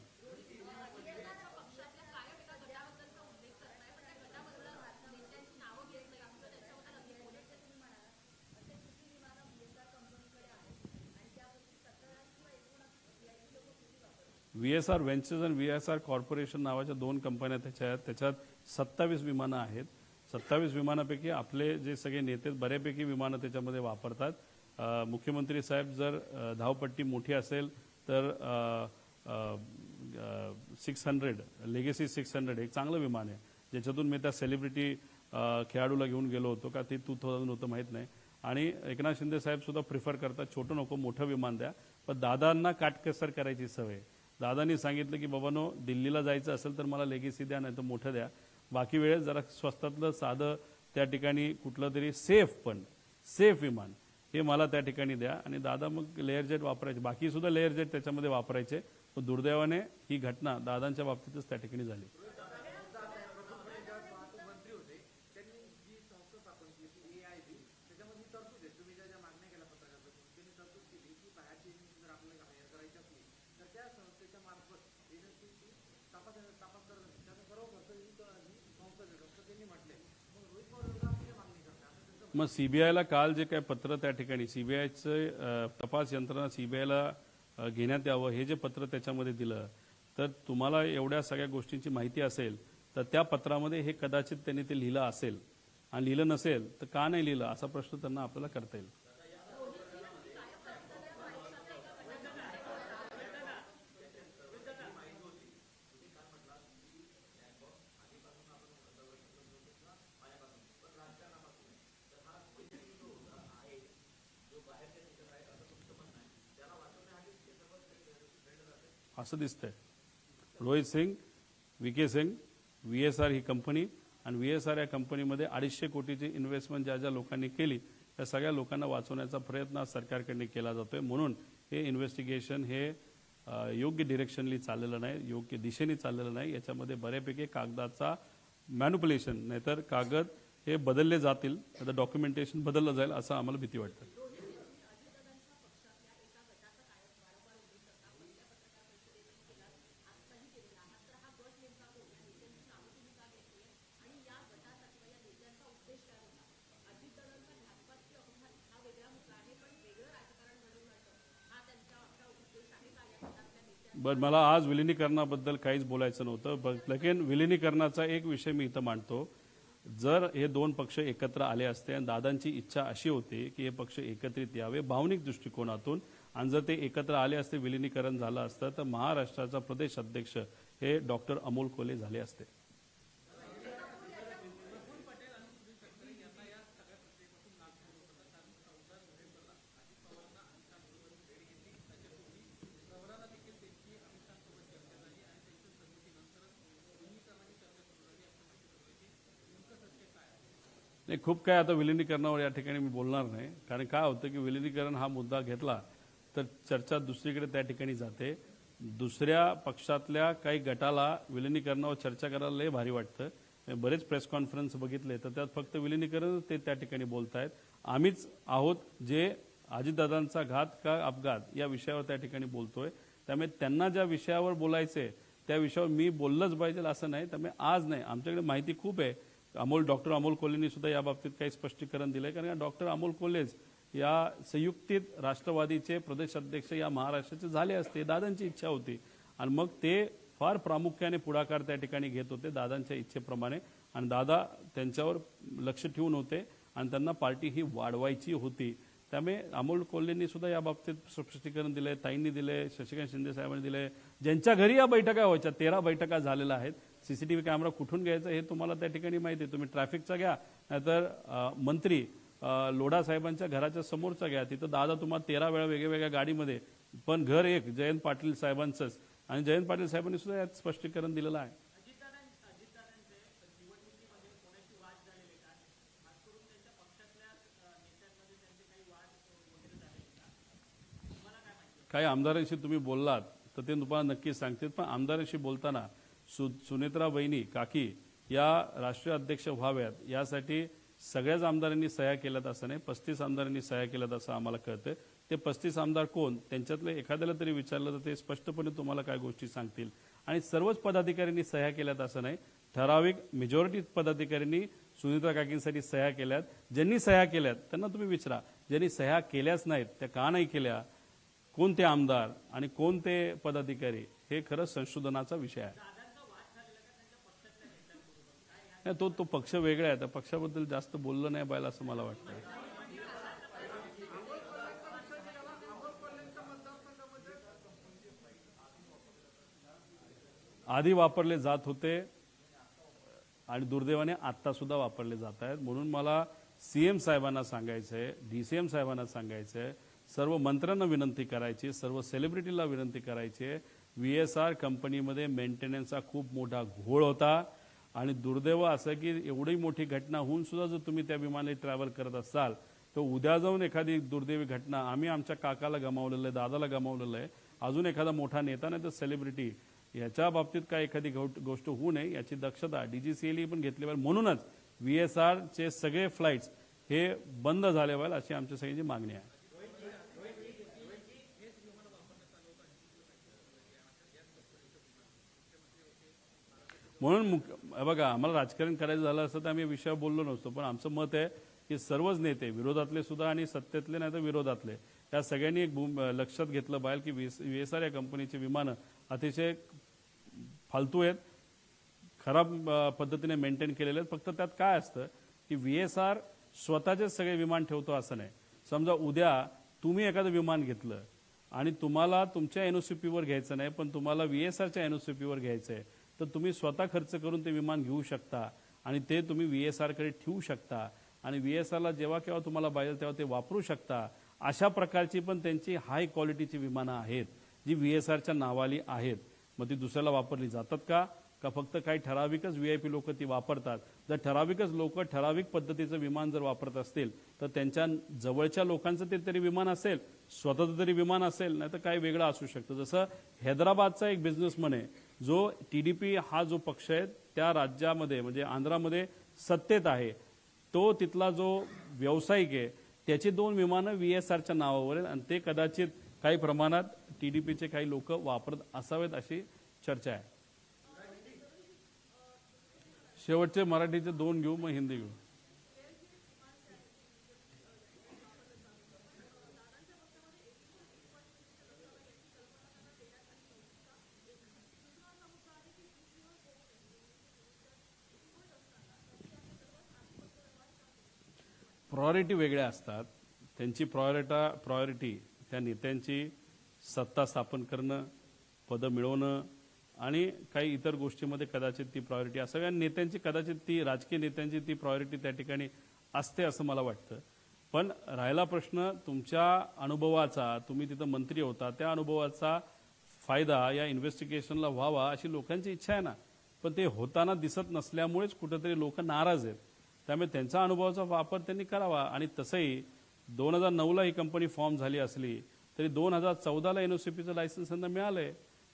VSR व्हेंचर्स आणि VSR कॉर्पोरेशन नावाच्या 2 कंपन्या त्याच्यात 27 विमानं आहेत. 27 विमानापैकी आपले जे सगळे नेते बऱ्यापैकी विमानं त्याच्यामध्ये वापरतात. मुख्यमंत्री साहेब जर धावपट्टी मोठी असेल तर 600 लेगेसी 600 एक चांगलं विमान आहे, ज्याच्यातून मी त्या सेलिब्रिटी खेळाडूला घेऊन गेलो होतो का ते 2000 होतं माहीत नाही. आणि एकनाथ शिंदे साहेब सुद्धा प्रिफर करतात छोटं नको मोठं विमान द्या, पण दादांना काटकसर करायची सवय. दादांनी सांगितलं की बाबांनो दिल्लीला जायचं असेल तर मला लेगेसी द्या नाही तर मोठं द्या, बाकी वेळेस जरा स्वस्तातलं साधं त्या ठिकाणी कुठलं तरी सेफ विमान हे मला त्या ठिकाणी द्या. आणि दादा मग लेअर जेट वापरायचे, बाकी सुद्धा लेअर जेट त्याच्यामध्ये वापरायचे. पण दुर्दैवाने ही घटना दादांच्या बाबतीतच त्या ठिकाणी झाली. मग सीबीआयला काल जे काय पत्र त्या ठिकाणी सीबीआयचं तपास यंत्रणा सीबीआयला घेण्यात यावं हे जे पत्र त्याच्यामध्ये दिलं, तर तुम्हाला एवढ्या सगळ्या गोष्टींची माहिती असेल तर त्या पत्रामध्ये हे कदाचित त्यांनी ते लिहिलं असेल, आणि लिहिलं नसेल तर का नाही लिहिलं असा प्रश्न त्यांना आपल्याला करता येईल. असं दिसतंय. रोहित सिंग, VK सिंग, VSR ही कंपनी, आणि VSR या कंपनीमध्ये 250 कोटीची इन्व्हेस्टमेंट ज्या लोकांनी केली त्या सगळ्या लोकांना वाचवण्याचा प्रयत्न सरकारकडे केला जातोय. म्हणून हे इन्व्हेस्टिगेशन हे योग्य डिरेक्शनली चाललेलं नाही, योग्य दिशेने चाललेलं नाही. याच्यामध्ये बऱ्यापैकी कागदाचा मॅन्युप्युलेशन, नाहीतर कागद हे बदलले जातील, आता डॉक्युमेंटेशन बदललं जाईल असं आम्हाला भीती वाटते. बरं, मला आज विलिनीकरणाबद्दल काहीच बोलायचं नव्हतं, लेकिन विलिनीकरणाचा एक विषय मी इथं मांडतो. जर हे 2 पक्ष एकत्र आले असते आणि दादांची इच्छा अशी होती की हे पक्ष एकत्रित यावे भावनिक दृष्टिकोनातून, आणि जर ते एकत्र आले असते विलिनीकरण झालं असतं तर महाराष्ट्राचा प्रदेश अध्यक्ष हे डॉक्टर अमोल कोल्हे झाले असते. नाही, खूप काय आता विलिनीकरणावर या ठिकाणी मी बोलणार नाही, कारण काय होतं की विलिनीकरण हा मुद्दा घेतला तर चर्चा दुसरीकडे त्या ठिकाणी जाते. दुसऱ्या पक्षातल्या काही गटाला विलिनीकरणावर चर्चा करायला लय भारी वाटतं. बरेच प्रेस कॉन्फरन्स बघितले तर त्यात फक्त विलिनीकरण ते त्या ठिकाणी बोलतायत. आम्हीच आहोत जे अजितदादांचा घात का अपघात या विषयावर त्या ठिकाणी बोलतोय. त्यामुळे त्यांना ज्या विषयावर बोलायचे त्या विषयावर मी बोललंच पाहिजे असं नाही. त्यामुळे आज नाही, आमच्याकडे माहिती खूप आहे. डॉक्टर अमोल कोल्हेंनी सुद्धा या बाबतीत काही स्पष्टीकरण दिलंय, कारण डॉक्टर अमोल कोल्हेच या संयुक्तित राष्ट्रवादीचे प्रदेश अध्यक्ष या महाराष्ट्राचे झाले असते. दादांची इच्छा होती आणि मग ते फार प्रामुख्याने पुढाकार त्या ठिकाणी घेत होते दादांच्या इच्छेप्रमाणे, आणि दादा त्यांच्यावर लक्ष ठेवून होते आणि त्यांना पार्टी ही वाढवायची होती. त्यामुळे अमोल कोल्हेंनी सुद्धा या बाबतीत स्पष्टीकरण दिलंय, ताईंनी दिलंय, शशिकांत शिंदे साहेबांनी दिलंय. ज्यांच्या घरी या बैठका व्हायच्या 13 बैठका झालेल्या आहेत. CCTV कॅमेरा कुठून घ्यायचा हे तुम्हाला त्या ठिकाणी माहिती आहे. तुम्ही ट्रॅफिकचा घ्या, नाहीतर मंत्री लोढा साहेबांच्या घराच्या समोरचा घ्या, तिथं दादा तुम्हाला 13 वेळा वेगवेगळ्या गाडीमध्ये, पण घर एक जयंत पाटील साहेबांचंच, आणि जयंत पाटील साहेबांनी सुद्धा यात स्पष्टीकरण दिलेलं आहे. काही आमदारांशी तुम्ही बोललात तर ते तुम्हाला नक्कीच सांगतील, पण आमदारांशी बोलताना सुनेत्रा वहिनी काकी या राष्ट्रीय अध्यक्ष व्हाव्यात यासाठी सगळ्याच आमदारांनी सह्या केल्यात असं नाही, 35 आमदारांनी सह्या केल्यात असं आम्हाला कळतंय. ते 35 आमदार कोण, त्यांच्यातले एखाद्याला तरी विचारलं तर ते स्पष्टपणे तुम्हाला काय गोष्टी सांगतील. आणि सर्वच पदाधिकाऱ्यांनी सह्या केल्यात असं नाही, ठराविक मेजॉरिटी पदाधिकाऱ्यांनी सुनेत्रा काकींसाठी सह्या केल्यात. ज्यांनी सह्या केल्यात त्यांना तुम्ही विचारा, ज्यांनी सह्या केल्याच नाहीत त्या का नाही केल्या, कोणते आमदार आणि कोणते पदाधिकारी, हे खरं संशोधनाचा विषय आहे. तो पक्ष वेगळा आहे, त्या पक्षाबद्दल जास्त बोललं नाही पाहिजे असं मला वाटतं. आधी वापरले जात होते आणि दुर्दैवाने आत्ता सुद्धा वापरले जात आहेत. म्हणून मला सीएम साहेबांना सांगायचंय, डीसीएम साहेबांना सांगायचंय, सर्व मंत्र्यांना विनंती करायची, सर्व सेलिब्रिटीला विनंती करायची, VSR कंपनीमध्ये मेंटेनन्सचा खूप मोठा घोळ होता. आणि दुर्दैव असं की एवढी मोठी घटना होऊन सुद्धा जर तुम्ही त्या विमानाने ट्रॅव्हल करत असाल तर उद्या जाऊन एखादी दुर्दैवी घटना, आम्ही आमच्या काकाला गमावलेलं आहे, दादाला गमावलेलं आहे, अजून एखादा मोठा नेता नाही तर सेलिब्रिटी, याच्या बाबतीत काय एखादी गोष्ट होऊ नये याची दक्षता DGCA पण घेतली पाहिजे. म्हणूनच VSR चे सगळे फ्लाइट्स हे बंद झाले पाहिजे अशी आमच्या सगळ्यांची मागणी आहे. म्हणून बघा, आम्हाला राजकारण करायचं झालं असतं तर आम्ही या विषयावर बोललो नसतो, पण आमचं मत आहे की सर्वच नेते, विरोधातले सुद्धा आणि सत्तेतले नाही तर विरोधातले, या सगळ्यांनी एक लक्षात घेतलं पाहिजे की VSR या कंपनीचे विमानं अतिशय फालतू आहेत, खराब पद्धतीने मेंटेन केलेले आहेत. फक्त त्यात काय असतं की VSR स्वतःचेच सगळे विमान ठेवतो असं नाही. समजा उद्या तुम्ही एखादं विमान घेतलं आणि तुम्हाला तुमच्या NOCP वर घ्यायचं नाही, पण तुम्हाला VSRच्या NOCP वर घ्यायचं आहे, तर तुम्ही स्वतः खर्च करून ते विमान घेऊ शकता आणि ते तुम्ही VSR कडे ठेवू शकता आणि VSRला जेव्हा केव्हा तुम्हाला पाहिजे तेव्हा ते वापरू शकता. अशा प्रकारची पण त्यांची हाय क्वालिटीची विमानं आहेत जी VSRच्या नावाली आहेत. मग ती दुसऱ्याला वापरली जातात का फक्त काही ठराविकच VIP लोक ती वापरतात? जर ठराविकच लोक ठराविक पद्धतीचं विमान जर वापरत असतील तर त्यांच्या जवळच्या लोकांचं ते तरी विमान असेल, स्वतःचं तरी विमान असेल, नाही तर काही वेगळं असू शकतं. जसं हैदराबादचा एक बिझनेसमन आहे जो TDP हा जो पक्ष आहे त्या राज्यामध्ये म्हणजे आंध्रामध्ये सत्तेत आहे, तो तिथला जो व्यावसायिक आहे त्याची 2 विमानं VSRच्या नावावर आहेत आणि ते कदाचित काही प्रमाणात TDPचे काही लोक वापरत असावेत अशी चर्चा आहे. शेवटचे मराठीचे 2 घेऊ, मग हिंदी घेऊ. प्रायोरिटी वेगळ्या असतात. त्यांची प्रायोरिटी त्या नेत्यांची सत्ता स्थापन करणं, पदं मिळवणं आणि काही इतर गोष्टीमध्ये कदाचित ती प्रायोरिटी असं या नेत्यांची, कदाचित ती राजकीय नेत्यांची ती प्रायोरिटी त्या ठिकाणी असते असं मला वाटतं. पण राहिला प्रश्न तुमच्या अनुभवाचा, तुम्ही तिथं मंत्री होता, त्या अनुभवाचा फायदा या इन्व्हेस्टिगेशनला व्हावा अशी लोकांची इच्छा आहे ना, पण ते होताना दिसत नसल्यामुळेच कुठेतरी लोक नाराज आहेत. त्यामुळे त्यांचा अनुभवाचा वापर त्यांनी करावा. आणि तसंही 2009ला ही कंपनी फॉर्म झाली असली तरी 2014ला NOCPचं लायसन्स त्यांना मिळालंय.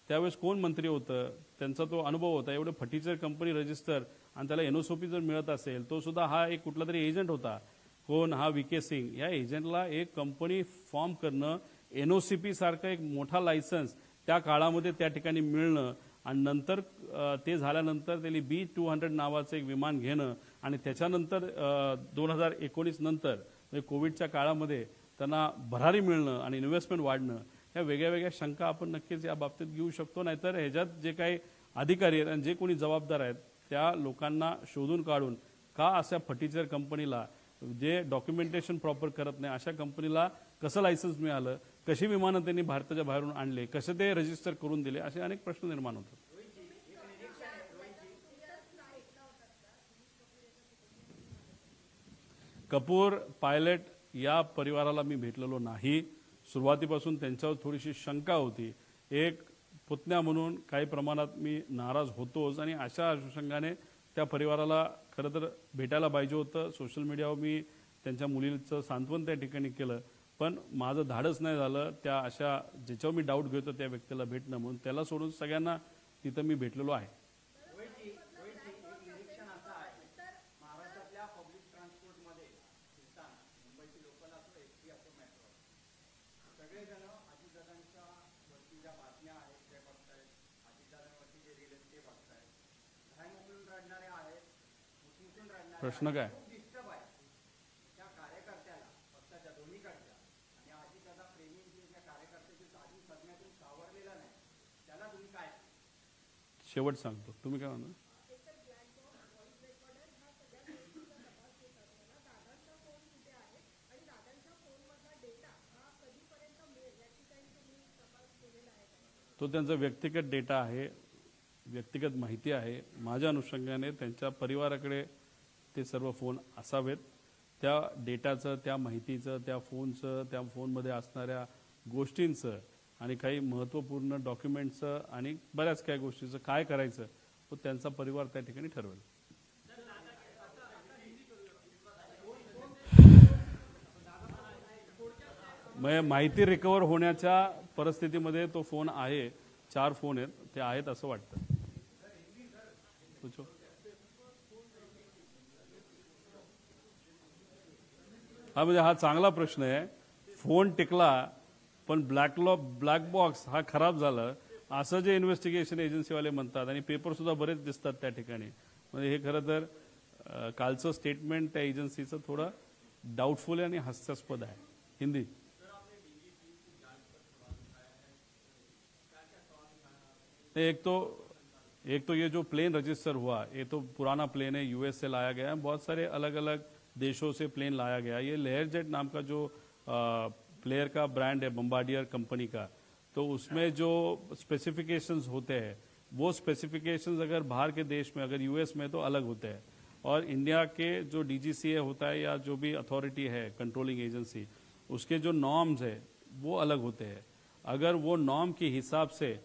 त्यावेळेस कोण मंत्री होतं, त्यांचा तो अनुभव होता. एवढे फटीचर कंपनी रजिस्टर आणि त्याला NOCP जर मिळत असेल, तो सुद्धा हा एक कुठला तरी एजंट होता. कोण, हा VK सिंग. या एजंटला एक कंपनी फॉर्म करणं, NOCP सारखं एक मोठा लायसन्स त्या काळामध्ये त्या ठिकाणी मिळणं आणि नंतर ते झाल्यानंतर त्यांनी B200 नावाचं एक विमान घेणं आणि त्याच्यानंतर 2019 नंतर म्हणजे कोविडच्या काळामध्ये त्यांना भरारी मिळणं आणि इन्व्हेस्टमेंट वाढणं, ह्या वेगळ्या वेगळ्या शंका आपण नक्कीच या बाबतीत घेऊ शकतो. नाहीतर ह्याच्यात जे काही अधिकारी आहेत आणि जे कोणी जबाबदार आहेत त्या लोकांना शोधून काढून का अशा फटीचर कंपनीला, जे डॉक्युमेंटेशन प्रॉपर करत नाही, अशा कंपनीला कसं लायसन्स मिळालं, कशी विमानं त्यांनी भारताच्या बाहेरून आणले, कसे ते रजिस्टर करून दिले, असे अनेक प्रश्न निर्माण होतात. कपूर पायलट या परिवाराला मी भेटलेलो नाही. सुरुवातीपासून त्यांच्यावर थोडीशी शंका होती. एक पुतण्या म्हणून काही प्रमाणात मी नाराज होतोच आणि अशा अनुषंगाने त्या परिवाराला खरं तर भेटायला पाहिजे होतं. सोशल मीडियावर मी त्यांच्या मुलीचं सांत्वन त्या ठिकाणी केलं, पण माझं धाडस नाही झालं त्या अशा ज्याच्यावर मी डाऊट घेतो त्या व्यक्तीला भेटणं, म्हणून त्याला सोडून सगळ्यांना तिथं मी भेटलेलो आहे. महाराष्ट्रातल्या पब्लिक ट्रान्सपोर्टमध्ये फिरताना मुंबईची लोकल असो एसटी असो मेट्रो सगळेजण अजितदादांच्या वरती ज्या बातम्या आहेत ते बघतायत, अजितदादांवरती जे रिलीज ते बघतायत, घाय मोकळून रडणारे आहेत, मुसमुसून रडणारे प्रश्न काय? खूप डिस्टर्ब आहे त्या कार्यकर्त्याला पक्षाच्या दोन्हीकडच्या आणि अजितदादा प्रेमींचे ज्या कार्यकर्त्याची अजून सज्ञातून सावरलेला नाही त्याला तुम्ही काय? शेवट सांगतो, तुम्ही काय म्हणता? तो त्यांचा व्यक्तिगत डेटा आहे, व्यक्तिगत माहिती आहे. माझ्या अनुषंगाने त्यांच्या परिवाराकडे ते सर्व फोन असावेत. त्या डेटाचं, त्या माहितीचं, त्या फोनचं, त्या फोनमध्ये असणाऱ्या गोष्टींचं आणि काही महत्त्वपूर्ण डॉक्युमेंटचं आणि बऱ्याच काही गोष्टीचं काय करायचं तो त्यांचा परिवार त्या ठिकाणी ठरवेल. माहिती रिकव्हर होण्याच्या परिस्थितीमध्ये तो फोन आहे. 4 फोन आहेत, ते आहेत असं वाटतं. हा म्हणजे हा चांगला प्रश्न आहे. फोन टिकला पण ब्लॅक बॉक्स हा खराब झाला असं जे इन्व्हेस्टिगेशन एजन्सीवाले म्हणतात आणि पेपर सुद्धा बरेच दिसतात त्या ठिकाणी. म्हणजे हे खरं तर कालचं स्टेटमेंट त्या एजन्सीचं थोडं डाऊटफुल आहे आणि हास्यास्पद आहे. हिंदी एक तो ये जो प्लेन रजिस्टर हुआ, ये तो पुराना प्लेन है, यूएस से लाया गया है. बहुत सारे अलग अलग देशों से प्लेन लाया गया. ये लेयर जेट नाम का जो प्लेयर का ब्रांड है बम्बार्डियर कंपनी का, तो उसमें जो स्पेसिफिकेशंस होते हैं वो स्पेसिफिकेशंस अगर बाहर के देश में, अगर यूएस में तो अलग होते हैं, और इंडिया के जो डीजीसीए होता है या जो भी अथॉरिटी है कंट्रोलिंग एजेंसी, उसके जो नॉर्म्स है वो अलग होते हैं. अगर वो नॉर्म के हिसाब से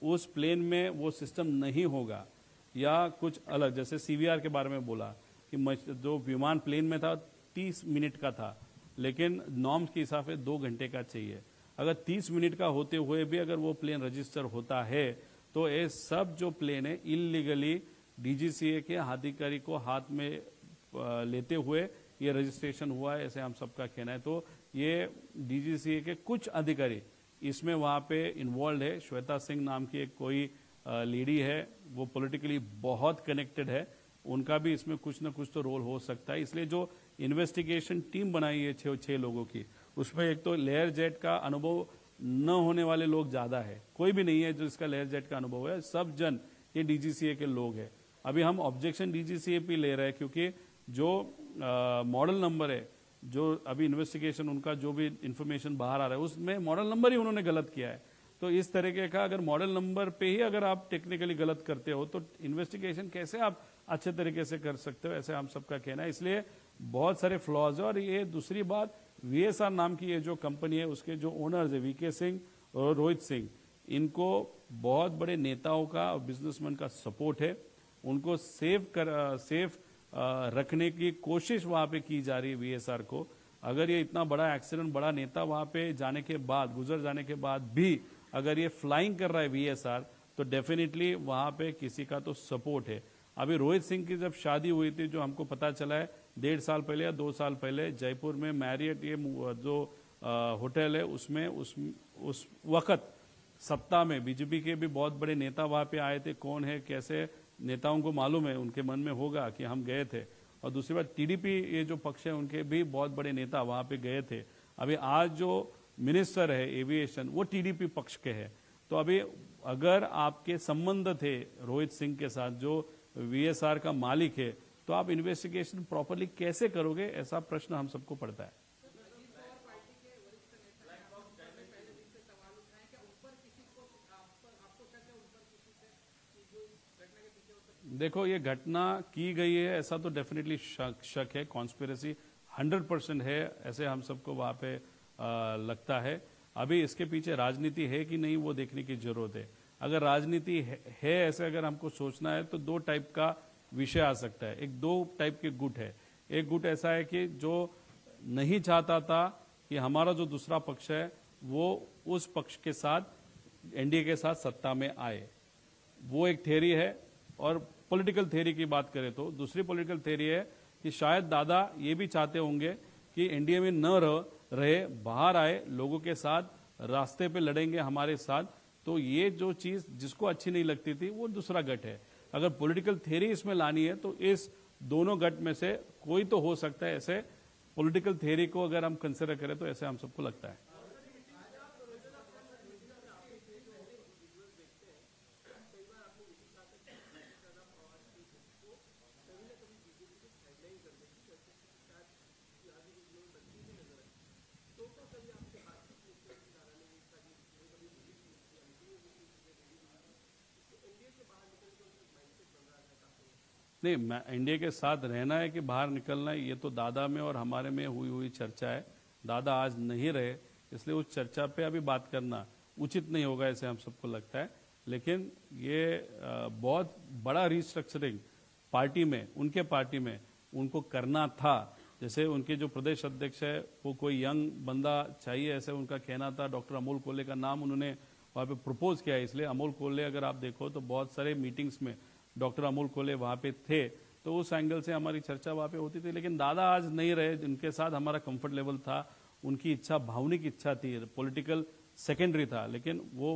उस प्लेन में वो सिस्टम नहीं होगा या कुछ अलग, जैसे सीवीआर के बारे में बोला कि जो विमान प्लेन में था 30 मिनट का था, लेकिन नॉर्म्स के हिसाब से 2 घंटे का चाहिए. अगर 30 मिनट का होते हुए भी अगर वो प्लेन रजिस्टर होता है तो ये सब जो प्लेन है इलीगली डीजीसीए के अधिकारी को हाथ में लेते हुए ये रजिस्ट्रेशन हुआ है, ऐसे हम सबका कहना है. तो ये डीजीसीए के कुछ अधिकारी इसमें वहाँ पे इन्वॉल्व है. श्वेता सिंह नाम की एक कोई लेडी है, वो पॉलिटिकली बहुत कनेक्टेड है, उनका भी इसमें कुछ न कुछ तो रोल हो सकता है. इसलिए जो इन्वेस्टिगेशन टीम बनाई है 6 लोगों की, उसमें एक तो लेयर जेट का अनुभव न होने वाले लोग ज्यादा है. कोई भी नहीं है जो इसका लेयर जेट का अनुभव है, सब जन ये डीजीसीए के लोग हैं. अभी हम ऑब्जेक्शन डीजीसीए पे ले रहे हैं क्योंकि जो मॉडल नंबर है, जो अभी इन्वेस्टिगेशन उनका जो भी इंफॉर्मेशन बाहर आ रहा है उसमें मॉडल नंबर ही उन्होंने गलत किया है. तो इस तरीके का अगर मॉडल नंबर पे ही अगर आप टेक्निकली गलत करते हो तो इन्वेस्टिगेशन कैसे आप अच्छे तरीके से कर सकते हो, ऐसे हम सबका कहना है. इसलिए बहुत सारे फ्लॉज है. और ये दूसरी बात, वीएसआर नाम की ये जो कंपनी है उसके जो ओनर्स है वीके सिंह और रोहित सिंह, इनको बहुत बड़े नेताओं का और बिजनेसमैन का सपोर्ट है. उनको सेफ रखने की कोशिश वहां पे की जा रही है वीएसआर को. अगर ये इतना बड़ा एक्सीडेंट, बड़ा नेता वहां पे जाने के बाद, गुजर जाने के बाद भी अगर ये फ्लाइंग कर रहा है वीएसआर, तो डेफिनेटली वहां पे किसी का तो सपोर्ट है. अभी रोहित सिंह की जब शादी हुई थी, जो हमको पता चला है 1.5 साल पहले या 2 साल पहले जयपुर में मैरियट ये जो होटल है उसमें उस वक्त सप्ताह में बीजेपी के भी बहुत बड़े नेता वहां पे आए थे. कौन है, कैसे, नेताओं को मालूम है, उनके मन में होगा कि हम गए थे. और दूसरी बात, टीडीपी ये जो पक्ष है उनके भी बहुत बड़े नेता वहां पे गए थे. अभी आज जो मिनिस्टर है एविएशन वो टीडीपी पक्ष के है. तो अभी अगर आपके संबंध थे रोहित सिंह के साथ जो वीएसआर का मालिक है, तो आप इन्वेस्टिगेशन प्रॉपरली कैसे करोगे, ऐसा प्रश्न हम सबको पड़ता है. देखो, ये घटना की गई है ऐसा तो डेफिनेटली शक है, कॉन्स्पिरेसी 100% है, ऐसे हम सबको वहां पे लगता है. अभी इसके पीछे राजनीति है कि नहीं वो देखने की जरूरत है. अगर राजनीति है ऐसे अगर हमको सोचना है तो 2 टाइप का विषय आ सकता है. 2 टाइप के गुट है. एक गुट ऐसा है कि जो नहीं चाहता था कि हमारा जो दूसरा पक्ष है वो उस पक्ष के साथ एनडीए के साथ सत्ता में आए, वो एक थ्योरी है। और पॉलिटिकल थ्योरी की बात करें तो दूसरी पॉलिटिकल थ्योरी है कि शायद दादा ये भी चाहते होंगे कि एनडीए में न रहे, बाहर आए, लोगों के साथ रास्ते पे लड़ेंगे हमारे साथ। तो ये जो चीज जिसको अच्छी नहीं लगती थी वो दूसरा गट है। अगर पॉलिटिकल थ्योरी इसमें लानी है तो इस दोनों गट में से कोई तो हो सकता है। ऐसे पॉलिटिकल थ्योरी को अगर हम कंसिडर करें तो ऐसे हम सबको लगता है। नहीं, मैं एनडीए के साथ रहना है कि बाहर निकलना है, ये तो दादा में और हमारे में हुई हुई चर्चा है। दादा आज नहीं रहे, इसलिए उस चर्चा पे अभी बात करना उचित नहीं होगा, ऐसे हम सबको लगता है। लेकिन ये बहुत बड़ा रिस्ट्रक्चरिंग पार्टी में, उनके पार्टी में उनको करना था। जैसे उनके जो प्रदेश अध्यक्ष है वो कोई यंग बंदा चाहिए, ऐसे उनका कहना था। डॉक्टर अमोल कोल्ले का नाम उन्होंने वहाँ पे प्रपोज किया है। इसलिए अमोल कोल्ले, अगर आप देखो तो बहुत सारे मीटिंग्स में डॉक्टर अमोल कोल्ले वहाँ पे थे, तो उस एंगल से हमारी चर्चा वहाँ पे होती थी। लेकिन दादा आज नहीं रहे, जिनके साथ हमारा कंफर्ट लेवल था, उनकी इच्छा, भावनिक इच्छा थी, पॉलिटिकल सेकेंडरी था। लेकिन वो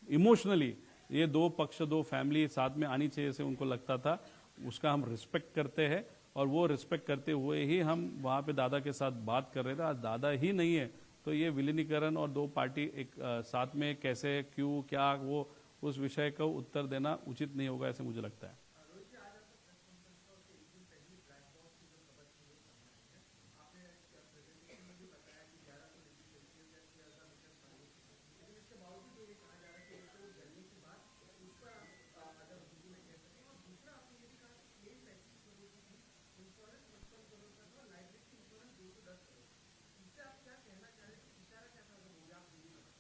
इमोशनली ये दो पक्ष, दो फैमिली साथ में आनी चाहिए, ऐसे उनको लगता था। उसका हम रिस्पेक्ट करते हैं और वो रिस्पेक्ट करते हुए ही हम वहाँ पे दादा के साथ बात कर रहे थे। आज दादा ही नहीं है तो ये विलीनीकरण और दो पार्टी एक साथ में कैसे, क्यों, क्या, वो उस विषय का उत्तर देना उचित नहीं होगा, ऐसे मुझे लगता है।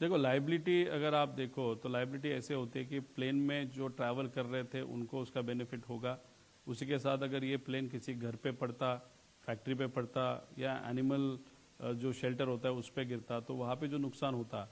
देखो, लाइबिलिटी अगर आप देखो तो लाइबिलिटी ऐसे होती है कि प्लेन में जो ट्रैवल कर रहे थे उनको उसका बेनिफिट होगा। उसी के साथ अगर ये प्लेन किसी घर पे पड़ता, फैक्ट्री पे पड़ता या एनिमल जो शेल्टर होता है उस पर गिरता, तो वहाँ पे जो नुकसान होता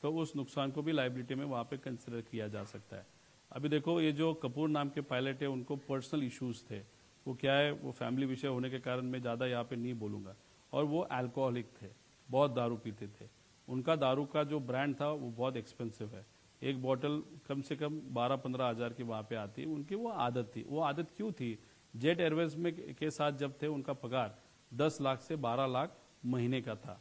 तो उस नुकसान को भी लाइबिलिटी में वहाँ पे कंसिडर किया जा सकता है। अभी देखो, ये जो कपूर नाम के पायलट है उनको पर्सनल इश्यूज थे। वो क्या है, वो फैमिली विषय होने के कारण मैं ज़्यादा यहाँ पे नहीं बोलूँगा। और वो अल्कोहलिक थे, बहुत दारू पीते थे। उनका दारू का जो ब्रांड था वो बहुत एक्सपेंसिव है। एक बॉटल कम से कम 12-15 हज़ार की वहाँ पे आती। उनकी वो आदत थी। वो आदत क्यों थी? जेट एयरवेज में के साथ जब थे उनका पगार 10 लाख से 12 लाख महीने का था।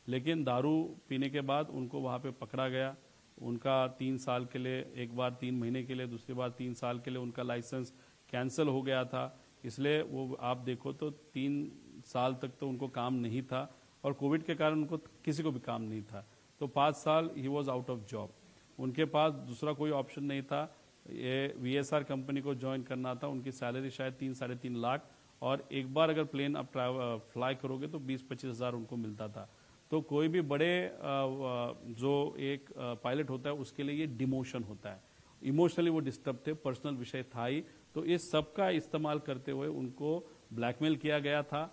लेकिन दारू पीने के बाद उनको वहाँ पे पकड़ा गया। उनका 3 साल के लिए, एक बार 3 महीने के लिए, दूसरी बार 3 साल के लिए उनका लाइसेंस कैंसिल हो गया था। इसलिए वो आप देखो तो 3 साल तक तो उनको काम नहीं था और कोविड के कारण उनको किसी को भी काम नहीं था। तो 5 साल he was out of job. उनके पास दूसरा कोई ऑप्शन नहीं था। ये वीएसआर कंपनी को ज्वाइन करना था। उनकी सैलरी शायद 3-3.5 लाख, और एक बार अगर प्लेन आप फ्लाई करोगे तो 20-25 हज़ार उनको मिलता था। तो कोई भी बड़े जो एक पायलट होता है उसके लिए ये डिमोशन होता है। इमोशनली वो डिस्टर्ब थे, पर्सनल विषय था ही। तो इस सब का इस्तेमाल करते हुए उनको ब्लैकमेल किया गया था।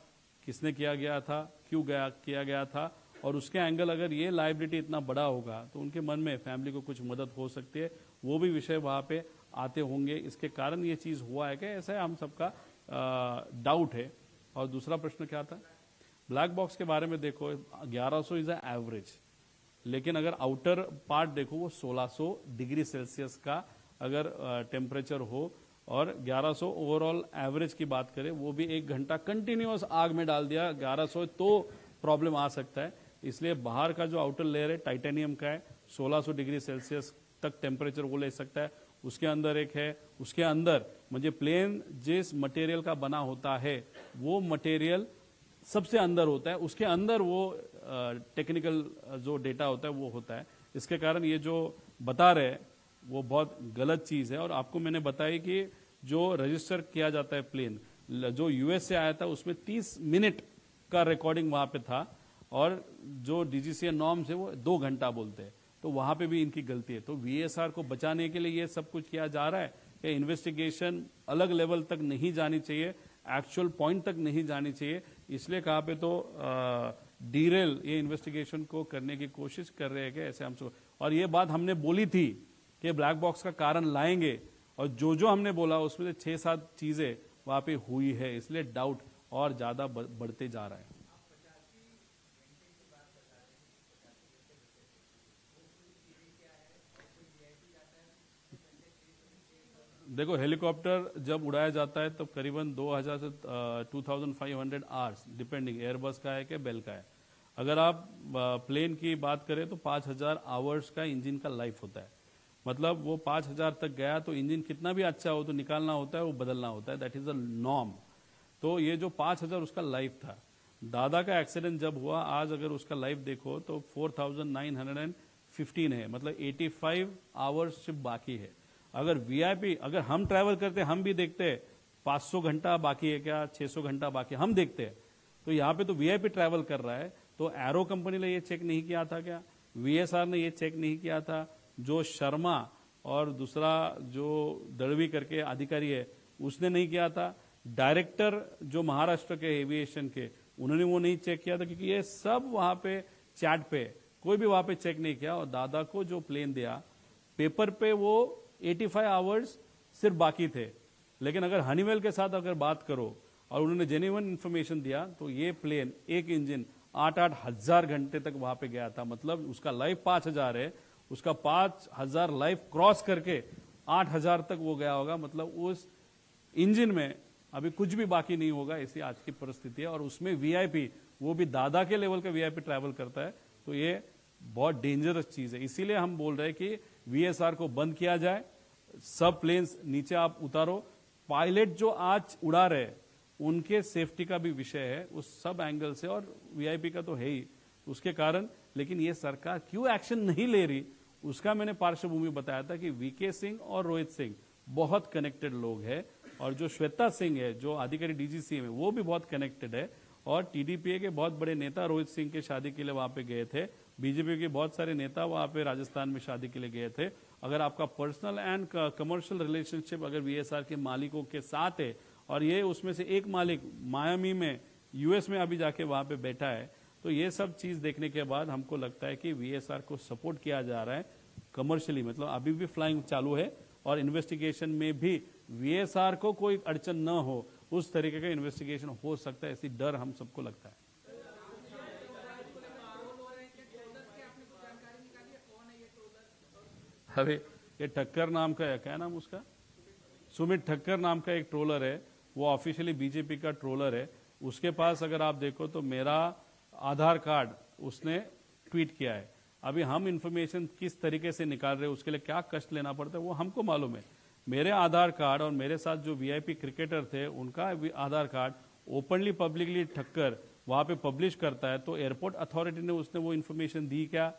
किसने किया गया था, क्यों किया गया था, और उसके एंगल अगर ये लायबिलिटी इतना बड़ा होगा तो उनके मन में फैमिली को कुछ मदद हो सकती है, वो भी विषय वहाँ पे आते होंगे। इसके कारण ये चीज़ हुआ है कि ऐसा हम सबका डाउट है। और दूसरा प्रश्न क्या था? ब्लैक बॉक्स के बारे में देखो, 1100 इज एवरेज, लेकिन अगर आउटर पार्ट देखो वो 1600 डिग्री सेल्सियस का अगर टेम्परेचर हो, और 1100 ओवरऑल एवरेज की बात करें, वो भी 1 घंटा कंटिन्यूअस आग में डाल दिया 1100, तो प्रॉब्लम आ सकता है। इसलिए बाहर का जो आउटर लेयर है टाइटेनियम का है, 1600 डिग्री सेल्सियस तक टेम्परेचर वो ले सकता है। उसके अंदर एक है, उसके अंदर म्हणजे प्लेन जिस मटेरियल का बना होता है वो मटेरियल सबसे अंदर होता है, उसके अंदर वो टेक्निकल जो डेटा होता है वो होता है। इसके कारण ये जो बता रहे वो बहुत गलत चीज है। और आपको मैंने बताया कि जो रजिस्टर किया जाता है प्लेन, जो यूएस से आया था उसमें 30 मिनट का रिकॉर्डिंग वहां पे था, और जो डीजीसीए नॉर्म्स है वो 2 घंटा बोलते हैं। तो वहां पे भी इनकी गलती है। तो वीएसआर को बचाने के लिए ये सब कुछ किया जा रहा है कि इन्वेस्टिगेशन अलग लेवल तक नहीं जानी चाहिए, एक्चुअल पॉइंट तक नहीं जानी चाहिए इसलिए कहाँ पे तो डीरेल ये इन्वेस्टिगेशन को करने की कोशिश कर रहे हैं कि ऐसे हमसे, और ये बात हमने बोली थी कि ब्लैक बॉक्स का कारण लाएंगे, और जो हमने बोला उसमें से 6-7 चीजें वहां पे हुई है, इसलिए डाउट और ज्यादा बढ़ते जा रहा है। देखो, हेलीकॉप्टर जब उड़ाया जाता है तब करीबन 2000 से 2500 आवर्स, डिपेंडिंग एयरबस का है कि बेल का है। अगर आप प्लेन की बात करें तो 5000 आवर्स का इंजन का लाइफ होता है। मतलब वो 5000 तक गया तो इंजन कितना भी अच्छा हो तो निकालना होता है, वो बदलना होता है, दैट इज अ नॉर्म। तो ये जो 5000 उसका लाइफ था। दादा का एक्सीडेंट जब हुआ, आज अगर उसका लाइफ देखो तो 4915 है, मतलब 85 आवर्स सिर्फ बाकी है। अगर वीआईपी, अगर हम ट्रैवल करते हम भी देखते 500 घंटा बाकी है क्या, 600 घंटा बाकी, हम देखते हैं। तो यहाँ पे तो वीआईपी ट्रैवल कर रहा है, तो एरो कंपनी ने ये चेक नहीं किया था क्या? वीएसआर ने ये चेक नहीं किया था? जो शर्मा और दूसरा जो दड़वी करके अधिकारी है उसने नहीं किया था? डायरेक्टर जो महाराष्ट्र के एविएशन के, उन्होंने वो नहीं चेक किया था? क्योंकि ये सब वहां पे चैट पे, कोई भी वहां पे चेक नहीं किया। और दादा को जो प्लेन दिया पेपर पे वो 85 आवर्स सिर्फ बाकी थे, लेकिन अगर हनीवेल के साथ अगर बात करो और उन्होंने जेन्युइन इंफॉर्मेशन दिया तो ये प्लेन एक इंजन 8-8 हजार घंटे तक वहां पे गया था। मतलब उसका लाइफ 5000 है, उसका 5000 लाइफ क्रॉस करके 8000 तक वो गया होगा। मतलब उस इंजन में अभी कुछ भी बाकी नहीं होगा, ऐसी आज की परिस्थिति है। और उसमें वीआईपी, वो भी दादा के लेवल का वीआईपी ट्रैवल करता है, तो ये बहुत डेंजरस चीज है। इसीलिए हम बोल रहे हैं कि वीएसआर को बंद किया जाए, सब प्लेन्स नीचे आप उतारो। पायलट जो आज उड़ा रहे उनके सेफ्टी का भी विषय है उस सब एंगल से, और वीआईपी का तो है ही उसके कारण। लेकिन ये सरकार क्यों एक्शन नहीं ले रही, उसका मैंने पार्श्वभूमि बताया था कि वीके सिंह और रोहित सिंह बहुत कनेक्टेड लोग हैं, और जो श्वेता सिंह है जो अधिकारी डीजीसी में, वो भी बहुत कनेक्टेड है। और टीडीपीए के बहुत बड़े नेता रोहित सिंह के शादी के लिए वहां पे गए थे, बीजेपी के बहुत सारे नेता वहां पे राजस्थान में शादी के लिए गए थे। अगर आपका पर्सनल एंड कमर्शियल रिलेशनशिप अगर वीएसआर के मालिकों के साथ है, और ये उसमें से एक मालिक मायामी में यूएस में अभी जाके वहां पे बैठा है, तो ये सब चीज देखने के बाद हमको लगता है कि वीएसआर को सपोर्ट किया जा रहा है कमर्शियली। मतलब अभी भी फ्लाइंग चालू है, और इन्वेस्टिगेशन में भी वीएसआर को कोई अड़चन न हो उस तरीके का इन्वेस्टिगेशन हो सकता है, ऐसी डर हम सबको लगता है। अरे ये ठक्कर नाम का है, क्या नाम उसका, सुमित ठक्कर नाम का एक ट्रोलर है, वो ऑफिशियली बीजेपी का ट्रोलर है। उसके पास अगर आप देखो तो मेरा आधार कार्ड उसने ट्वीट किया है। अभी हम इंफॉर्मेशन किस तरीके से निकाल रहे हैं, उसके लिए क्या कष्ट लेना पड़ता है वो हमको मालूम है। मेरे आधार कार्ड और मेरे साथ जो वीआईपी क्रिकेटर थे उनका आधार कार्ड ओपनली पब्लिकली ठक्कर वहां पे पब्लिश करता है, तो एयरपोर्ट अथॉरिटी ने उसने वो इन्फॉर्मेशन दी क्या,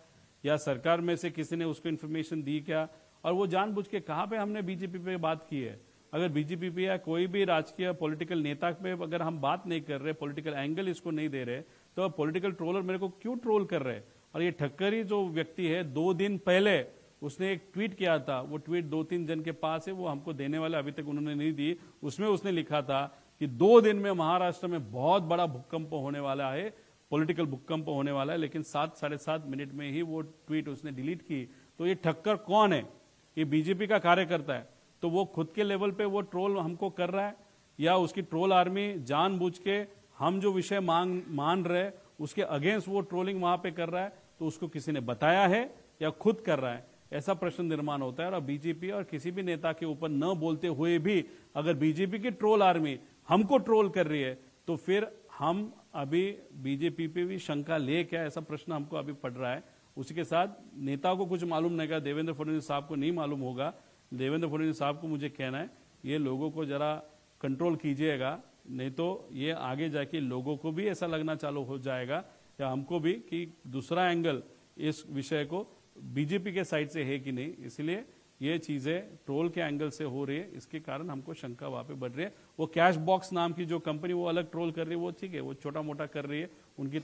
या सरकार में से किसी ने उसको इन्फॉर्मेशन दी क्या? और वो जानबूझ के कहाँ पे हमने बीजेपी पे बात की है? अगर बीजेपी पे या कोई भी राजकीय पॉलिटिकल नेता पे अगर हम बात नहीं कर रहे, पॉलिटिकल एंगल इसको नहीं दे रहे, तो पॉलिटिकल ट्रोलर मेरे को क्यों ट्रोल कर रहे हैं? और ये ठक्कर ही जो व्यक्ति है, 2 दिन पहले उसने एक ट्वीट किया था, वो ट्वीट 2-3 जन के पास है, वो हमको देने वाले अभी तक उन्होंने नहीं दी। उसमें उसने लिखा था कि 2 दिन में महाराष्ट्र में बहुत बड़ा भूकंप होने वाला है, पॉलिटिकल भूकंप होने वाला है, लेकिन 7-7.5 मिनट में ही वो ट्वीट उसने डिलीट की। तो ये ठक्कर कौन है? ये बीजेपी का कार्यकर्ता है, तो वो खुद के लेवल पे वो ट्रोल हमको कर रहा है, या उसकी ट्रोल आर्मी जानबूझ के हम जो विषय मान रहे उसके अगेंस्ट वो ट्रोलिंग वहां पे कर रहा है? तो उसको किसी ने बताया है या खुद कर रहा है? ऐसा प्रश्न निर्माण होता है। और बीजेपी और किसी भी नेता के ऊपर न बोलते हुए भी अगर बीजेपी की ट्रोल आर्मी हमको ट्रोल कर रही है, तो फिर हम अभी बीजेपी पे भी शंका ले क्या, ऐसा प्रश्न हमको अभी पड़ रहा है। उसी के साथ नेताओं को कुछ मालूम नहीं का, देवेंद्र फडणवीस साहब को नहीं मालूम होगा। देवेंद्र फडणवीस साहब को मुझे कहना है ये लोगों को जरा कंट्रोल कीजिएगा, नहीं तो ये आगे जाके लोगों को भी ऐसा लगना चालू हो जाएगा, या हमको भी, कि दूसरा एंगल इस विषय को बीजेपी के साइड से है कि नहीं। इसलिए ये चीजें ट्रोल के एंगल से हो रही है, इसके कारण हमको शंका वहां पे बढ़ रही है। वो कैश बॉक्स नाम की जो कंपनी वो अलग ट्रोल कर रही है, वो ठीक है, वो छोटा मोटा कर रही है, उनकी